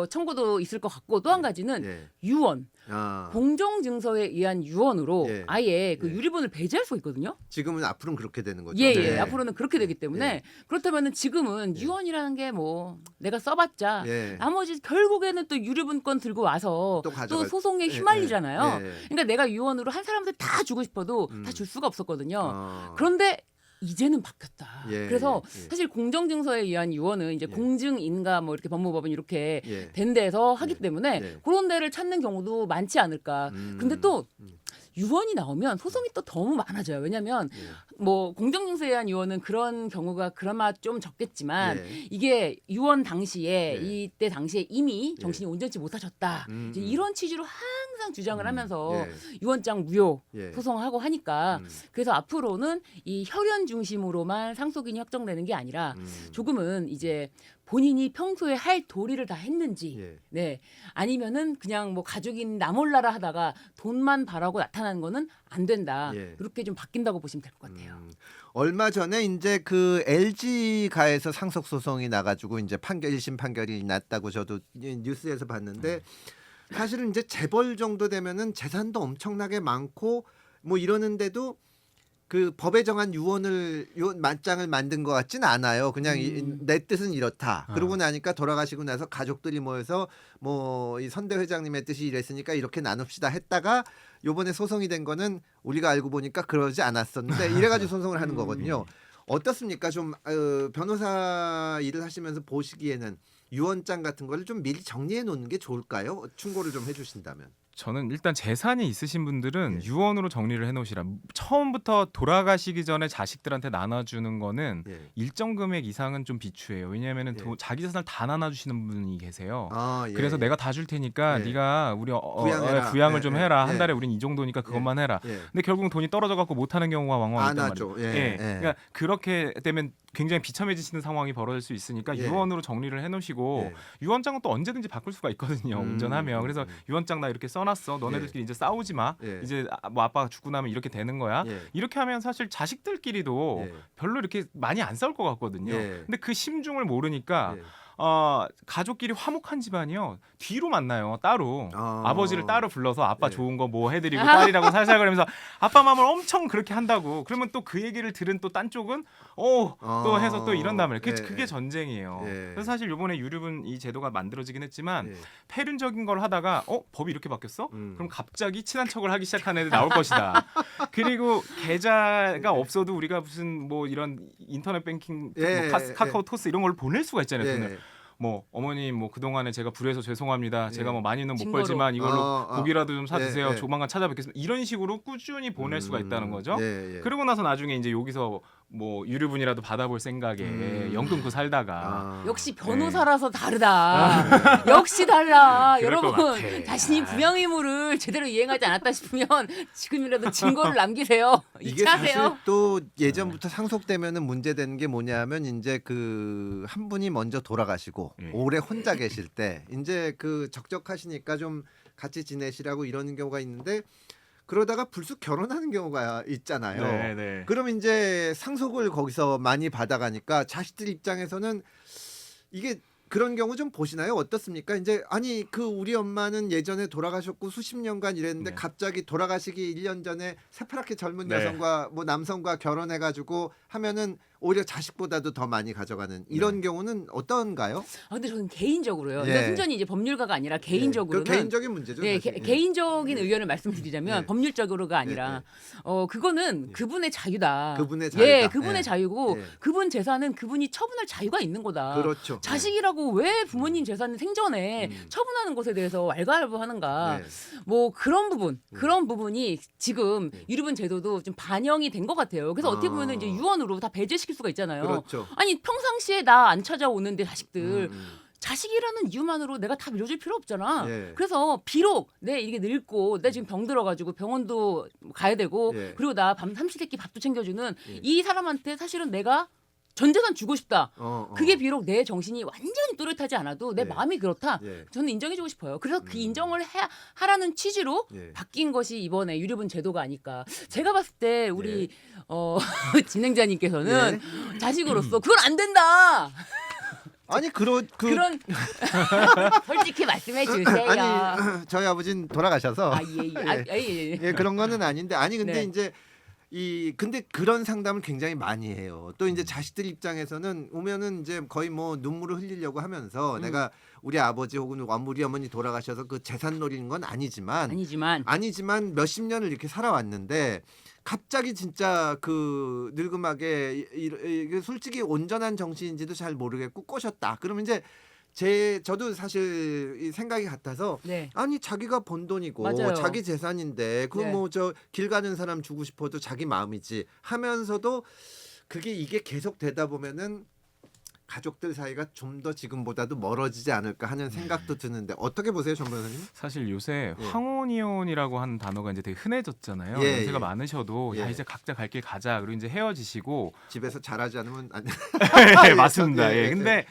청구도 있을 것 같고 또 한 가지는 예. 유언 아. 공정 증서에 의한 유언으로 예. 아예 그 예. 유류분을 배제할 수가 있거든요. 지금은 앞으로는 그렇게 되는 거죠. 예, 네. 앞으로는 그렇게 되기 때문에 예. 그렇다면은 지금은 유언이라는 게 뭐 내가 써봤자 예. 나머지 결국에는 또 유류분권 들고 와서 또 또 가져갈- 소송에 예, 휘말리잖아요. 예, 예. 그러니까 내가 유언으로 한 사람한테 다 주고 싶어도 다 줄 수가 없었거든요. 어. 그런데 이제는 바뀌었다. 예, 그래서 예, 예. 사실 공정증서에 의한 유언은 이제 예. 공증인가 뭐 이렇게 법무법은 이렇게 예. 된 데서 하기 예. 때문에 예. 그런 데를 찾는 경우도 많지 않을까. 근데 또 유언이 나오면 소송이 또 너무 많아져요. 왜냐하면 예. 뭐 공정증서에 의한 유언은 그런 경우가 그나마 좀 적겠지만 예. 이게 유언 당시에 예. 이때 당시에 이미 예. 정신이 온전치 못하셨다. 이제 음. 이런 취지로 항상 주장을 하면서 예. 유언장 무효 예. 소송하고 하니까 그래서 앞으로는 이 혈연 중심으로만 상속인이 확정되는 게 아니라 조금은 이제 본인이 평소에 할 도리를 다 했는지 예. 네 아니면은 그냥 뭐 가족인 나 몰라라 하다가 돈만 바라고 나타나는 거는 안 된다. 예. 그렇게 좀 바뀐다고 보시면 될 것 같아요. 얼마 전에 이제 그 LG가에서 상속 소송이 나가지고 이제 판결 1심 판결이 났다고 저도 뉴스에서 봤는데 사실은 이제 재벌 정도 되면은 재산도 엄청나게 많고 뭐 이러는데도 그 법에 정한 유언 맞장을 만든 것 같진 않아요. 그냥 내 뜻은 이렇다. 그러고 나니까 돌아가시고 나서 가족들이 모여서 뭐 이 선대 회장님의 뜻이 이랬으니까 이렇게 나눕시다 했다가 요번에 소송이 된 거는 우리가 알고 보니까 그러지 않았었는데 이래가지고 소송을 하는 거거든요. 어떻습니까? 좀 변호사 일을 하시면서 보시기에는 유언장 같은 거를 좀 미리 정리해 놓는 게 좋을까요? 충고를 좀 해주신다면. 저는 일단 재산이 있으신 분들은 예. 유언으로 정리를 해놓으시라. 처음부터 돌아가시기 전에 자식들한테 나눠주는 거는 예. 일정 금액 이상은 좀 비추해요. 왜냐하면은 예. 자기 재산을 다 나눠주시는 분이 계세요. 아, 예. 그래서 내가 다 줄 테니까 예. 네가 우리 부양해라. 부양을 예, 좀 예, 해라. 예. 한 달에 우린 이 정도니까 그것만 해라. 예. 근데 결국은 돈이 떨어져 갖고 못하는 경우가 왕왕 안 있단 하죠. 말이에요. 예, 예. 예. 그러니까 그렇게 되면 굉장히 비참해지시는 상황이 벌어질 수 있으니까 예. 유언으로 정리를 해놓으시고 예. 유언장은 또 언제든지 바꿀 수가 있거든요. 운전하면. 그래서 유언장 나 이렇게 써놨어. 너네들끼리 이제 싸우지 마. 예. 이제 뭐 아빠가 죽고 나면 이렇게 되는 거야. 예. 이렇게 하면 사실 자식들끼리도 예. 별로 이렇게 많이 안 싸울 것 같거든요. 예. 근데 그 심중을 모르니까 예. 가족끼리 화목한 집안이요 뒤로 만나요 따로 아. 아버지를 따로 불러서 아빠 예. 좋은 거 뭐 해드리고 딸이라고 살살 거리면서 아빠 마음을 엄청 그렇게 한다고 그러면 또 그 얘기를 들은 또 딴 쪽은 또 해서 또 이런단 말이에요. 예. 그게 전쟁이에요. 예. 그래서 사실 이번에 유류분 이 제도가 만들어지긴 했지만 예. 폐륜적인 걸 하다가 법이 이렇게 바뀌었어? 음. 그럼 갑자기 친한 척을 하기 시작하는 애들 나올 것이다. 그리고 계좌가 없어도 우리가 무슨 뭐 이런 인터넷 뱅킹 예. 뭐 카카오 토스 이런 걸 보낼 수가 있잖아요. 예. 돈을. 뭐 어머님 뭐 그동안에 제가 불해서 죄송합니다. 예. 제가 뭐 많이는 못 증거로. 벌지만 이걸로 고기라도 좀 사드세요. 예, 예. 조만간 찾아뵙겠습니다. 이런 식으로 꾸준히 보낼 수가 있다는 거죠. 예, 예. 그러고 나서 나중에 이제 여기서 뭐 유류분이라도 받아볼 생각에 연금 끊고 살다가 아. 역시 변호사라서 다르다. 역시 달라. 그럴 것 여러분 같아. 자신이 부양 의무를 제대로 이행하지 않았다 싶으면 지금이라도 증거를 남기세요. 이게 사실 이차하세요. 또 예전부터 상속되면은 문제되는 게 뭐냐면 이제 그 한 분이 먼저 돌아가시고 예. 오래 혼자 계실 때 이제 그 적적하시니까 좀 같이 지내시라고 이러는 경우가 있는데 그러다가 불쑥 결혼하는 경우가 있잖아요. 네, 네. 그럼 이제 상속을 거기서 많이 받아가니까 자식들 입장에서는 이게 그런 경우 좀 보시나요? 어떻습니까? 이제 아니 그 우리 엄마는 예전에 돌아가셨고 수십 년간 일했는데 네. 갑자기 돌아가시기 1년 전에 새파랗게 젊은 네. 여성과 뭐 남성과 결혼해가지고 하면은 오히려 자식보다도 더 많이 가져가는 이런 경우는 어떤가요? 아, 근데 저는 개인적으로요. 예. 그러니까 순전히 이제 법률가가 아니라 개인적으로는 그 개인적인 문제죠. 네, 사실. 개인적인 의견을 말씀드리자면 예. 법률적으로가 아니라 그거는 예. 그분의 자유다. 그분의 자유다. 예, 그분의 예. 자유고 예. 그분 재산은 그분이 처분할 자유가 있는 거다. 그렇죠. 자식이라고 왜 부모님 재산을 생전에 처분하는 것에 대해서 왈가왈부하는가? 뭐 그런 부분이 지금 유류분 제도도 좀 반영이 된 것 같아요. 그래서 어떻게 보면 이제 유언으로 다 배제시킬 수가 있잖아요. 그렇죠. 아니 평상시에 나 안 찾아오는데 자식들 자식이라는 이유만으로 내가 다 밀어줄 필요 없잖아. 예. 그래서 비록 내 이게 늙고 내 지금 병 들어가지고 병원도 가야 되고 예. 그리고 나 밤 삼시세끼 밥도 챙겨주는 이 사람한테 사실은 내가 전 재산 주고 싶다. 그게 비록 내 정신이 완전히 또렷하지 않아도 내 예. 마음이 그렇다. 예. 저는 인정해주고 싶어요. 그래서 그 인정을 하라는 취지로 예. 바뀐 것이 이번에 유류분 제도가 아닐까. 제가 봤을 때 우리 예. 진행자님께서는 자식으로서 그건 안 된다. 아니 그런 솔직히 말씀해 주세요. 아니 저희 아버지는 돌아가셔서 예. 예, 그런 거는 아닌데 아니 근데 네. 이제 근데 그런 상담을 굉장히 많이 해요. 또 이제 자식들 입장에서는 오면은 이제 거의 뭐 눈물을 흘리려고 하면서 내가 우리 아버지 혹은 우리 어머니 돌아가셔서 그 재산 노리는 건 아니지만 몇십 년을 이렇게 살아왔는데 갑자기 진짜 그 늙음하게 이게 솔직히 온전한 정신인지도 잘 모르겠고 꼬셨다. 그러면 이제 저도 사실 이 생각이 같아서 네. 아니 자기가 번 돈이고 맞아요. 자기 재산인데 그 네. 뭐 저 길 가는 사람 주고 싶어도 자기 마음이지 하면서도 이게 계속 되다 보면은 가족들 사이가 좀 더 지금보다도 멀어지지 않을까 하는 생각도 드는데 어떻게 보세요, 전 변호사님? 사실 요새 예. 황혼이혼이라고 하는 단어가 이제 되게 흔해졌잖아요. 예, 연세가 예. 많으셔도 야 예. 이제 각자 갈 길 가자. 그리고 이제 헤어지시고 집에서 잘하지 않으면 안 네, 맞습니다. 예, 예. 예, 근데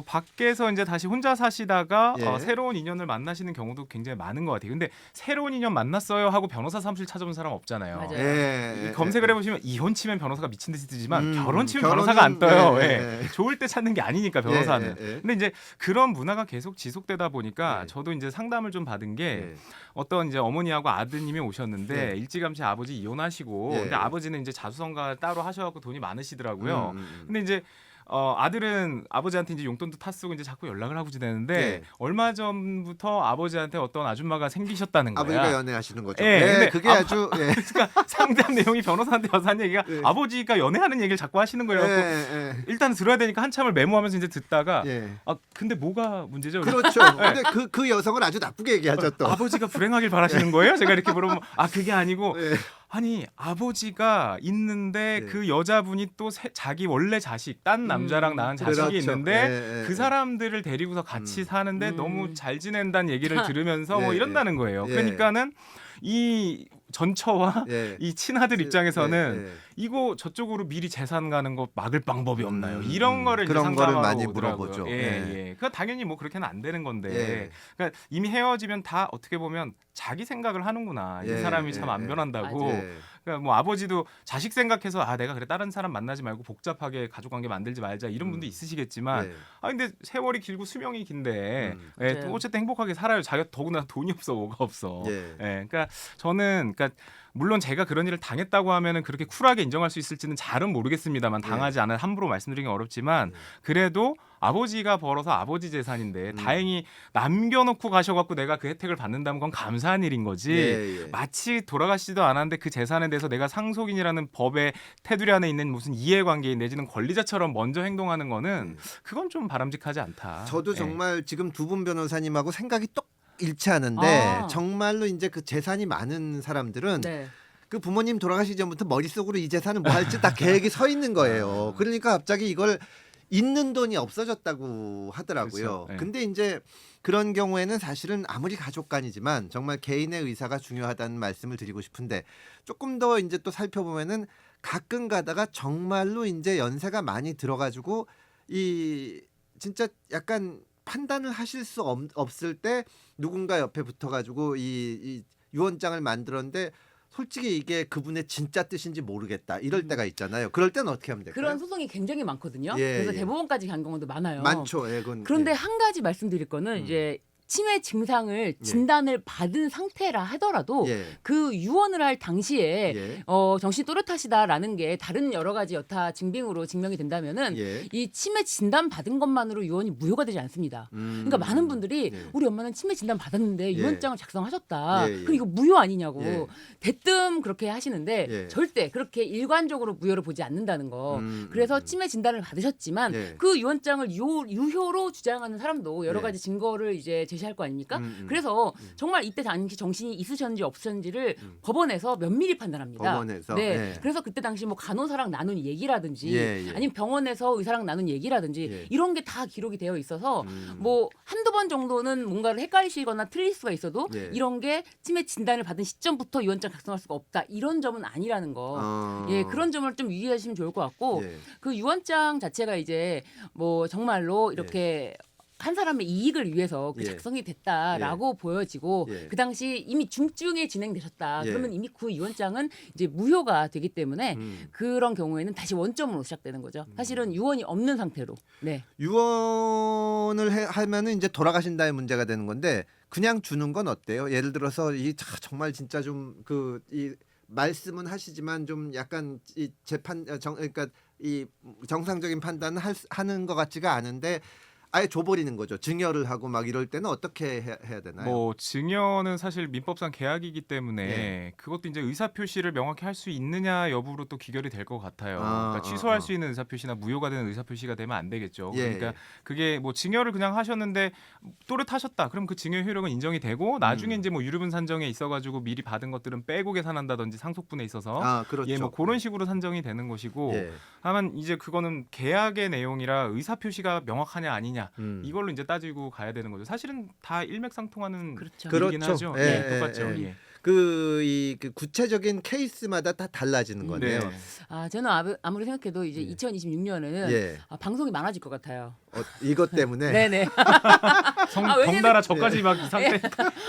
밖에서 이제 다시 혼자 사시다가 예. 새로운 인연을 만나시는 경우도 굉장히 많은 것 같아요. 근데 새로운 인연 만났어요 하고 변호사 사무실 찾아온 사람 없잖아요. 맞아요. 예, 검색을 해보시면 이혼 치면 변호사가 미친 듯이 뜨지만 결혼 치면 결혼은, 변호사가 안 떠요. 예, 예. 예. 좋을 때 찾는 게 아니니까 변호사는. 예, 예. 근데 이제 그런 문화가 계속 지속되다 보니까 예. 저도 이제 상담을 좀 받은 게 예. 어떤 이제 어머니하고 아드님이 오셨는데 예. 일찌감치 아버지 이혼하시고 예. 근데 아버지는 이제 자수성가 따로 하셔갖고 돈이 많으시더라고요. 음. 근데 이제 아들은 아버지한테 이제 용돈도 타쓰고 이제 자꾸 연락을 하고 지내는데 예. 얼마 전부터 아버지한테 어떤 아줌마가 생기셨다는 거야. 아버지가 연애하시는 거죠. 예, 근데 그게 아주 예. 그러니까 상담 내용이 변호사한테 와서 한 얘기가 예. 아버지가 연애하는 얘기를 자꾸 하시는 거예요. 예, 일단 들어야 되니까 한참을 메모하면서 이제 듣다가 예. 근데 뭐가 문제죠? 그렇죠. 근데 그 여성을 아주 나쁘게 얘기하죠 또. 아버지가 불행하길 바라시는 거예요? 제가 이렇게 물어보면 그게 아니고 예. 아니 아버지가 있는데 예. 그 여자분이 또 자기 원래 자식 딴 남자랑 낳은 자식이 그렇죠. 있는데 예, 예, 그 사람들을 데리고서 같이 사는데 너무 잘 지낸다는 얘기를 하. 들으면서 뭐 예, 이런다는 거예요. 예. 그러니까는 이 전처와 예. 이 친아들 입장에서는 예, 예. 이거 저쪽으로 미리 재산 가는 거 막을 방법이 없나요? 이런 거를 이제 그런 거를 상담하러 많이 오더라고요. 물어보죠. 예, 예. 예. 그 당연히 뭐 그렇게는 안 되는 건데. 예. 그러니까 이미 헤어지면 다 어떻게 보면 자기 생각을 하는구나. 예, 이 사람이 참 예, 안 예. 변한다고. 맞아요. 예. 그러니까 뭐 아버지도 자식 생각해서 내가 그래 다른 사람 만나지 말고 복잡하게 가족 관계 만들지 말자 이런 분도 있으시겠지만 예. 근데 세월이 길고 수명이 긴데 음. 또 맞아요. 어쨌든 행복하게 살아요. 자기가 더구나 돈이 없어 뭐가 없어. 예. 그러니까 저는 물론 제가 그런 일을 당했다고 하면은 그렇게 쿨하게 인정할 수 있을지는 잘은 모르겠습니다만 당하지 않아 함부로 말씀드리긴 어렵지만 그래도 아버지가 벌어서 아버지 재산인데 다행히 남겨놓고 가셔갖고 내가 그 혜택을 받는다면 그건 감사한 일인 거지. 예, 예. 마치 돌아가시지도 않았는데 그 재산에 대해서 내가 상속인이라는 법의 테두리 안에 있는 무슨 이해관계인 내지는 권리자처럼 먼저 행동하는 거는 그건 좀 바람직하지 않다. 저도 예. 정말 지금 두 분 변호사님하고 생각이 똑 일치하는데 아. 정말로 이제 그 재산이 많은 사람들은 네. 그 부모님 돌아가시기 전부터 머릿속으로 이 재산을 뭐 할지 다 계획이 서 있는 거예요. 그러니까 갑자기 이걸 있는 돈이 없어졌다고 하더라고요. 그렇죠. 네. 근데 이제 그런 경우에는 사실은 아무리 가족 간이지만 정말 개인의 의사가 중요하다는 말씀을 드리고 싶은데 조금 더 이제 또 살펴보면은 가끔 가다가 정말로 이제 연세가 많이 들어가지고 이 진짜 약간 판단을 하실 수 없을 때 누군가 옆에 붙어가지고 이 유언장을 만들었는데 솔직히 이게 그분의 진짜 뜻인지 모르겠다 이럴 때가 있잖아요. 그럴 때는 어떻게 하면 될까요? 그런 소송이 굉장히 많거든요. 예, 그래서 예. 대법원까지 간 경우도 많아요. 많죠. 예, 그건, 그런데 예. 한 가지 말씀드릴 거는 이제 치매 증상을 진단을 받은 상태라 하더라도 예. 그 유언을 할 당시에 예. 정신이 또렷하시다라는 게 다른 여러 가지 여타 증빙으로 증명이 된다면은 예. 이 치매 진단 받은 것만으로 유언이 무효가 되지 않습니다. 그러니까 많은 분들이 예. 우리 엄마는 치매 진단 받았는데 예. 유언장을 작성하셨다. 예, 예. 그럼 이거 무효 아니냐고 예. 대뜸 그렇게 하시는데 예. 절대 그렇게 일관적으로 무효를 보지 않는다는 거. 그래서 치매 진단을 받으셨지만 예. 그 유언장을 유효로 주장하는 사람도 여러 예. 가지 증거를 이제 제시할 거 아닙니까? 그래서 정말 이때 당시 정신이 있으셨는지 없으셨는지를 법원에서 면밀히 판단합니다. 법원에서? 네. 예. 그래서 그때 당시 뭐 간호사랑 나눈 얘기라든지 예, 예. 아니면 병원에서 의사랑 나눈 얘기라든지 예. 이런 게 다 기록이 되어 있어서 뭐 한두 번 정도는 뭔가를 헷갈리시거나 틀릴 수가 있어도 예. 이런 게 치매 진단을 받은 시점부터 유언장 작성할 수가 없다. 이런 점은 아니라는 거. 예, 그런 점을 좀 유의하시면 좋을 것 같고 예. 그 유언장 자체가 이제 뭐 정말로 이렇게 한 사람의 이익을 위해서 그 예. 작성이 됐다라고 보여지고 예. 그 당시 이미 중증에 진행되셨다. 예. 그러면 이미 그 유언장은 이제 무효가 되기 때문에 그런 경우에는 다시 원점으로 시작되는 거죠. 사실은 유언이 없는 상태로. 네. 유언을 하면은 이제 돌아가신다의 문제가 되는 건데 그냥 주는 건 어때요? 예를 들어서 정말 진짜 좀 이 말씀은 하시지만 좀 약간 이 재판 그러니까 이 정상적인 판단을 하는 것 같지가 않은데 아예 줘버리는 거죠. 증여를 하고 막 이럴 때는 어떻게 해야 되나요? 뭐 증여는 사실 민법상 계약이기 때문에 예. 그것도 이제 의사 표시를 명확히 할 수 있느냐 여부로 또 귀결이 될 것 같아요. 그러니까 취소할 수 있는 의사 표시나 무효가 되는 의사 표시가 되면 안 되겠죠. 예. 그러니까 그게 뭐 증여를 그냥 하셨는데 또렷하셨다. 그럼 그 증여 효력은 인정이 되고 나중에 이제 뭐 유류분 산정에 있어가지고 미리 받은 것들은 빼고 계산한다든지 상속분에 있어서 그렇죠. 예, 뭐 그런 식으로 산정이 되는 것이고 예. 다만 이제 그거는 계약의 내용이라 의사 표시가 명확하냐 아니냐 이걸로 이제 따지고 가야 되는 거죠. 사실은 다 일맥상통하는 그렇죠. 일이긴 그렇죠. 하죠. 예, 예, 예, 똑같죠. 예. 예. 그 구체적인 케이스마다 다 달라지는 거네요. 네. 저는 아무리 생각해도 이제 2026년에는 예. 방송이 많아질 것 같아요. 이것 때문에 네네. 왜냐면- 덩달아 저까지 막 이상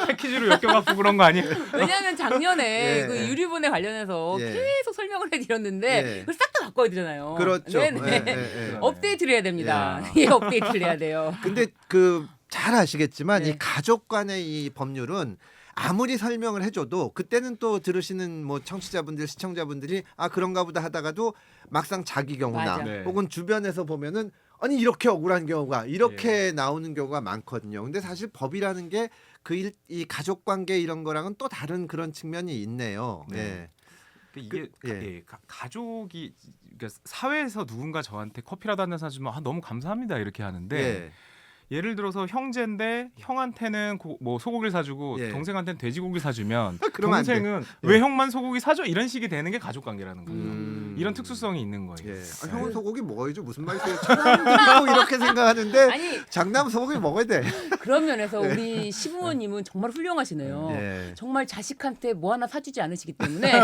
패키지로 엮여갖고 그런 거 아니에요? 왜냐하면 작년에 예, 그 예. 유류분에 관련해서 예. 계속 설명을 해드렸는데 예. 그걸 싹 다 바꿔야 되잖아요. 그렇죠. 네네. 예, 예, 예. 업데이트를 해야 됩니다. 예, 업데이트를 해야 돼요. 근데 잘 아시겠지만 네. 이 가족 간의 이 법률은 아무리 설명을 해줘도 그때는 또 들으시는 뭐 청취자분들 시청자분들이 그런가 보다 하다가도 막상 자기 경우나 맞아. 네. 혹은 주변에서 보면은 아니 이렇게 억울한 경우가 이렇게 나오는 경우가 많거든요. 근데 사실 법이라는 게 이 가족 관계 이런 거랑은 또 다른 그런 측면이 있네요. 네. 이게 예. 가족이 그러니까 사회에서 누군가 저한테 커피라도 한 잔 사주면 너무 감사합니다 이렇게 하는데 예. 예를 들어서 형제인데 형한테는 뭐 소고기를 사주고 예. 동생한테는 돼지고기를 사주면 그러면 안 돼. 동생은 왜 형만 소고기 사줘 이런 식이 되는 게 가족 관계라는 거죠. 이런 특수성이 있는 거예요. 예. 형은 소고기 먹어야죠. 무슨 말이세요? 천안들이고 이렇게 생각하는데 아니 장남 소고기 먹어야 돼. 그런 면에서 우리 시부모님은 정말 훌륭하시네요. 예. 정말 자식한테 뭐 하나 사주지 않으시기 때문에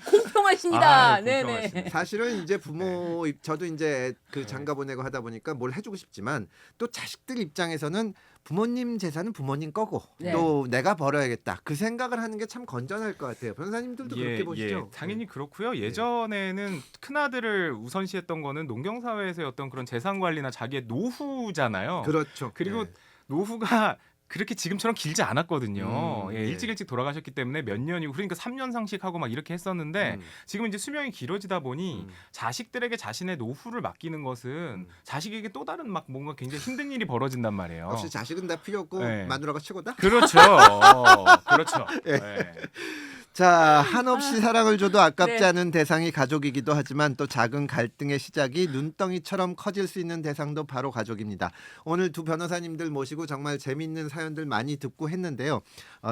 공평하십니다. 네네. 공평하십니다. 사실은 이제 부모 저도 이제 그 장가 보내고 하다 보니까 뭘 해주고 싶지만 또 자식들 입장에서는 부모님 재산은 부모님 거고 네. 또 내가 벌어야겠다 그 생각을 하는 게 참 건전할 것 같아요. 변호사님들도 그렇게 보시죠? 당연히 그렇고요. 예전에는 큰 아들을 우선시했던 거는 농경 사회에서의 어떤 그런 재산 관리나 자기의 노후잖아요. 그렇죠. 그리고 예. 노후가 그렇게 지금처럼 길지 않았거든요. 예. 일찍 돌아가셨기 때문에 몇 년이고 그러니까 3년 상식하고 막 이렇게 했었는데 지금 이제 수명이 길어지다 보니 자식들에게 자신의 노후를 맡기는 것은 자식에게 또 다른 막 뭔가 굉장히 힘든 일이 벌어진단 말이에요. 역시 자식은 다 필요 없고 네. 마누라가 최고다. 그렇죠. 그렇죠. 예. 네. 자, 한없이 사랑을 줘도 아깝지 네. 않은 대상이 가족이기도 하지만 또 작은 갈등의 시작이 눈덩이처럼 커질 수 있는 대상도 바로 가족입니다. 오늘 두 변호사님들 모시고 정말 재미있는 사연들 많이 듣고 했는데요.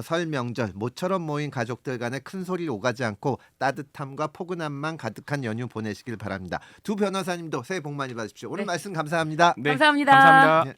설 명절 모처럼 모인 가족들 간에 큰 소리 오가지 않고 따뜻함과 포근함만 가득한 연휴 보내시길 바랍니다. 두 변호사님도 새해 복 많이 받으십시오. 오늘 네. 말씀 감사합니다. 네, 감사합니다. 감사합니다. 네.